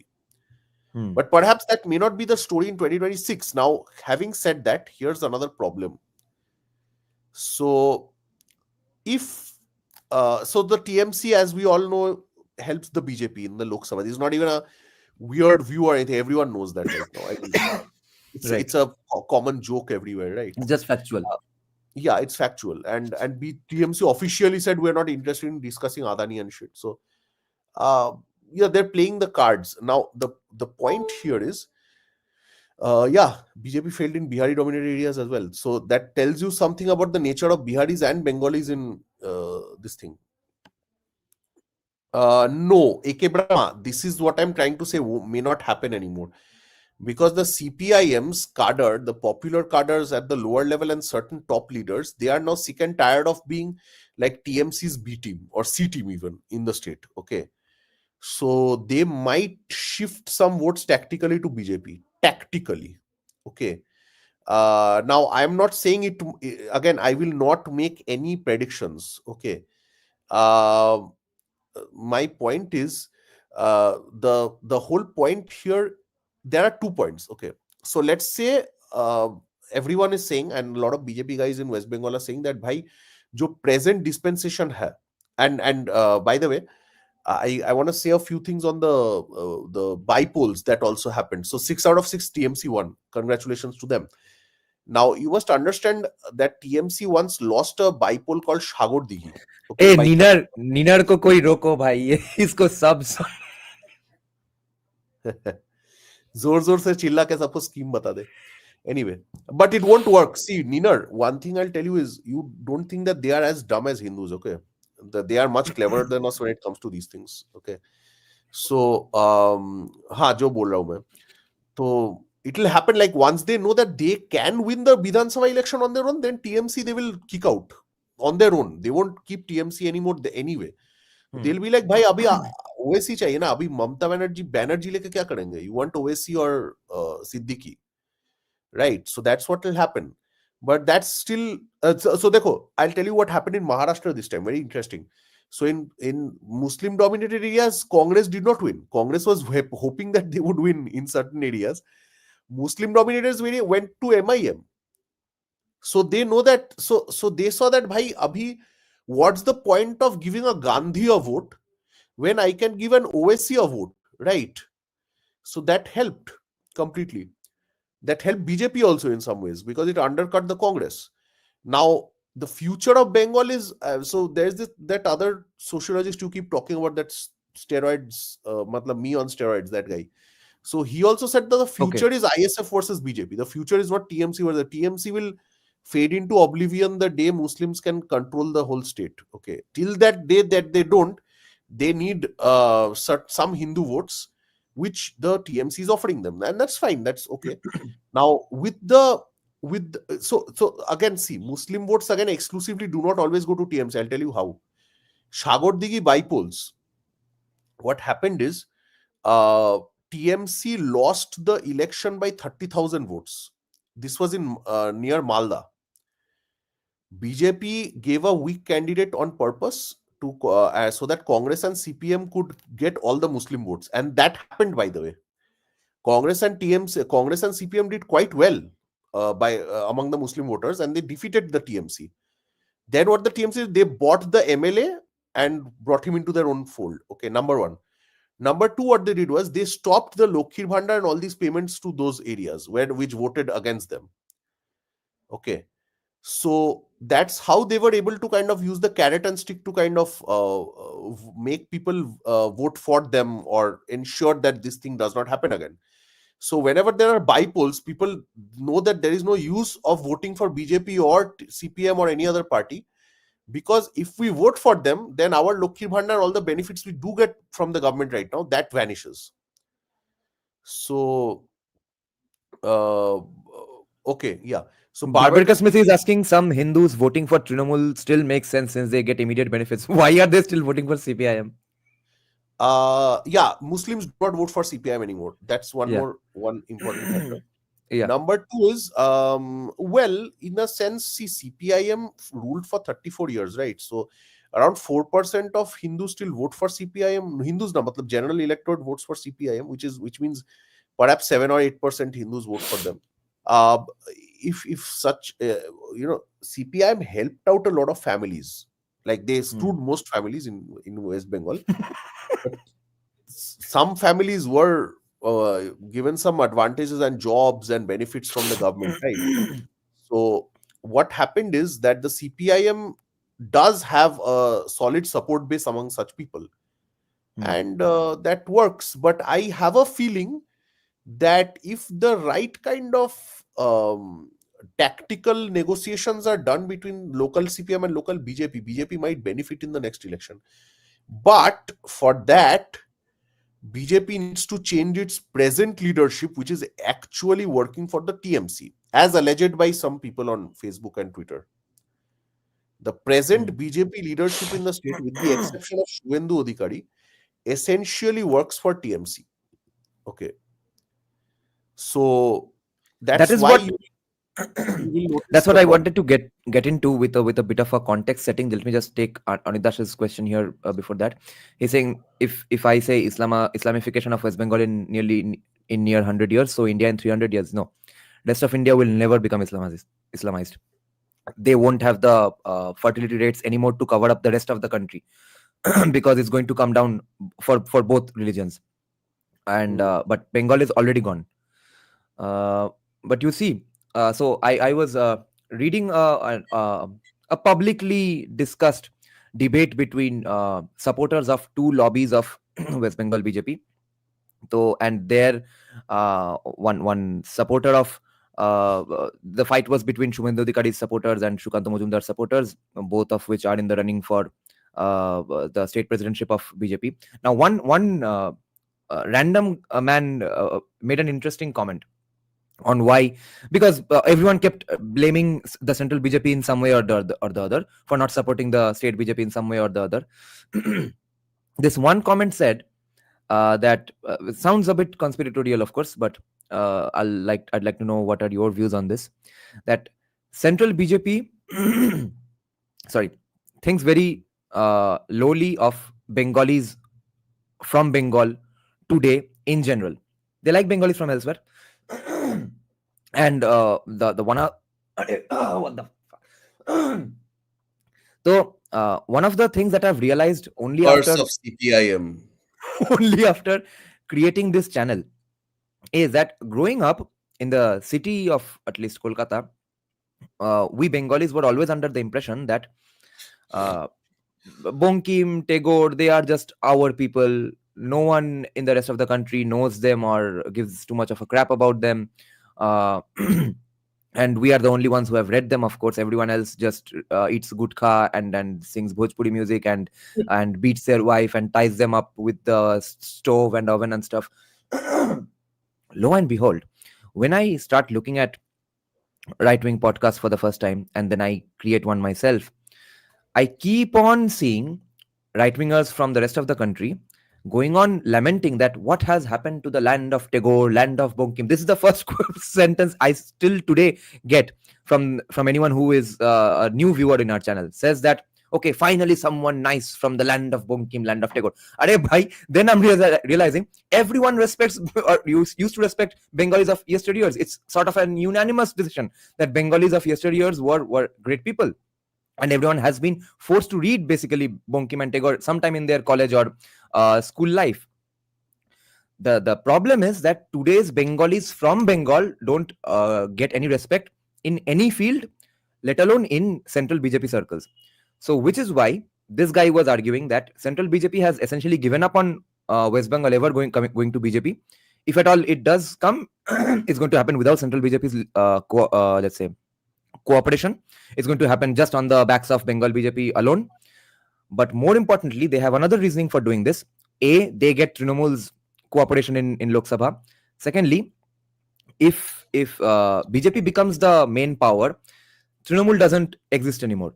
Speaker 3: But perhaps that may not be the story in 2026. Now, having said that, here's another problem. So, if so the TMC, as we all know, helps the BJP in the Lok Sabha. This is not even a weird view or anything. Everyone knows that right now. I mean, it's a common joke everywhere, right?
Speaker 2: It's just factual.
Speaker 3: Yeah, it's factual. And TMC officially said we're not interested in discussing Adani and shit. So, yeah, they're playing the cards. Now, the point here is, BJP failed in Bihari dominated areas as well. So that tells you something about the nature of Biharis and Bengalis in this thing. No, AK Brahma, this is what I'm trying to say, may not happen anymore. Because the CPIM's cadre, the popular cadres at the lower level and certain top leaders, they are now sick and tired of being like TMC's B team or C team even in the state. Okay. So they might shift some votes tactically to BJP. Tactically. Okay. Now, I'm not saying it, again, I will not make any predictions. Okay. My point is, the whole point here, there are 2 points. Okay. So let's say everyone is saying, and a lot of BJP guys in West Bengal are saying that, bhai, jo present dispensation hai, and by the way, I want to say a few things on the bypolls that also happened. So 6 out of 6 TMC won. Congratulations to them. Now, you must understand that TMC once lost a bypoll called Shagor Dighi.
Speaker 2: Okay, Ninar ko koi roko bhai, isko sab
Speaker 3: जोर जोर से चिल्ला के सबको scheme बता दे. Anyway, but it won't work. See, Ninar, one thing I'll tell you is, you don't think that they are as dumb as Hindus. Okay, they are much cleverer than us when it comes to these things. Okay, so हाँ जो बोल रहा हूँ मैं, तो it will happen, like, once they know that they can win the Vidhan Sabha election on their own, then TMC they will kick out on their own. They won't keep TMC anymore anyway. They'll be like, भाई अभी OSC चाहिए ना, अभी ममता बनर्जी लेके क्या करेंगे? You want OSC or Siddiqui? right? So that's what will happen. But that's still so dekho, I'll tell you what happened in Maharashtra this time. Very interesting. So in Muslim dominated areas, Congress did not win. Congress was hoping that they would win in certain areas. Muslim dominators went to MIM. So they know that, so they saw that, bhai, abhi, what's the point of giving a Gandhi a vote when I can give an OSC a vote, right? So that helped completely. That helped BJP also in some ways because it undercut the Congress. Now the future of Bengal is so there's that other sociologist you keep talking about, that steroids, matlab me on steroids, that guy. So he also said that the future
Speaker 2: Okay.
Speaker 3: is ISF versus BJP. The future is not TMC versus the TMC will fade into oblivion the day Muslims can control the whole state. Okay, till that day that they don't, they need some Hindu votes, which the TMC is offering them, and that's fine. That's okay. Now so again, see, Muslim votes again exclusively do not always go to TMC. I'll tell you how. Shagordigi bypolls. What happened is uh, TMC lost the election by 30,000 votes. This was in near Malda. BJP gave a weak candidate on purpose to so that Congress and CPM could get all the Muslim votes, and that happened, by the way. Congress and CPM did quite well by among the Muslim voters, and they defeated the TMC. Then what the TMC did, they bought the MLA and brought him into their own fold. Okay, number one. Number two, what they did was they stopped the Lokhir Bhandar and all these payments to those areas which voted against them. Okay, so that's how they were able to kind of use the carrot and stick to kind of make people vote for them or ensure that this thing does not happen again. So whenever there are bypolls, people know that there is no use of voting for BJP or CPM or any other party, because if we vote for them, then our Lokhir Bhandar, all the benefits we do get from the government right now, that vanishes. So okay, yeah. So
Speaker 2: Barbarika
Speaker 3: Barbarika
Speaker 2: Smith is asking, some Hindus voting for Trinamool still makes sense since they get immediate benefits. Why are they still voting for CPIM?
Speaker 3: yeah, Muslims do not vote for CPIM anymore. That's
Speaker 2: Yeah.
Speaker 3: one important factor.
Speaker 2: Yeah.
Speaker 3: Number two is, well, in a sense, see, CPIM ruled for 34 years, right? So around 4% of Hindus still vote for CPIM. Hindus, na, matlab general electorate votes for CPIM, which means perhaps 7 or 8% Hindus vote for them. Uh, if such, CPIM helped out a lot of families. Like they screwed most families in West Bengal. But some families were given some advantages and jobs and benefits from the government, right? So what happened is that the CPIM does have a solid support base among such people, and that works. But I have a feeling that if the right kind of tactical negotiations are done between local CPM and local BJP might benefit in the next election. But for that, BJP needs to change its present leadership, which is actually working for the TMC, as alleged by some people on Facebook and Twitter. The present BJP leadership in the state, with the exception of Shuvendu Adhikari, essentially works for TMC. Okay. So
Speaker 2: That
Speaker 3: that's
Speaker 2: is
Speaker 3: why
Speaker 2: what
Speaker 3: you will notice
Speaker 2: that's what
Speaker 3: the
Speaker 2: I wanted to get into with a bit of a context setting. Let me just take Anidash's question here before that. He's saying, if I say Islamification of West Bengal in near 100 years, so India in 300 years, no, rest of India will never become Islamized. They won't have the fertility rates anymore to cover up the rest of the country because it's going to come down for both religions. And but Bengal is already gone. But you see, so I was reading a publicly discussed debate between supporters of two lobbies of West Bengal BJP. So, and there, one supporter of the fight was between Shumendu Adhikari's supporters and Shukanta Majumdar's supporters, both of which are in the running for the state presidentship of BJP. Now, one random man made an interesting comment on why, because everyone kept blaming the central BJP in some way or the other for not supporting the state BJP in some way or the other. This one comment said that it sounds a bit conspiratorial, of course, but I'd like to know what are your views on this. That central BJP, sorry, thinks very lowly of Bengalis from Bengal today in general. They like Bengalis from elsewhere, and the one what the fuck? So one of the things that I've realized only
Speaker 3: Curse
Speaker 2: after
Speaker 3: of CPIM.
Speaker 2: only after creating this channel is that growing up in the city of at least Kolkata, we Bengalis were always under the impression that uh, Bonkim, Tagore, they are just our people. No one in the rest of the country knows them or gives too much of a crap about them. Uh, and we are the only ones who have read them. Of course, everyone else just eats gutka and sings Bhojpuri music and beats their wife and ties them up with the stove and oven and stuff. Lo and behold, when I start looking at right wing podcasts for the first time and then I create one myself, I keep on seeing right wingers from the rest of the country going on lamenting that what has happened to the land of Tagore, land of Bonkim. This is the first sentence I still today get from anyone who is a new viewer in our channel. Says that, okay, finally someone nice from the land of Bonkim, land of Tagore. Are bhai, then I'm realizing everyone respects or used to respect Bengalis of yesteryears. It's sort of an unanimous decision that Bengalis of yesteryears were great people, and everyone has been forced to read basically Bonkim and Tagore sometime in their college or school life. The problem is that today's Bengalis from Bengal don't get any respect in any field, let alone in central BJP circles. So which is why this guy was arguing that central BJP has essentially given up on West Bengal ever going to BJP. If at all it does come, it's going to happen without central BJP's let's say cooperation. It's going to happen just on the backs of Bengal BJP alone. But more importantly, they have another reasoning for doing this. A, they get Trinamool's cooperation in Lok Sabha. Secondly, if BJP becomes the main power, Trinamool doesn't exist anymore.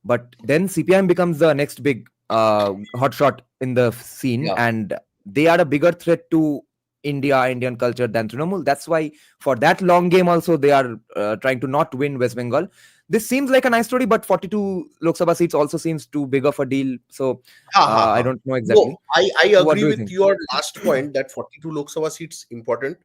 Speaker 2: But then CPIM becomes the next big hotshot in the scene, and they are a bigger threat to Indian culture than Trinamool. That's why for that long game also they are trying to not win West Bengal. This seems like a nice story, but 42 Lok Sabha seats also seems too big of a deal. So I don't know exactly.
Speaker 3: No, I
Speaker 2: What
Speaker 3: agree
Speaker 2: do you
Speaker 3: with
Speaker 2: think?
Speaker 3: your last point that 42 Lok Sabha seats important.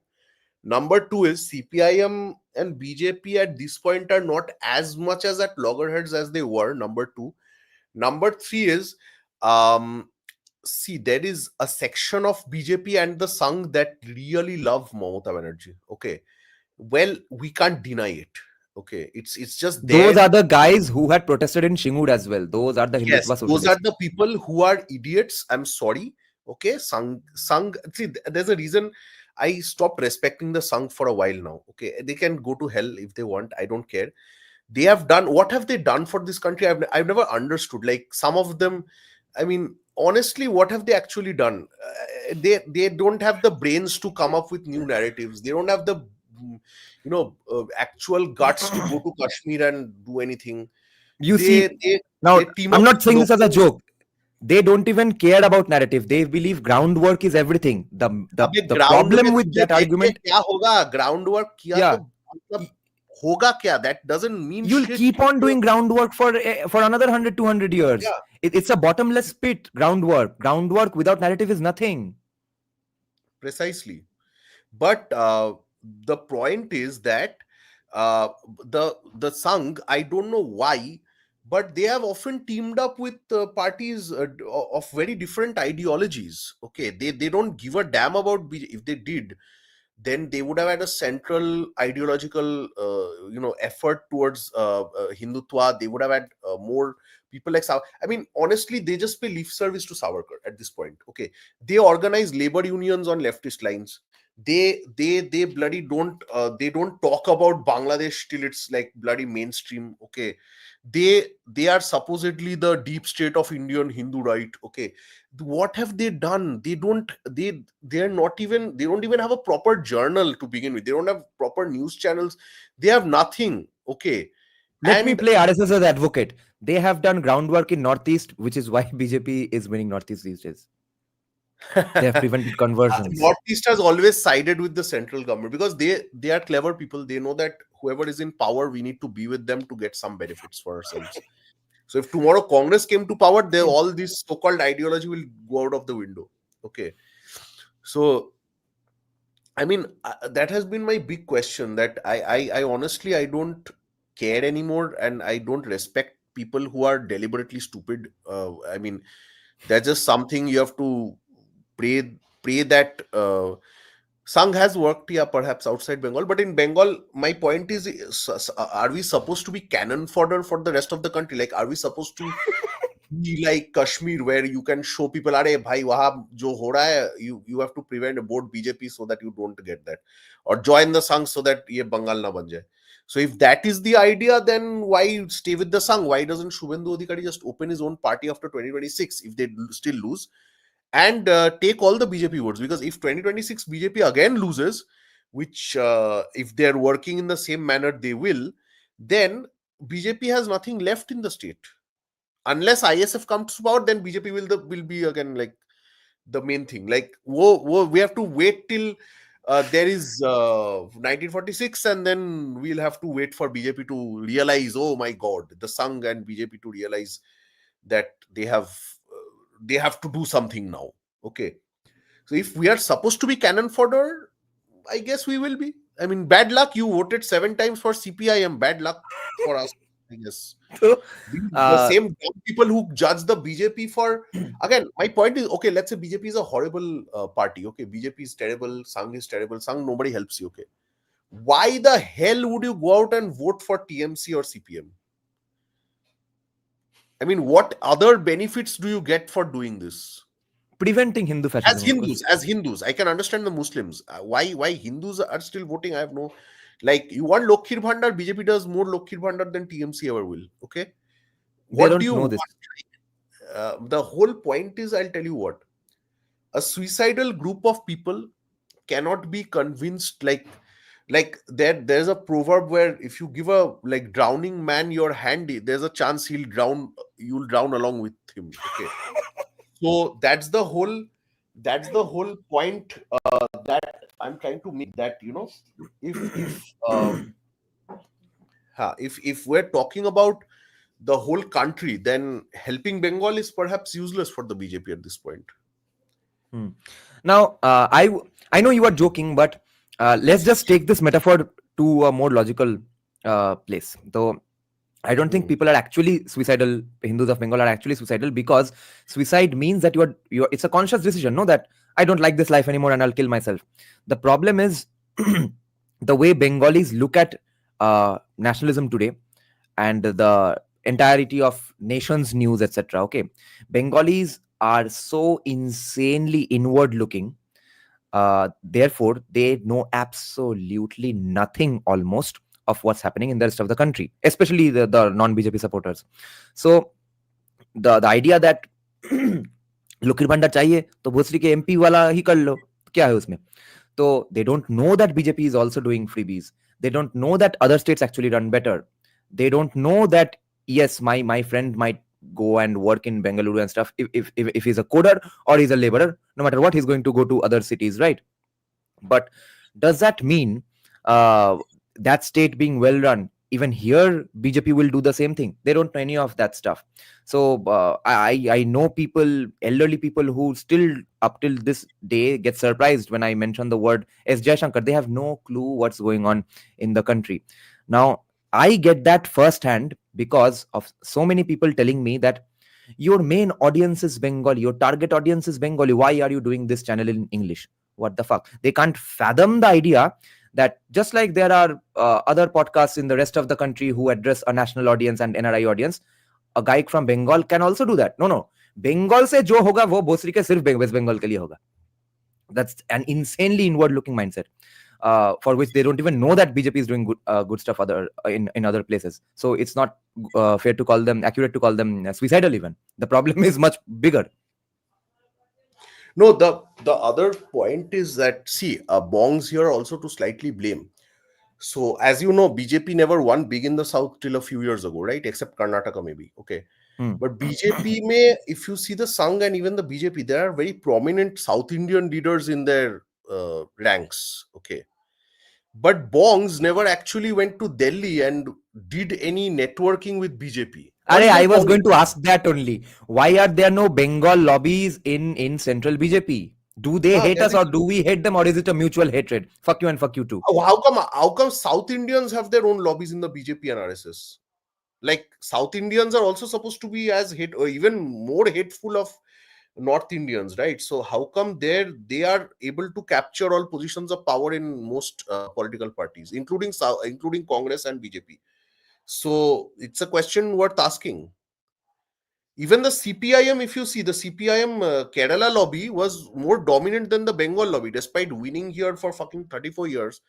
Speaker 3: Number two is CPIM and BJP at this point are not as much as at loggerheads as they were. Number two. Number three is, see, there is a section of BJP and the Sangh that really love Mamata Banerjee. Okay. Well, we can't deny it. Okay. It's just
Speaker 2: Those
Speaker 3: there.
Speaker 2: are the guys who had protested in Shingud as well. Those are the
Speaker 3: Yes,
Speaker 2: Hindutva
Speaker 3: those are
Speaker 2: socialists.
Speaker 3: the people who are idiots. I'm sorry. Okay. Sangh. See, there's a reason I stopped respecting the Sangh for a while now. Okay. They can go to hell if they want. I don't care. They have done, what have they done for this country? I've never understood. Like some of them, I mean, honestly, what have they actually done? They don't have the brains to come up with new narratives. They don't have the actual guts to go to Kashmir and do anything.
Speaker 2: You
Speaker 3: They
Speaker 2: see,
Speaker 3: they
Speaker 2: now
Speaker 3: they team
Speaker 2: I'm
Speaker 3: up
Speaker 2: not
Speaker 3: with
Speaker 2: saying this as a
Speaker 3: local.
Speaker 2: joke. They don't even care about narrative. They believe groundwork is everything.
Speaker 3: अबे
Speaker 2: The
Speaker 3: ground में
Speaker 2: problem with
Speaker 3: तुझे
Speaker 2: that
Speaker 3: देख के
Speaker 2: argument,
Speaker 3: क्या होगा? Ground work किया तो
Speaker 2: yeah,
Speaker 3: मतलब होगा क्या? That doesn't mean
Speaker 2: you'll
Speaker 3: shit.
Speaker 2: keep on doing groundwork for another 100, 200 years.
Speaker 3: Yeah,
Speaker 2: It's a bottomless pit. Groundwork without narrative is nothing.
Speaker 3: precisely. But the point is that uh, the Sangh, I don't know why, but they have often teamed up with parties of very different ideologies. Okay, they don't give a damn about if they did, then they would have had a central ideological effort towards Hindutva. They would have had more people like I mean, honestly, they just pay lip service to Savarkar at this point. Okay, they organize labor unions on leftist lines. They bloody don't they don't talk about Bangladesh till it's like bloody mainstream. Okay, they are supposedly the deep state of Indian Hindu right. Okay, what have they done? They're not even, they don't even have a proper journal to begin with. They don't have proper news channels. They have nothing. Okay,
Speaker 2: Let me
Speaker 3: and
Speaker 2: play RSS as advocate. They have done groundwork in Northeast, which is why BJP is winning Northeast these days. They have prevented conversions.
Speaker 3: Northeast has always sided with the central government because they are clever people. They know that whoever is in power, we need to be with them to get some benefits for ourselves. So if tomorrow Congress came to power, they all this so-called ideology will go out of the window. Okay, so I mean that has been my big question. That I honestly I don't care anymore, and I don't respect people who are deliberately stupid. I mean that's just something you have to pray that Sangh has worked, yeah, perhaps outside Bengal, but in Bengal, my point is, are we supposed to be cannon fodder for the rest of the country? Like, are we supposed to be like Kashmir, where you can show people, "Are bhai, wahan jo ho raha hai, you have to prevent a board BJP so that you don't get that, or join the Sangh so that ye Bengal na ban jaye." So if that is the idea, then why stay with the Sangh? Why doesn't Shubhendu Adhikari just open his own party after 2026 if they still lose? And take all the BJP votes, because if 2026 BJP again loses, which if they're working in the same manner they will, then BJP has nothing left in the state. Unless ISF comes to power, then BJP will be again like the main thing. Like we have to wait till there is 1946, and then we'll have to wait for BJP to realize, oh my God, the Sangh and BJP to realize that they have to do something now. Okay, so if we are supposed to be cannon fodder, I guess we will be. I mean, bad luck. You voted 7 times for CPIM. Bad luck for us, I guess.
Speaker 2: So,
Speaker 3: The same dumb people who judge the BJP for, again, my point is, okay, let's say BJP is a horrible party. Okay, BJP is terrible. Sangh is terrible. Sangh, nobody helps you. Okay, why the hell would you go out and vote for TMC or CPM? I mean, what other benefits do you get for doing this?
Speaker 2: preventing Hindu fascism, of course.
Speaker 3: As Hindus, I can understand the Muslims. Why Hindus are still voting? I have no, like, you want Lokhir Bhandar, BJP does more Lokhir Bhandar than TMC ever will. Okay,
Speaker 2: They
Speaker 3: what do
Speaker 2: don't
Speaker 3: you
Speaker 2: know
Speaker 3: want?
Speaker 2: this.
Speaker 3: The whole point is, I'll tell you what, a suicidal group of people cannot be convinced. Like there's a proverb where if you give a like drowning man your hand, there's a chance you'll drown along with him. Okay, so that's the whole point that I'm trying to make, that if we're talking about the whole country, then helping Bengal is perhaps useless for the BJP at this point.
Speaker 2: Now, I know you are joking, but let's just take this metaphor to a more logical place. Though I don't think people are actually suicidal. Hindus of Bengal are actually suicidal because suicide means that you're. It's a conscious decision. No, that I don't like this life anymore and I'll kill myself. The problem is the way Bengalis look at nationalism today and the entirety of nation's news, etc. Okay, Bengalis are so insanely inward looking. Therefore, they know absolutely nothing almost of what's happening in the rest of the country, especially the non-BJP supporters. So the idea that लुकीर भंडार चाहिए तो भोसरी के MP वाला ही कर लो, क्या है उसमें? So they don't know that BJP is also doing freebies. They don't know that other states actually run better. They don't know that yes, my friend might go and work in Bengaluru and stuff. If he's a coder or he's a laborer, no matter what, he's going to go to other cities, right? But does that mean that state being well run? Even here, BJP will do the same thing. They don't know any of that stuff. So I know people, elderly people who still up till this day get surprised when I mention the word S. Jaishankar. They have no clue what's going on in the country. Now, I get that firsthand because of so many people telling me that your main audience is Bengali, your target audience is Bengali. Why are you doing this channel in English? What the fuck? They can't fathom the idea that just like there are other podcasts in the rest of the country who address a national audience and NRI audience, a guy from Bengal can also do that. No. Bengal se jo hoga wo Bosri ke sirf West Bengal ke liye hoga. That's an insanely inward looking mindset. For which they don't even know that BJP is doing good stuff in other places. So it's not accurate to call them suicidal even. The problem is much bigger.
Speaker 3: No, the other point is that, see, Bong's here also to slightly blame. So as you know, BJP never won big in the south till a few years ago, right? Except Karnataka maybe. Okay.
Speaker 2: Hmm.
Speaker 3: But BJP may, if you see the Sangh and even the BJP, there are very prominent South Indian leaders in their ranks. Okay. But Bongs never actually went to Delhi and did any networking with BJP or
Speaker 2: I
Speaker 3: even
Speaker 2: was going to
Speaker 3: Congress.
Speaker 2: ask that only. Why are there no Bengal lobbies in central BJP? Do they hate
Speaker 3: There
Speaker 2: us, or
Speaker 3: is.
Speaker 2: do we hate them, or is it a mutual hatred? Fuck you and fuck you too.
Speaker 3: How come South Indians have their own lobbies in the BJP and RSS? Like South Indians are also supposed to be as hate or even more hateful of North Indians, right? So how come they are able to capture all positions of power in most political parties, including including Congress and BJP? So it's a question worth asking. Even the CPIM, if you see the CPIM Kerala lobby was more dominant than the Bengal lobby, despite winning here for fucking 34 years.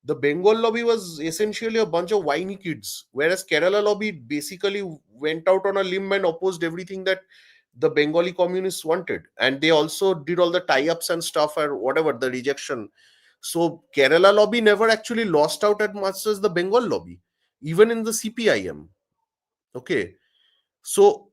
Speaker 3: The Bengal lobby was essentially a bunch of whiny kids, whereas Kerala lobby basically went out on a limb and opposed everything that the Bengali communists wanted, and they also did all the tie-ups and stuff or whatever the rejection. So Kerala lobby never actually lost out as much as the Bengal lobby, even in the CPIM. Okay, so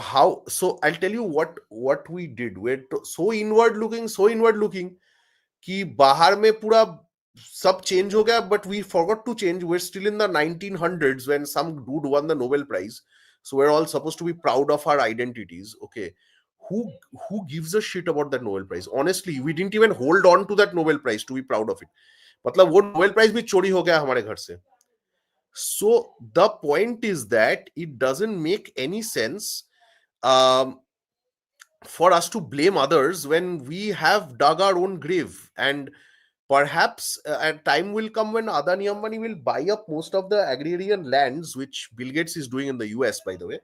Speaker 3: how? So I'll tell you what we did. We're so inward looking कि बाहर में पूरा सब change हो गया but we forgot to change. We're still in the 1900s when some dude won the Nobel Prize, so we're all supposed to be proud of our identities. Okay, who who gives a shit about that Nobel Prize? Honestly, we didn't even hold on to that Nobel Prize to be proud of it. मतलब वो Nobel Prize भी चोरी हो गया हमारे घर से. So the point is that it doesn't make any sense um, for us to blame others when we have dug our own grave. And perhaps a time will come when Adani Ambani will buy up most of the agrarian lands, which Bill Gates is doing in the US, by the way,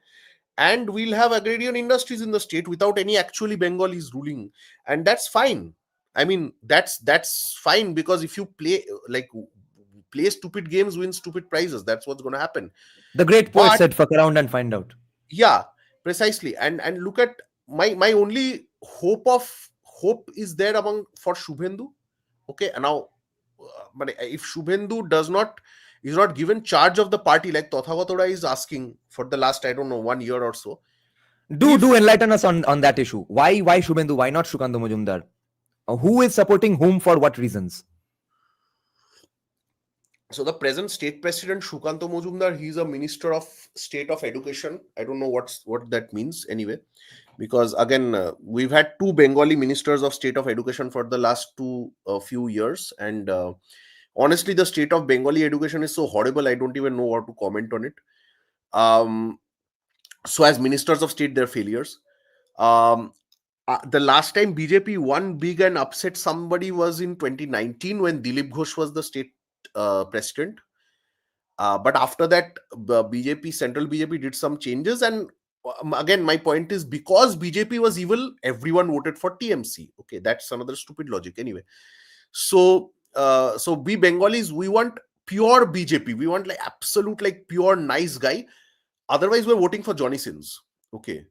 Speaker 3: and we'll have agrarian industries in the state without any actually Bengalis ruling, and that's fine. I mean, that's fine, because if you play stupid games, win stupid prizes, that's what's going to happen.
Speaker 2: The great poet
Speaker 3: But
Speaker 2: said, "Fuck around and find out."
Speaker 3: yeah, precisely. And look at my only hope is there among for Shubhendu. Okay, and now but if Shubhendu is not given charge of the party like Tathagatoda is asking for the last, I don't know, 1 year or so.
Speaker 2: Do
Speaker 3: If
Speaker 2: enlighten us on that issue. Why Shubhendu? Why not Shukanta Majumdar? Who is supporting whom for what reasons?
Speaker 3: so the present state president Shukanto Mojumdar, he's a minister of state of education. I don't know what that means anyway, because again we've had two Bengali ministers of state of education for the last two few years, and honestly the state of Bengali education is so horrible, I don't even know what to comment on it. um so as ministers of state, they're failures. um the last time BJP won big and upset somebody was in 2019 when Dilip Ghosh was the state president. But after that, BJP, central BJP did some changes. And again, my point is, because BJP was evil, everyone voted for TMC. Okay, that's another stupid logic. Anyway, so we Bengalis, we want pure BJP. We want like absolute, like pure nice guy. Otherwise, we're voting for Johnny Sins. Okay.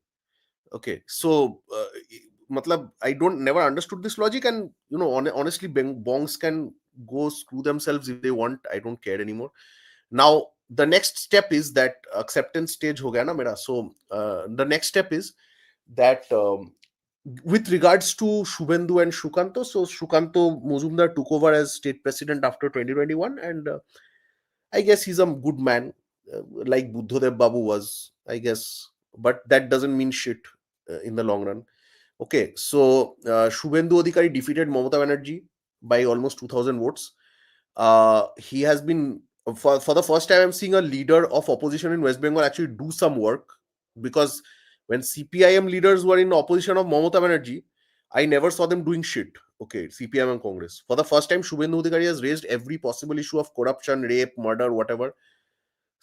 Speaker 3: So, matlab, I don't never understood this logic, and honestly, bongs can go screw themselves if they want. I don't care anymore. Now the next step is that acceptance stage ho gaya na mera. So the next step is that with regards to Shubhendu and Shukanto, so Shukanto Mojumdar took over as state president after 2021, and I guess he's a good man, like Buddhadev Babu was, I guess, but that doesn't mean shit in the long run. Okay, so Shubhendu Adhikari defeated Mamata Banerjee by almost 2,000 votes. He has been, for the first time, I'm seeing a leader of opposition in West Bengal actually do some work, because when CPIM leaders were in opposition of Mamata Banerjee, I never saw them doing shit. Okay, CPIM and Congress. For the first time, Shubhendu Adhikari has raised every possible issue of corruption, rape, murder, whatever.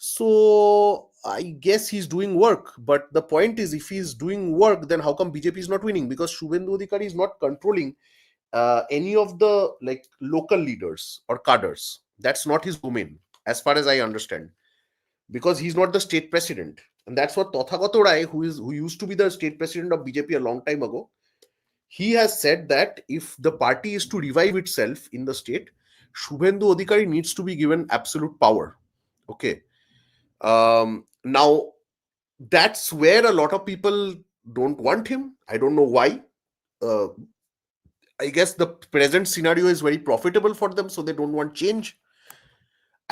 Speaker 3: So I guess he's doing work. But the point is, if he's doing work, then how come BJP is not winning? Because Shubhendu Adhikari is not controlling any of the like local leaders or cadres. That's not his domain, as far as I understand, because he's not the state president. And that's what Tathagato Rai, who used to be the state president of BJP a long time ago, he has said that if the party is to revive itself in the state, Shubhendu Adhikari needs to be given absolute power. Okay. Now That's where a lot of people don't want him. I don't know why. Uh, I guess the present scenario is very profitable for them, so they don't want change,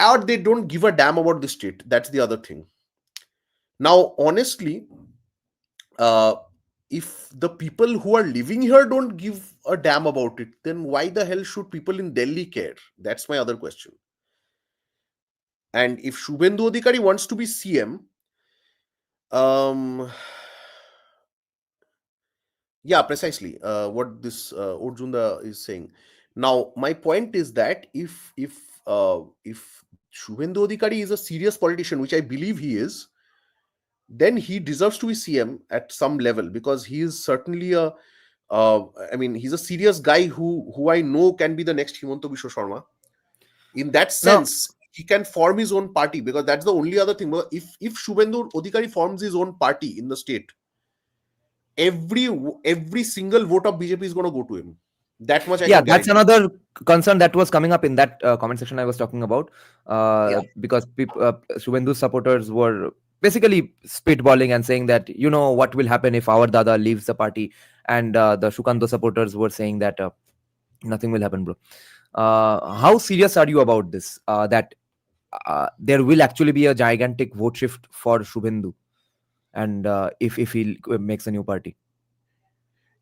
Speaker 3: or they don't give a damn about the state. That's the other thing. Now, honestly, uh, if the people who are living here don't give a damn about it, then why the hell should people in Delhi care? That's my other question. And if Shubhendu Adhikari wants to be CM, um, yeah, precisely what this Orjunda is saying. Now, my point is that if Shubhendu Adhikari is a serious politician, which I believe he is, then he deserves to be CM at some level, because he is certainly a I mean, he's a serious guy who I know can be the next Himanta Biswa Sharma. In that
Speaker 2: Now,
Speaker 3: sense, he can form his own party, because that's the only other thing. If Shubhendu Adhikari forms his own party in the state, every every single vote of BJP is going to go to him. That much I
Speaker 2: yeah,
Speaker 3: can
Speaker 2: that's
Speaker 3: guarantee.
Speaker 2: another concern that was coming up in that comment section I was talking about,
Speaker 3: Yeah.
Speaker 2: because Shubhendu's supporters were basically spitballing and saying that, you know, what will happen if our Dada leaves the party, and the Shukanto supporters were saying that nothing will happen, bro. How serious are you about this? That there will actually be a gigantic vote shift for Shubhendu, and if he makes a new party.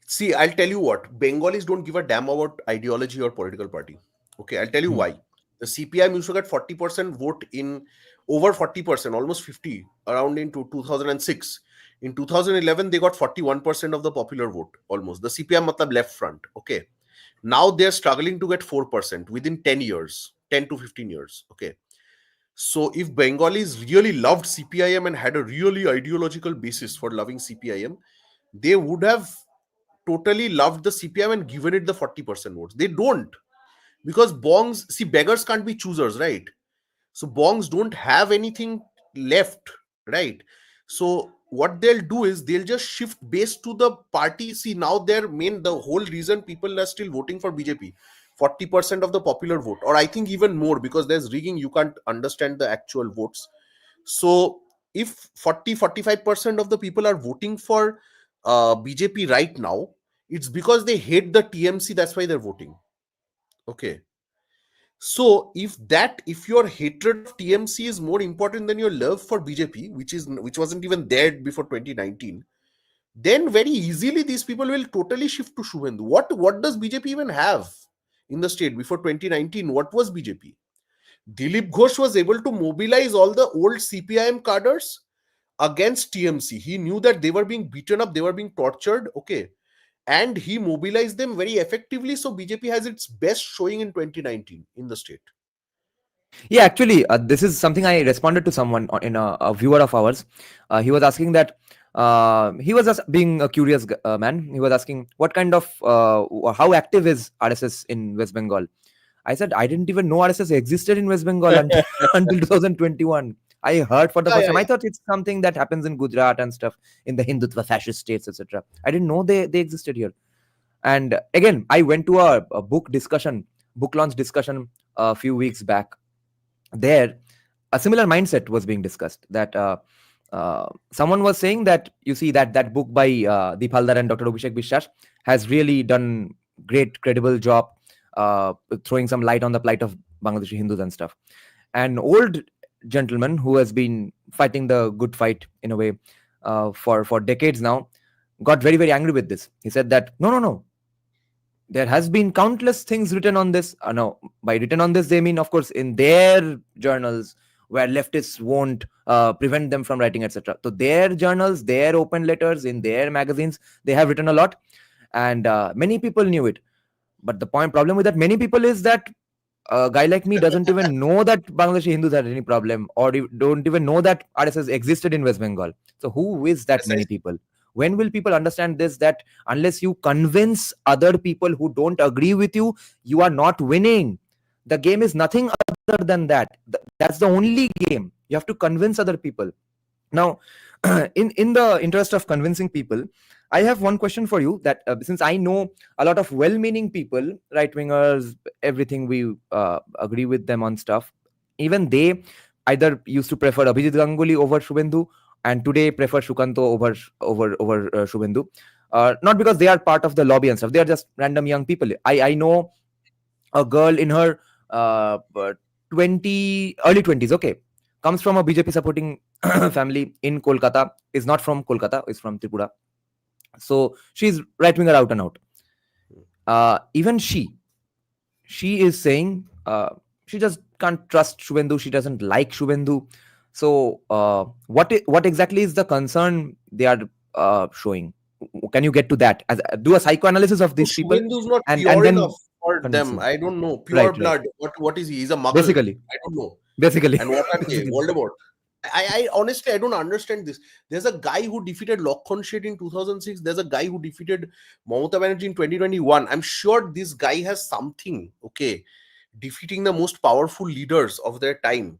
Speaker 3: See, I'll tell you what. Bengalis don't give a damn about ideology or political party. Okay, I'll tell you
Speaker 2: Hmm.
Speaker 3: why. The CPI used to get 40% vote in over 40%, almost 50, around in 2006. In 2011, they got 41% of the popular vote, almost. The CPI matlab left front. Okay. Now they're struggling to get 4% within 10 years, 10 to 15 years. Okay. So if Bengalis really loved CPIM and had a really ideological basis for loving CPIM, they would have totally loved the CPM and given it the 40% votes. They don't, because bongs, see, beggars can't be choosers, right? So bongs don't have anything left, right? So what they'll do is they'll just shift based to the party. See, now their main, the whole reason people are still voting for BJP, 40% of the popular vote, or I think even more, because there's rigging, you can't understand the actual votes. So if 40-45% of the people are voting for BJP right now, it's because they hate the TMC. That's why they're voting. Okay. So if your hatred of TMC is more important than your love for BJP, which wasn't even there before 2019, then very easily these people will totally shift to Shubhendu. What does BJP even have in the state before 2019? What was BJP? Dilip Ghosh was able to mobilize all the old CPIM cadres against TMC. He knew that they were being beaten up, they were being tortured. Okay. And he mobilized them very effectively. So BJP has its best showing in 2019 in the state.
Speaker 2: Yeah, actually, this is something I responded to someone in a viewer of ours. He was asking that, he was just being a curious man. He was asking what kind of how active is RSS in West Bengal. I said I didn't even know RSS existed in West Bengal until until 2021. I heard for the
Speaker 3: Yeah,
Speaker 2: first
Speaker 3: yeah,
Speaker 2: time. I
Speaker 3: yeah.
Speaker 2: thought it's something that happens in Gujarat and stuff, in the Hindutva fascist states, etc. I didn't know they existed here. And again, I went to a book launch discussion a few weeks back. There, a similar mindset was being discussed, that someone was saying that, you see, that book by Deep Haldar and Dr. Abhishek Bishwas has really done great credible job throwing some light on the plight of Bangladeshi Hindus and stuff. An old gentleman who has been fighting the good fight in a way for decades now got very, very angry with this. He said that no, there has been countless things written on this. No, by written on this, they mean, of course, in their journals, where leftists won't prevent them from writing, etc. So their journals, their open letters, in their magazines, they have written a lot, and many people knew it. But the problem with that many people is that a guy like me doesn't even know that Bangladeshi Hindus had any problem, or don't even know that RSS existed in West Bengal. So who is that many
Speaker 3: Precisely.
Speaker 2: people? When will people understand this? That unless you convince other people who don't agree with you, you are not winning. The game is nothing other than that. That's the only game. You have to convince other people. Now, in the interest of convincing people, I have one question for you. That since I know a lot of well-meaning people, right wingers, everything, we agree with them on stuff. Even they either used to prefer Abhijit Ganguly over Shubhendu, and today prefer Shukanto over Shubhendu. Not because they are part of the lobby and stuff. They are just random young people. I know a girl in her early 20s, okay, comes from a BJP supporting family in Kolkata, is not from Kolkata, is from Tripura. So she's right winger out and out. Even she is saying she just can't trust Shubhendu. She doesn't like Shubhendu. So what exactly is the concern they are showing? Can you get to that? Do a psychoanalysis of
Speaker 3: So
Speaker 2: these people
Speaker 3: Shubhendu is not
Speaker 2: and
Speaker 3: pure enough
Speaker 2: then
Speaker 3: for
Speaker 2: convince
Speaker 3: them.
Speaker 2: me.
Speaker 3: I don't know. Pure
Speaker 2: Right, right.
Speaker 3: blood. What is he? He's a muggle.
Speaker 2: Basically,
Speaker 3: I don't know.
Speaker 2: basically,
Speaker 3: And what are they?
Speaker 2: basically.
Speaker 3: Voldemort. I honestly I don't understand this. There's a guy who defeated Lokhon Shet in 2006. There's a guy who defeated Mamata Banerjee in 2021. I'm sure this guy has something. Okay, defeating the most powerful leaders of their time.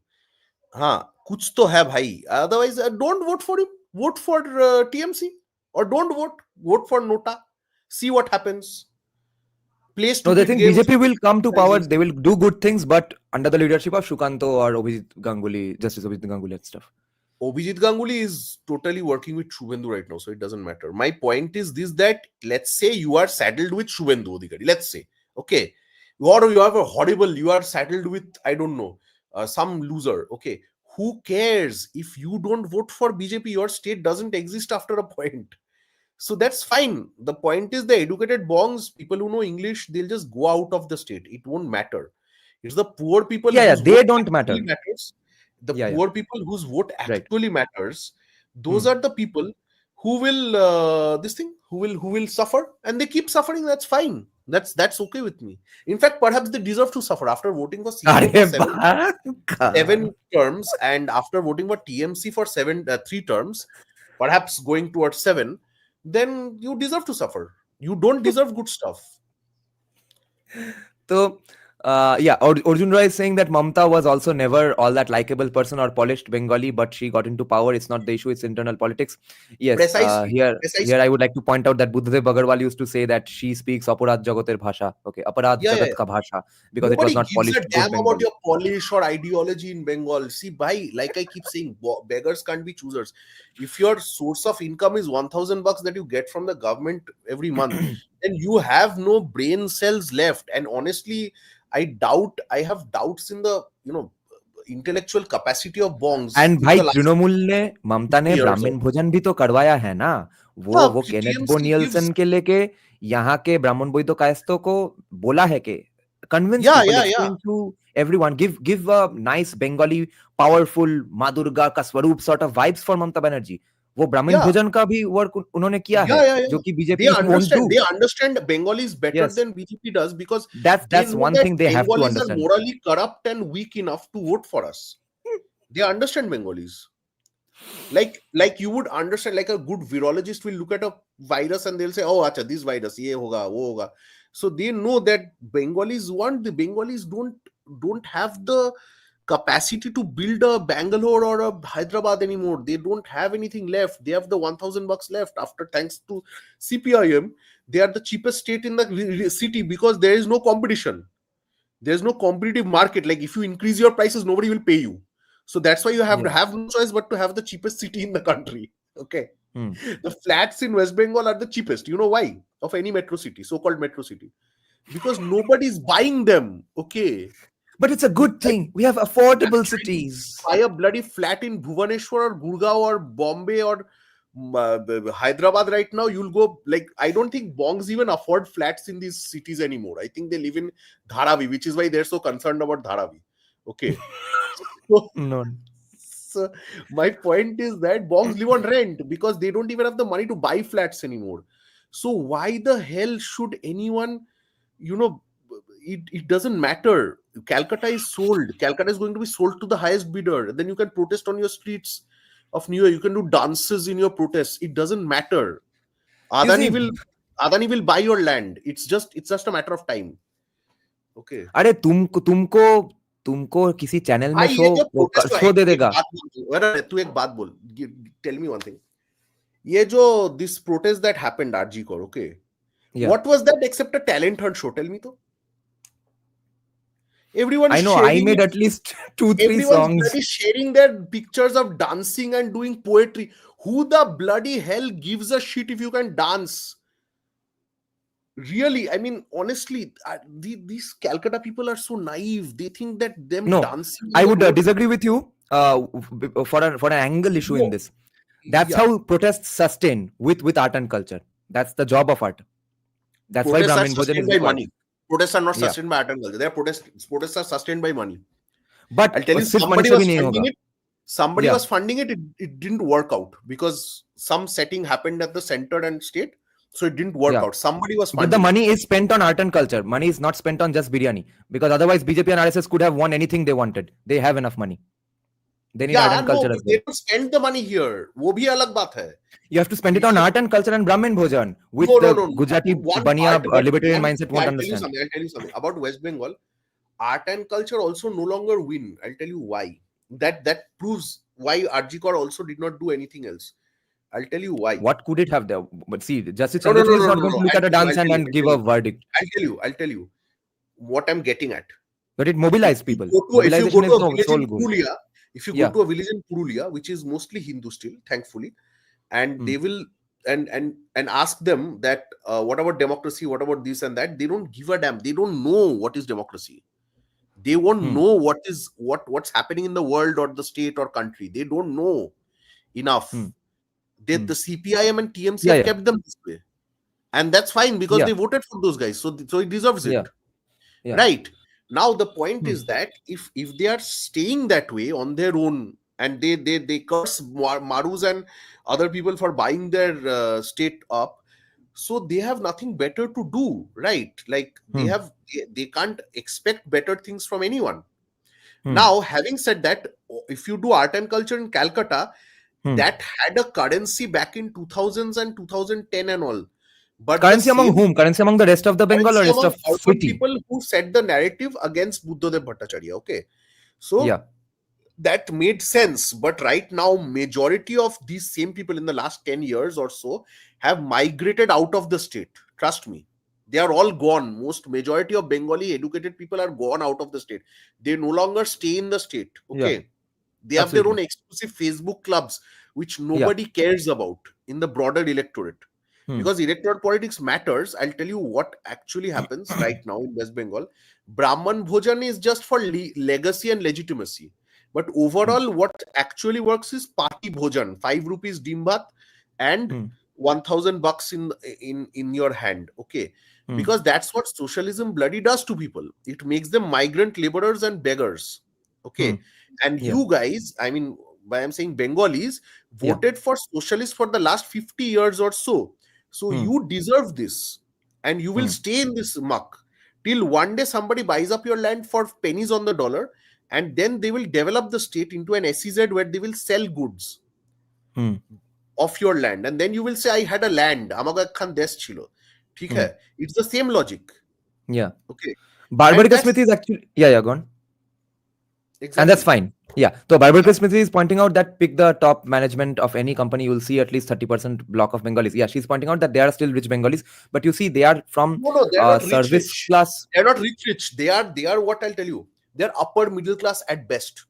Speaker 3: Huh? Kuch to hai bhai. Otherwise, don't vote for him. Vote for TMC or don't vote. Vote for Nota. See what happens. Play
Speaker 2: No, they
Speaker 3: stupid
Speaker 2: think
Speaker 3: games.
Speaker 2: BJP will come to power. They will do good things, but under the leadership of Shukanto or Abhijit Ganguly, Justice Abhijit Ganguly and stuff.
Speaker 3: Abhijit Ganguly is totally working with Shubhendu right now, so it doesn't matter. My point is this: that let's say you are saddled with Shubhendu Adhikari. Let's say, okay, or you have a horrible, you are saddled with, I don't know, some loser. Okay, who cares if you don't vote for BJP? Your state doesn't exist after a point. So that's fine. The point is the educated bongs, people who know English, they'll just go out of the state. It won't matter. It's the poor people
Speaker 2: Yeah,
Speaker 3: whose
Speaker 2: they
Speaker 3: vote
Speaker 2: don't
Speaker 3: actually
Speaker 2: matter.
Speaker 3: matters. The
Speaker 2: Yeah.
Speaker 3: poor people whose vote
Speaker 2: Right.
Speaker 3: actually matters. Those
Speaker 2: Hmm.
Speaker 3: are the people who will who will suffer, and they keep suffering. That's fine. That's okay with me. In fact, perhaps they deserve to suffer after voting for CPI for
Speaker 2: Arey
Speaker 3: seven terms, and after voting for TMC for 3 terms, perhaps going towards 7. Then you deserve to suffer. You don't deserve good stuff.
Speaker 2: So, Arjun Roy is saying that Mamta was also never all that likable person or polished Bengali, but she got into power. It's not the issue; it's internal politics. Yes, here
Speaker 3: Precisely.
Speaker 2: I would like to point out that Buddhadev Agarwal used to say that she speaks Aparad Jagoter Bhasha, okay, Aparad
Speaker 3: Yeah,
Speaker 2: Jagat ka bhasha, because it was
Speaker 3: nobody
Speaker 2: not
Speaker 3: gives a
Speaker 2: polished good
Speaker 3: damn about
Speaker 2: Bengali.
Speaker 3: your polish or ideology in Bengal. See, bhai, like I keep saying, beggars can't be choosers. If your source of income is 1,000 bucks that you get from the government every month, then you have no brain cells left. And honestly, I have doubts in the intellectual capacity of bongs
Speaker 2: and
Speaker 3: in
Speaker 2: भाई
Speaker 3: the last
Speaker 2: Trinamool ने ममता ने
Speaker 3: 50 years.
Speaker 2: ब्राह्मण भोजन भी तो करवाया है ना. वो केनेथ बो
Speaker 3: TMC gives,
Speaker 2: नियल्सन के लेके यहाँ के ब्राह्मण बोई तो कायस्थों को बोला है कि convince
Speaker 3: yeah,
Speaker 2: people,
Speaker 3: yeah, yeah,
Speaker 2: explain to everyone, give a nice Bengali powerful माँ दुर्गा का स्वरूप sort of vibes for Mamata Banerjee. वो ब्राह्मण
Speaker 3: yeah.
Speaker 2: भोजन का भी वर्क उन्होंने किया है
Speaker 3: Yeah.
Speaker 2: जो कि
Speaker 3: They
Speaker 2: BJP won't do.
Speaker 3: understand Bengalis better
Speaker 2: Yes,
Speaker 3: than BJP does, because they
Speaker 2: that's
Speaker 3: know
Speaker 2: one
Speaker 3: that
Speaker 2: thing they have to
Speaker 3: Bengalis are
Speaker 2: understand.
Speaker 3: morally corrupt and weak enough to vote for us. They understand Bengalis. Like you would understand, like a good virologist will look at a virus and they'll say, oh, acha, this virus, ye hoga, wo hoga. So they know that the Bengalis don't have the capacity to build a Bangalore or a Hyderabad anymore. They don't have anything left. They have the 1,000 bucks left after, thanks to CPIM. They are the cheapest state in the city because there is no competition. There's no competitive market. Like if you increase your prices, nobody will pay you. So that's why you have to
Speaker 2: Yeah.
Speaker 3: have no choice but to have the cheapest city in the country. Okay.
Speaker 2: Hmm.
Speaker 3: The flats in West Bengal are the cheapest. You know why? Of any metro city, so-called metro city. Because nobody's buying them. Okay.
Speaker 2: But it's a
Speaker 3: It's
Speaker 2: good
Speaker 3: like
Speaker 2: thing. We have affordable
Speaker 3: trying to
Speaker 2: cities.
Speaker 3: buy a bloody flat in Bhubaneswar or Gurgaon or Bombay or Hyderabad right now. You'll go, like, I don't think bongs even afford flats in these cities anymore. I think they live in Dharavi, which is why they're so concerned about Dharavi. Okay. So,
Speaker 2: No.
Speaker 3: so my point is that bongs live on rent because they don't even have the money to buy flats anymore. So why the hell should anyone, you know, it doesn't matter. Calcutta is sold. Calcutta is going to be sold to the highest bidder. Then you can protest on your streets of New York. You can do dances in your protests. It doesn't matter.
Speaker 2: You
Speaker 3: Adani
Speaker 2: see,
Speaker 3: will Adani will buy your land. It's just a matter of time. Okay.
Speaker 2: अरे तुमको किसी channel में
Speaker 3: भाई ये जो protest हुआ,
Speaker 2: show दे
Speaker 3: एक
Speaker 2: देगा.
Speaker 3: बात बोल, अरे तू एक बात बोल, टेल मी वन थिंग. ये जो this protest that happened RG Kar, okay,
Speaker 2: Yeah.
Speaker 3: What was that except a talent hunt show? Tell me तो. Everyone
Speaker 2: I know. I
Speaker 3: sharing
Speaker 2: made
Speaker 3: it.
Speaker 2: at least 2-3
Speaker 3: Everyone's
Speaker 2: songs.
Speaker 3: bloody sharing their pictures of dancing and doing poetry. Who the bloody hell gives a shit if you can dance? Really, I mean, honestly, these Calcutta people are so naive. They think that them
Speaker 2: No,
Speaker 3: dancing on
Speaker 2: I
Speaker 3: the
Speaker 2: would
Speaker 3: road.
Speaker 2: disagree with you for an angle issue in
Speaker 3: No,
Speaker 2: this. That's
Speaker 3: yeah,
Speaker 2: how protests sustain with art and culture. That's the job of art. That's why
Speaker 3: protests are
Speaker 2: Brahmin Bhojan
Speaker 3: sustained
Speaker 2: is
Speaker 3: by
Speaker 2: required.
Speaker 3: money. Protests are not
Speaker 2: Yeah,
Speaker 3: sustained by art and culture. They are protests are sustained by money. I'll
Speaker 2: but
Speaker 3: tell you,
Speaker 2: सिर्फ money से भी नहीं होगा.
Speaker 3: somebody
Speaker 2: Yeah,
Speaker 3: was funding it, it didn't work out because some setting happened at the center and state, so it didn't work
Speaker 2: yeah.
Speaker 3: out. Somebody was
Speaker 2: But the
Speaker 3: funding it.
Speaker 2: money is spent on art and culture. Money is not spent on just biryani, because otherwise BJP and RSS could have won anything they wanted. They have enough money. They need art
Speaker 3: Yeah,
Speaker 2: and
Speaker 3: no,
Speaker 2: culture
Speaker 3: but
Speaker 2: as
Speaker 3: they
Speaker 2: well.
Speaker 3: don't spend the money here. वो भी अलग बात है.
Speaker 2: You have to spend it on
Speaker 3: Because
Speaker 2: art and culture and Brahmin Bhojan, which
Speaker 3: no,
Speaker 2: the
Speaker 3: no, no, no.
Speaker 2: Gujarati
Speaker 3: One
Speaker 2: Baniya
Speaker 3: part, but
Speaker 2: libertarian
Speaker 3: one.
Speaker 2: mindset won't
Speaker 3: I'll tell you
Speaker 2: understand.
Speaker 3: something. I'll tell you something about West Bengal. Art and culture also no longer win. I'll tell you why. That proves why Arjikor also did not do anything else. I'll tell you why.
Speaker 2: What could it have there? But see, Justice
Speaker 3: No, no, no,
Speaker 2: Chandrachud is
Speaker 3: no,
Speaker 2: not
Speaker 3: no,
Speaker 2: going
Speaker 3: no.
Speaker 2: to look
Speaker 3: I'll
Speaker 2: at a
Speaker 3: tell you.
Speaker 2: dance
Speaker 3: I'll tell you.
Speaker 2: and
Speaker 3: I'll
Speaker 2: give
Speaker 3: tell
Speaker 2: a
Speaker 3: you.
Speaker 2: verdict.
Speaker 3: I'll tell you. I'll tell you what I'm getting at.
Speaker 2: But it mobilized
Speaker 3: If
Speaker 2: people.
Speaker 3: you go
Speaker 2: Mobilization
Speaker 3: to
Speaker 2: is
Speaker 3: a
Speaker 2: the
Speaker 3: village
Speaker 2: sole
Speaker 3: in
Speaker 2: goal.
Speaker 3: Purulia, if you go
Speaker 2: Yeah.
Speaker 3: to a village in Purulia, which is mostly Hindu still, thankfully, and
Speaker 2: Hmm.
Speaker 3: they will and ask them that what about democracy, what about this and that, they don't give a damn. They don't know what is democracy. They won't
Speaker 2: Hmm.
Speaker 3: know what's happening in the world or the state or country. They don't know
Speaker 2: Hmm.
Speaker 3: enough.
Speaker 2: Hmm.
Speaker 3: The CPIM and TMC
Speaker 2: Yeah.
Speaker 3: have
Speaker 2: Yeah.
Speaker 3: kept them this way, and that's fine because
Speaker 2: Yeah.
Speaker 3: they voted for those guys, so it deserves it.
Speaker 2: Yeah. Yeah.
Speaker 3: Right. Now the point
Speaker 2: Hmm.
Speaker 3: is that if they are staying that way on their own, and they curse Marus and other people for buying their state up, so they have nothing better to do, right? Like
Speaker 2: Hmm.
Speaker 3: they can't expect better things from anyone.
Speaker 2: Hmm.
Speaker 3: Now, having said that, if you do art and culture in Calcutta,
Speaker 2: Hmm.
Speaker 3: that had a currency back in 2000s and 2010 and all, but the
Speaker 2: Currency among
Speaker 3: same
Speaker 2: whom? Currency among the rest of the Bengal or
Speaker 3: currency
Speaker 2: rest
Speaker 3: among
Speaker 2: of
Speaker 3: urban
Speaker 2: city?
Speaker 3: people who set the narrative against Buddhadev Bhattacharya. Okay, so
Speaker 2: Yeah.
Speaker 3: that made sense. But right now, majority of these same people in the last 10 years or so have migrated out of the state. Trust me, they are all gone. Most majority of Bengali educated people are gone out of the state. They no longer stay in the state.
Speaker 2: Yeah.
Speaker 3: Okay, they have their own
Speaker 2: Absolutely.
Speaker 3: exclusive Facebook clubs, which
Speaker 2: Yeah.
Speaker 3: nobody cares about in the broader electorate.
Speaker 2: Hmm.
Speaker 3: Because electoral politics matters. I'll tell you what actually happens right now in West Bengal. Brahman Bhojan is just for legacy and legitimacy. But
Speaker 2: Hmm.
Speaker 3: overall, what actually works is party bhojan, 5 rupees dimbhat and
Speaker 2: Hmm.
Speaker 3: 1,000 bucks in your hand. Okay,
Speaker 2: Hmm.
Speaker 3: because that's what socialism bloody does to people. It makes them migrant laborers and beggars.
Speaker 2: Hmm.
Speaker 3: Okay, and
Speaker 2: Yeah.
Speaker 3: you guys, I mean, by I'm saying Bengalis,
Speaker 2: Yeah.
Speaker 3: voted for socialists for the last 50 years or so. So
Speaker 2: Hmm.
Speaker 3: you deserve this, and you will
Speaker 2: Hmm.
Speaker 3: stay in this muck till one day somebody buys up your land for pennies on the dollar, and then they will develop the state into an SEZ where they will sell goods
Speaker 2: Hmm.
Speaker 3: of your land, and then you will say I had a land, আমাকে একখান দেশ ছিল, ঠিক
Speaker 2: Hmm.
Speaker 3: hai? It's the same logic.
Speaker 2: Yeah.
Speaker 3: Okay, and
Speaker 2: Barbaric
Speaker 3: that's
Speaker 2: Smith is actually, yeah, yeah, go on. And that's
Speaker 3: exactly.
Speaker 2: fine. Yeah. So Barbaric Smith is pointing out that pick the top management of any company, you will see at least 30% block of Bengalis. Yeah, she's pointing out that they are still rich Bengalis, but you see they are from
Speaker 3: No, they're not rich
Speaker 2: service
Speaker 3: rich.
Speaker 2: class.
Speaker 3: They're not rich. They are what I'll tell you. They're upper middle class at best.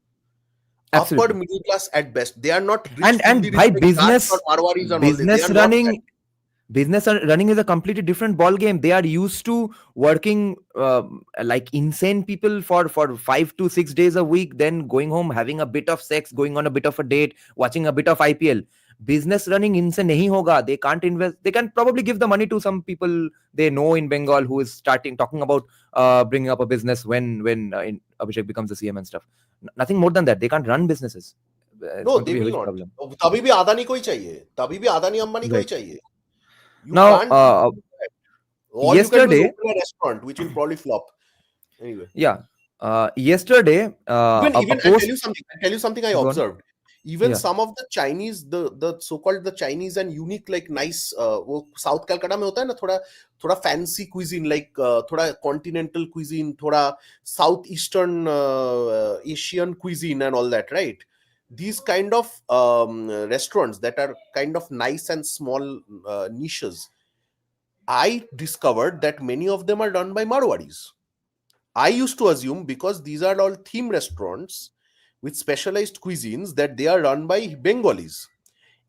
Speaker 3: Upper
Speaker 2: Absolutely.
Speaker 3: middle class at best. They are not rich,
Speaker 2: And
Speaker 3: filthy rich
Speaker 2: by
Speaker 3: like Raj or Marwaris and all that. They
Speaker 2: business
Speaker 3: are not that.
Speaker 2: running running is a completely different ball game. They are used to working like insane people for 5 to 6 days a week, then going home, having a bit of sex, going on a bit of a date, watching a bit of IPL. Business running insane nahi hoga. They can't invest. They can probably give the money to some people they know in Bengal who is talking about bringing up a business when Abhishek becomes the CM and stuff. Nothing more than that. They can't run businesses. It's
Speaker 3: No,
Speaker 2: going to
Speaker 3: they
Speaker 2: be a
Speaker 3: will
Speaker 2: huge
Speaker 3: not.
Speaker 2: problem.
Speaker 3: तभी भी अदानी को ही चाहिए. तभी भी अदानी अंबानी को ही
Speaker 2: Right.
Speaker 3: चाहिए. You
Speaker 2: Now,
Speaker 3: can't do that. All you can do is
Speaker 2: yesterday,
Speaker 3: open a restaurant, which will probably flop. Anyway,
Speaker 2: yeah, yesterday, a
Speaker 3: even I'll tell
Speaker 2: post.
Speaker 3: you something. I'll tell you something I
Speaker 2: Go on.
Speaker 3: observed. Even
Speaker 2: Yeah.
Speaker 3: some of the Chinese, the so-called the Chinese and unique like nice वो South Calcutta में होता है ना थोड़ा थोड़ा fancy cuisine like थोड़ा continental cuisine, थोड़ा southeastern Asian cuisine and all that, right? These kind of restaurants that are kind of nice and small niches, I discovered that many of them are done by Marwaris. I used to assume because these are all theme restaurants with specialized cuisines that they are run by Bengalis,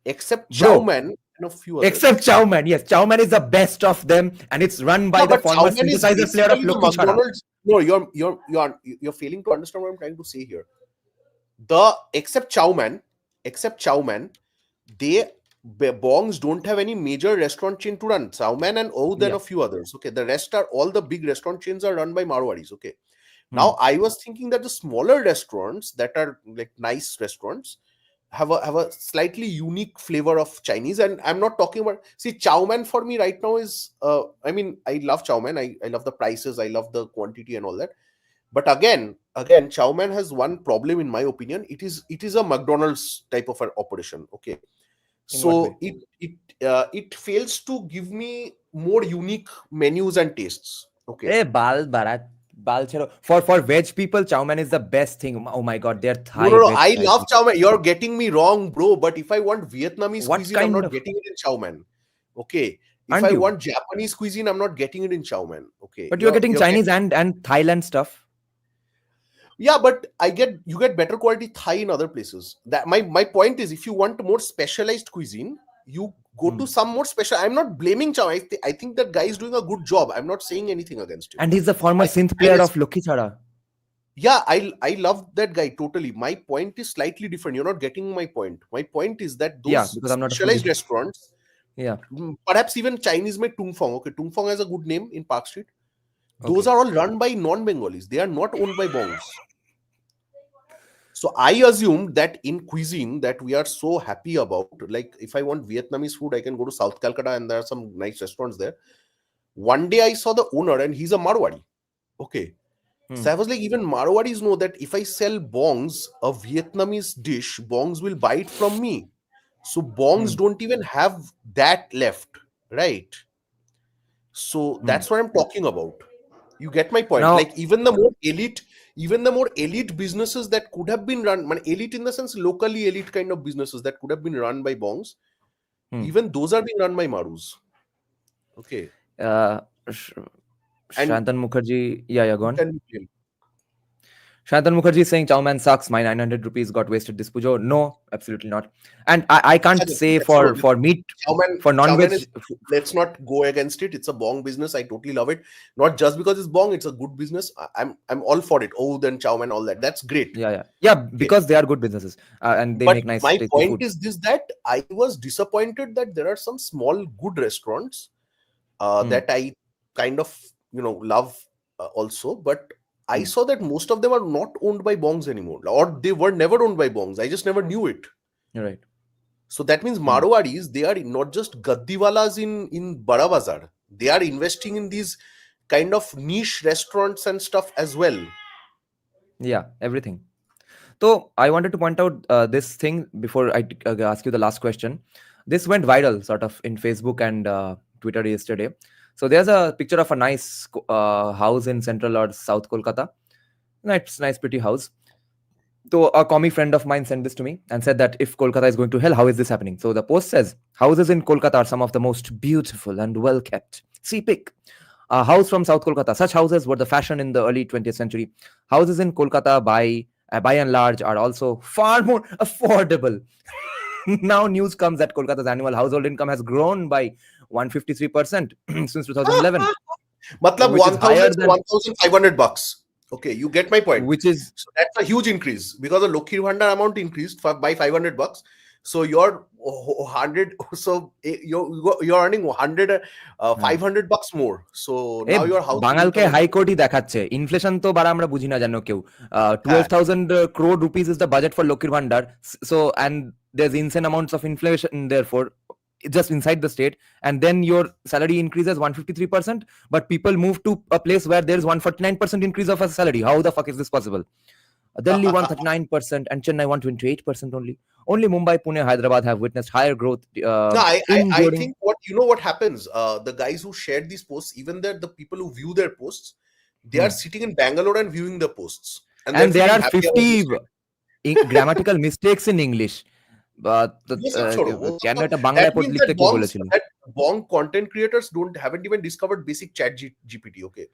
Speaker 3: except Chow
Speaker 2: Bro,
Speaker 3: Man and a few
Speaker 2: except
Speaker 3: others.
Speaker 2: Chow Man. Yes, Chow Man is the best of them, and it's run
Speaker 3: Yeah,
Speaker 2: by the
Speaker 3: but Chow
Speaker 2: former
Speaker 3: Man is
Speaker 2: synthesizer player of
Speaker 3: basically the
Speaker 2: Lokhi Chhara.
Speaker 3: McDonald's. No, you're failing to understand what I'm trying to say here. The except Chow Man, they bongs don't have any major restaurant chain to run. Chow Man and Oud and
Speaker 2: Yeah.
Speaker 3: a few others. Okay, the rest are all the big restaurant chains are run by Marwadis. Okay,
Speaker 2: Hmm.
Speaker 3: now I was thinking that the smaller restaurants that are like nice restaurants have a slightly unique flavor of Chinese. And I'm not talking about, see, Chow Man for me right now is I mean, I love Chow Man. I love the prices, I love the quantity and all that. But again, Chow Man has one problem in my opinion. It is a McDonald's type of an operation. Okay,
Speaker 2: In what
Speaker 3: so
Speaker 2: way?
Speaker 3: it fails to give me more unique menus and tastes. Okay.
Speaker 2: Eh, bal barat. Bal chero. For veg people, chow mein is the best thing. Oh my god, their
Speaker 3: No,
Speaker 2: Thai
Speaker 3: no, no.
Speaker 2: veg
Speaker 3: I
Speaker 2: Thai
Speaker 3: love
Speaker 2: food.
Speaker 3: chow mein. You're getting me wrong, bro. But if I want Vietnamese
Speaker 2: What
Speaker 3: cuisine, I'm
Speaker 2: kind
Speaker 3: not
Speaker 2: of?
Speaker 3: getting it in chow mein. Okay. If
Speaker 2: Aren't
Speaker 3: I
Speaker 2: you?
Speaker 3: want Japanese cuisine, I'm not getting it in chow mein. Okay.
Speaker 2: But you're
Speaker 3: You're
Speaker 2: getting
Speaker 3: you're
Speaker 2: Chinese
Speaker 3: getting,
Speaker 2: and Thailand stuff.
Speaker 3: yeah, but you get better quality Thai in other places. That my point is, if you want more specialized cuisine, you go
Speaker 2: Hmm.
Speaker 3: to some more special. I'm not blaming chow. I think that guy is doing a good job. I'm not saying anything against him.
Speaker 2: And he's the former
Speaker 3: I
Speaker 2: synth
Speaker 3: I
Speaker 2: player of
Speaker 3: respect.
Speaker 2: Lokhi Chhara.
Speaker 3: Yeah, I love that guy totally. My point is slightly different. You're not getting my point. My point is that
Speaker 2: Yeah,
Speaker 3: those
Speaker 2: because I'm not a
Speaker 3: specialized
Speaker 2: foodie.
Speaker 3: restaurants,
Speaker 2: Yeah.
Speaker 3: perhaps even Chinese made Tung Fong. Okay, Tung Fong has a good name in Park Street. Those
Speaker 2: Okay.
Speaker 3: are all run by non-Bengalis. They are not owned by Bongs. So I assume that in cuisine that we are so happy about, like if I want Vietnamese food, I can go to South Calcutta and there are some nice restaurants there. One day I saw the owner and he's a Marwadi. Okay.
Speaker 2: Hmm.
Speaker 3: So I was like, even Marwadis know that if I sell bongs, a Vietnamese dish, bongs will buy it from me. So bongs
Speaker 2: Hmm.
Speaker 3: don't even have that left, right? So
Speaker 2: Hmm.
Speaker 3: that's what I'm talking about. You get my point.
Speaker 2: Now,
Speaker 3: Like even the more elite businesses that could have been run, elite in the sense locally elite kind of businesses that could have been run by bongs,
Speaker 2: hmm.
Speaker 3: even those are being run by Marus. Okay,
Speaker 2: Uh, Sh-
Speaker 3: and
Speaker 2: Shantan Mukherjee. Yeah, yeah, go
Speaker 3: you
Speaker 2: on.
Speaker 3: can be blamed.
Speaker 2: Shantan Mukherjee is saying chow man sucks. My 900 rupees got wasted this pujo. No, absolutely not. And I can't say
Speaker 3: That's true.
Speaker 2: for meat, for
Speaker 3: Chowman
Speaker 2: non-veg.
Speaker 3: is, let's not go against it. It's a bong business. I totally love it. Not just because it's bong, it's a good business. I'm all for it. Oh, then Chowman, all that. That's great.
Speaker 2: Yeah, yeah, yeah.
Speaker 3: Okay.
Speaker 2: Because they are good businesses and they
Speaker 3: But
Speaker 2: make nice,
Speaker 3: my
Speaker 2: tasty
Speaker 3: point
Speaker 2: food.
Speaker 3: is this, that I was disappointed that there are some small good restaurants
Speaker 2: Hmm.
Speaker 3: that I kind of love also, but I
Speaker 2: Hmm.
Speaker 3: saw that most of them are not owned by bongs anymore, or they were never owned by bongs. I just never knew it.
Speaker 2: You're right.
Speaker 3: So that means
Speaker 2: Hmm.
Speaker 3: Marwadis, they are not just gaddiwalas in Bada Bazar. They are investing in these kind of niche restaurants and stuff as well.
Speaker 2: Yeah, everything. So I wanted to point out this thing before I ask you the last question. This went viral sort of in Facebook and Twitter yesterday. So there's a picture of a nice house in central or South Kolkata. Nice, pretty house. So a commie friend of mine sent this to me and said that if Kolkata is going to hell, how is this happening? So the post says houses in Kolkata are some of the most beautiful and well kept. See pic. A house from South Kolkata. Such houses were the fashion in the early 20th century. Houses in Kolkata, by and large, are also far more affordable. Now news comes that Kolkata's annual household income has grown by 153% since 2011,
Speaker 3: Matlab
Speaker 2: which is
Speaker 3: 1,000
Speaker 2: higher
Speaker 3: to
Speaker 2: than
Speaker 3: 1,500 bucks. Okay, you get my point.
Speaker 2: which is
Speaker 3: So that's a huge increase because the Lokhi Bhandar amount increased by 500 bucks. So you're 100, so you're earning 100,
Speaker 2: হ্যাঁ
Speaker 3: 500 bucks more. So
Speaker 2: A
Speaker 3: now your household
Speaker 2: বাঙালকে
Speaker 3: income has
Speaker 2: হাইকোর্টই দেখাচ্ছে inflation তো বাড়া আমরা বুঝি না যেন কেউ 12,000 crore rupees is the budget for Lokir Bhandar. So and there's insane amounts of inflation therefore just inside the state, and then your salary increases 153%, but people move to a place where there's 149% increase of a salary. How the fuck is this possible? Delhi 139% and Chennai 128% only. Only Mumbai, Pune, Hyderabad have witnessed higher growth
Speaker 3: No,
Speaker 2: in
Speaker 3: I
Speaker 2: during.
Speaker 3: think what happens, the guys who shared these posts, even the people who view their posts, they are
Speaker 2: Hmm.
Speaker 3: sitting in Bangalore and viewing the posts, and they're
Speaker 2: And there
Speaker 3: feeling
Speaker 2: are
Speaker 3: happy about
Speaker 2: 50
Speaker 3: this shit.
Speaker 2: grammatical mistakes in English.
Speaker 3: Yes, I'm sure.
Speaker 2: কেন এটা
Speaker 3: That
Speaker 2: বাংলায়
Speaker 3: means
Speaker 2: লিখতে কে বলেছিল?
Speaker 3: that bong content creators haven't even discovered basic chat GPT. Okay,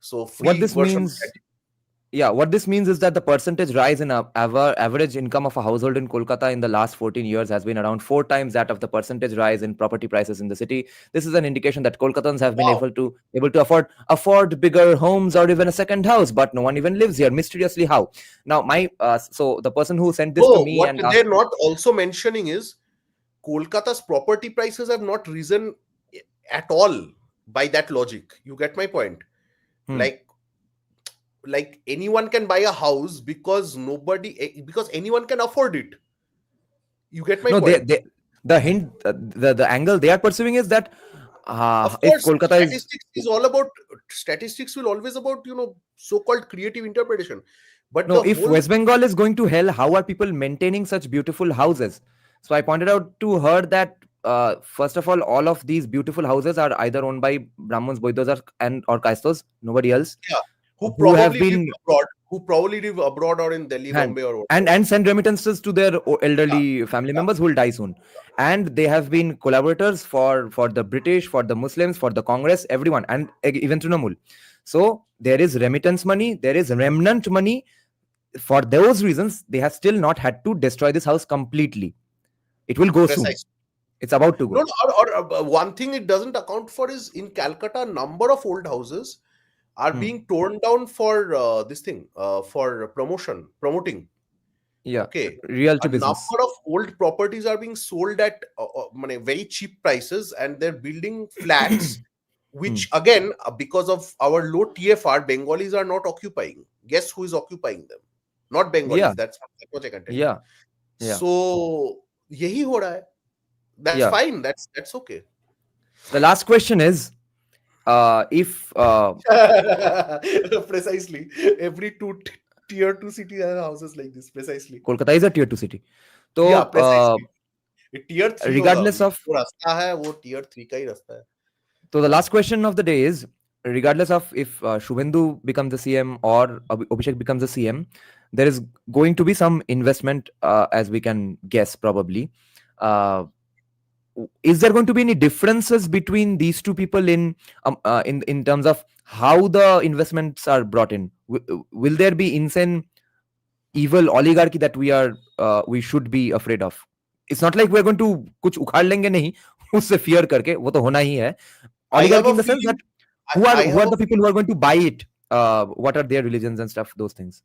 Speaker 3: So
Speaker 2: What
Speaker 3: free
Speaker 2: this
Speaker 3: version of
Speaker 2: means,
Speaker 3: that.
Speaker 2: yeah, what this means is that the percentage rise in average income of a household in Kolkata in the last 14 years has been around 4 times that of the percentage rise in property prices in the city. This is an indication that Kolkatans have been
Speaker 3: Wow.
Speaker 2: able to afford bigger homes or even a second house, but no one even lives here. Mysteriously, how? Now, so the person who sent this to
Speaker 3: No,
Speaker 2: me
Speaker 3: what
Speaker 2: and
Speaker 3: they're
Speaker 2: asked,
Speaker 3: not also mentioning is Kolkata's property prices have not risen at all by that logic. You get my point?
Speaker 2: hmm,
Speaker 3: Like anyone can buy a house because anyone can afford it. You get my
Speaker 2: no,
Speaker 3: point?
Speaker 2: the hint, the angle they are pursuing is that
Speaker 3: Of
Speaker 2: if
Speaker 3: course,
Speaker 2: Kolkata is
Speaker 3: statistics will always about so-called creative interpretation. But
Speaker 2: No,
Speaker 3: the
Speaker 2: if
Speaker 3: whole
Speaker 2: West Bengal is going to hell, how are people maintaining such beautiful houses? So I pointed out to her that first of all of these beautiful houses are either owned by Brahmins, Boidos, or Kaistos, nobody else,
Speaker 3: yeah,
Speaker 2: who have been
Speaker 3: who probably live abroad or in Delhi,
Speaker 2: and
Speaker 3: Bombay, or whatever.
Speaker 2: and send remittances to their
Speaker 3: Yeah,
Speaker 2: elderly family
Speaker 3: yeah,
Speaker 2: members who will die soon. And they have been collaborators for the British, for the Muslims, for the Congress, everyone, and even Trinamool. So there is remittance money, there is remnant money. For those reasons, they have still not had to destroy this house completely. It will go soon.
Speaker 3: precisely.
Speaker 2: It's about to
Speaker 3: No,
Speaker 2: go.
Speaker 3: no, one thing it doesn't account for is in Calcutta, number of old houses are
Speaker 2: Hmm.
Speaker 3: being torn down for for promoting.
Speaker 2: Yeah,
Speaker 3: Okay,
Speaker 2: real
Speaker 3: a
Speaker 2: to business.
Speaker 3: number of old properties are being sold at very cheap prices, and they're building flats,
Speaker 2: Hmm.
Speaker 3: which again, because of our low TFR, Bengalis are not occupying. Guess who is occupying them? Not
Speaker 2: Yeah,
Speaker 3: Bengalis. That's what I can tell you.
Speaker 2: yeah, yeah,
Speaker 3: So, यही हो रहा है. That's
Speaker 2: yeah.
Speaker 3: fine. That's okay.
Speaker 2: The last question is, if
Speaker 3: Precisely. Every tier two city has houses like this. Precisely.
Speaker 2: Kolkata is a tier 2 city,
Speaker 3: Yeah,
Speaker 2: so
Speaker 3: precisely. ये tier 3 होगा.
Speaker 2: regardless of
Speaker 3: जो रास्ता है वो tier 3 का ही रास्ता है.
Speaker 2: so the last question of the day is, regardless of if Shubhendu becomes the CM or Abhishek becomes the CM, there is going to be some investment, as we can guess probably. Uh, is there going to be any differences between these two people in terms of how the investments are brought in? Will there be insane evil oligarchy that we should be afraid of? It's not like we're going to कुछ उखाड़ लेंगे नहीं उससे fear करके, वो तो होना ही है.
Speaker 3: I have
Speaker 2: Oligarchy
Speaker 3: a
Speaker 2: in the sense
Speaker 3: feeling.
Speaker 2: that who are
Speaker 3: I
Speaker 2: who
Speaker 3: have
Speaker 2: are
Speaker 3: a
Speaker 2: the people who are going to buy it? What are their religions and stuff? Those things.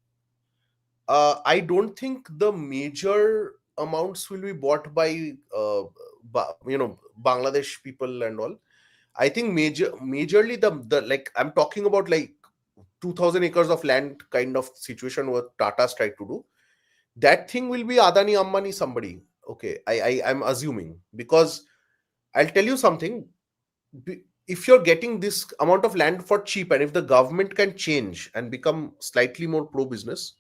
Speaker 3: I don't think the major amounts will be bought by Bangladesh people and all. I think majorly the like I'm talking about like 2,000 acres of land kind of situation what Tata's tried to do. That thing will be Adani, Ambani, somebody. Okay, I'm assuming, because I'll tell you something. If you're getting this amount of land for cheap, and if the government can change and become slightly more pro business,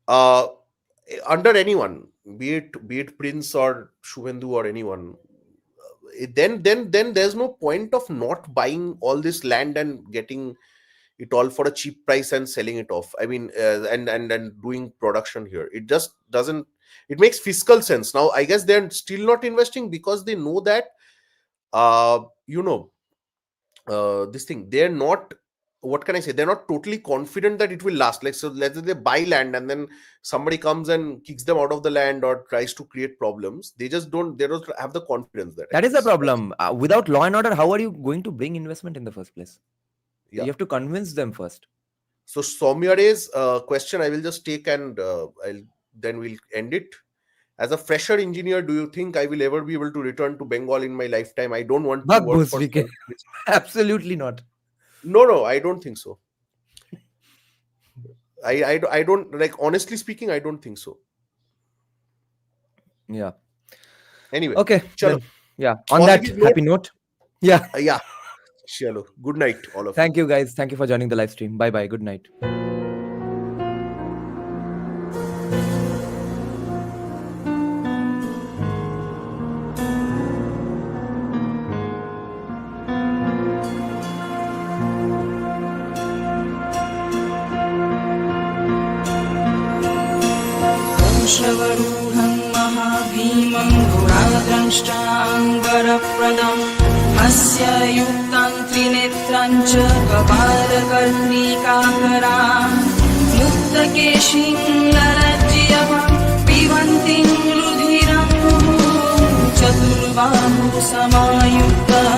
Speaker 3: uh, under anyone, be it Prince or Shubhendu or anyone, then there's no point of not buying all this land and getting it all for a cheap price and selling it off. I mean, and doing production here. It just doesn't. It makes fiscal sense. Now, I guess they're still not investing because they know that, uh, you know, this thing. They're not. What can I say? They're not totally confident that it will last. Like, so let's say they buy land and then somebody comes and kicks them out of the land or tries to create problems. They just don't. They don't have the confidence that I
Speaker 2: That is the
Speaker 3: guess.
Speaker 2: problem. Without law and order, how are you going to bring investment in the first place? You
Speaker 3: Yeah.
Speaker 2: have to convince them first.
Speaker 3: So Soumyare's question, I will just take and we'll end it. As a fresher engineer, do you think I will ever be able to return to Bengal in my lifetime? I don't want to
Speaker 2: Bhag
Speaker 3: work
Speaker 2: bhus
Speaker 3: for.
Speaker 2: VK. Absolutely not.
Speaker 3: No, I don't think so. I don't, like, honestly speaking, I don't think so.
Speaker 2: Yeah.
Speaker 3: Anyway,
Speaker 2: Okay.
Speaker 3: chalo.
Speaker 2: Then, yeah. On that
Speaker 3: Positive
Speaker 2: happy note. Yeah.
Speaker 3: Yeah, chalo. Good night, all of you.
Speaker 2: Thank you, guys. Thank you for joining the live stream. Bye bye. Good night.
Speaker 1: श्रवरूढं महाभीमं घोराद्रष्टाङ्गरप्रदं
Speaker 4: हास्ययुक्तं त्रिनेत्रं च कपालकर्णिकाकरां मुक्तकेशिं ललज्जयं पिबन्तीं रुधिरं चतुर्बाहु समायुक्तं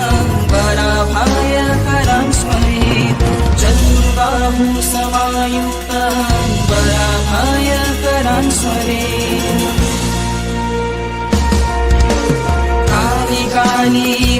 Speaker 4: वराभयकरं स्मरेत् चतुर्बाहु समायुक्तं वराभयकरं स्मरेत् काली काली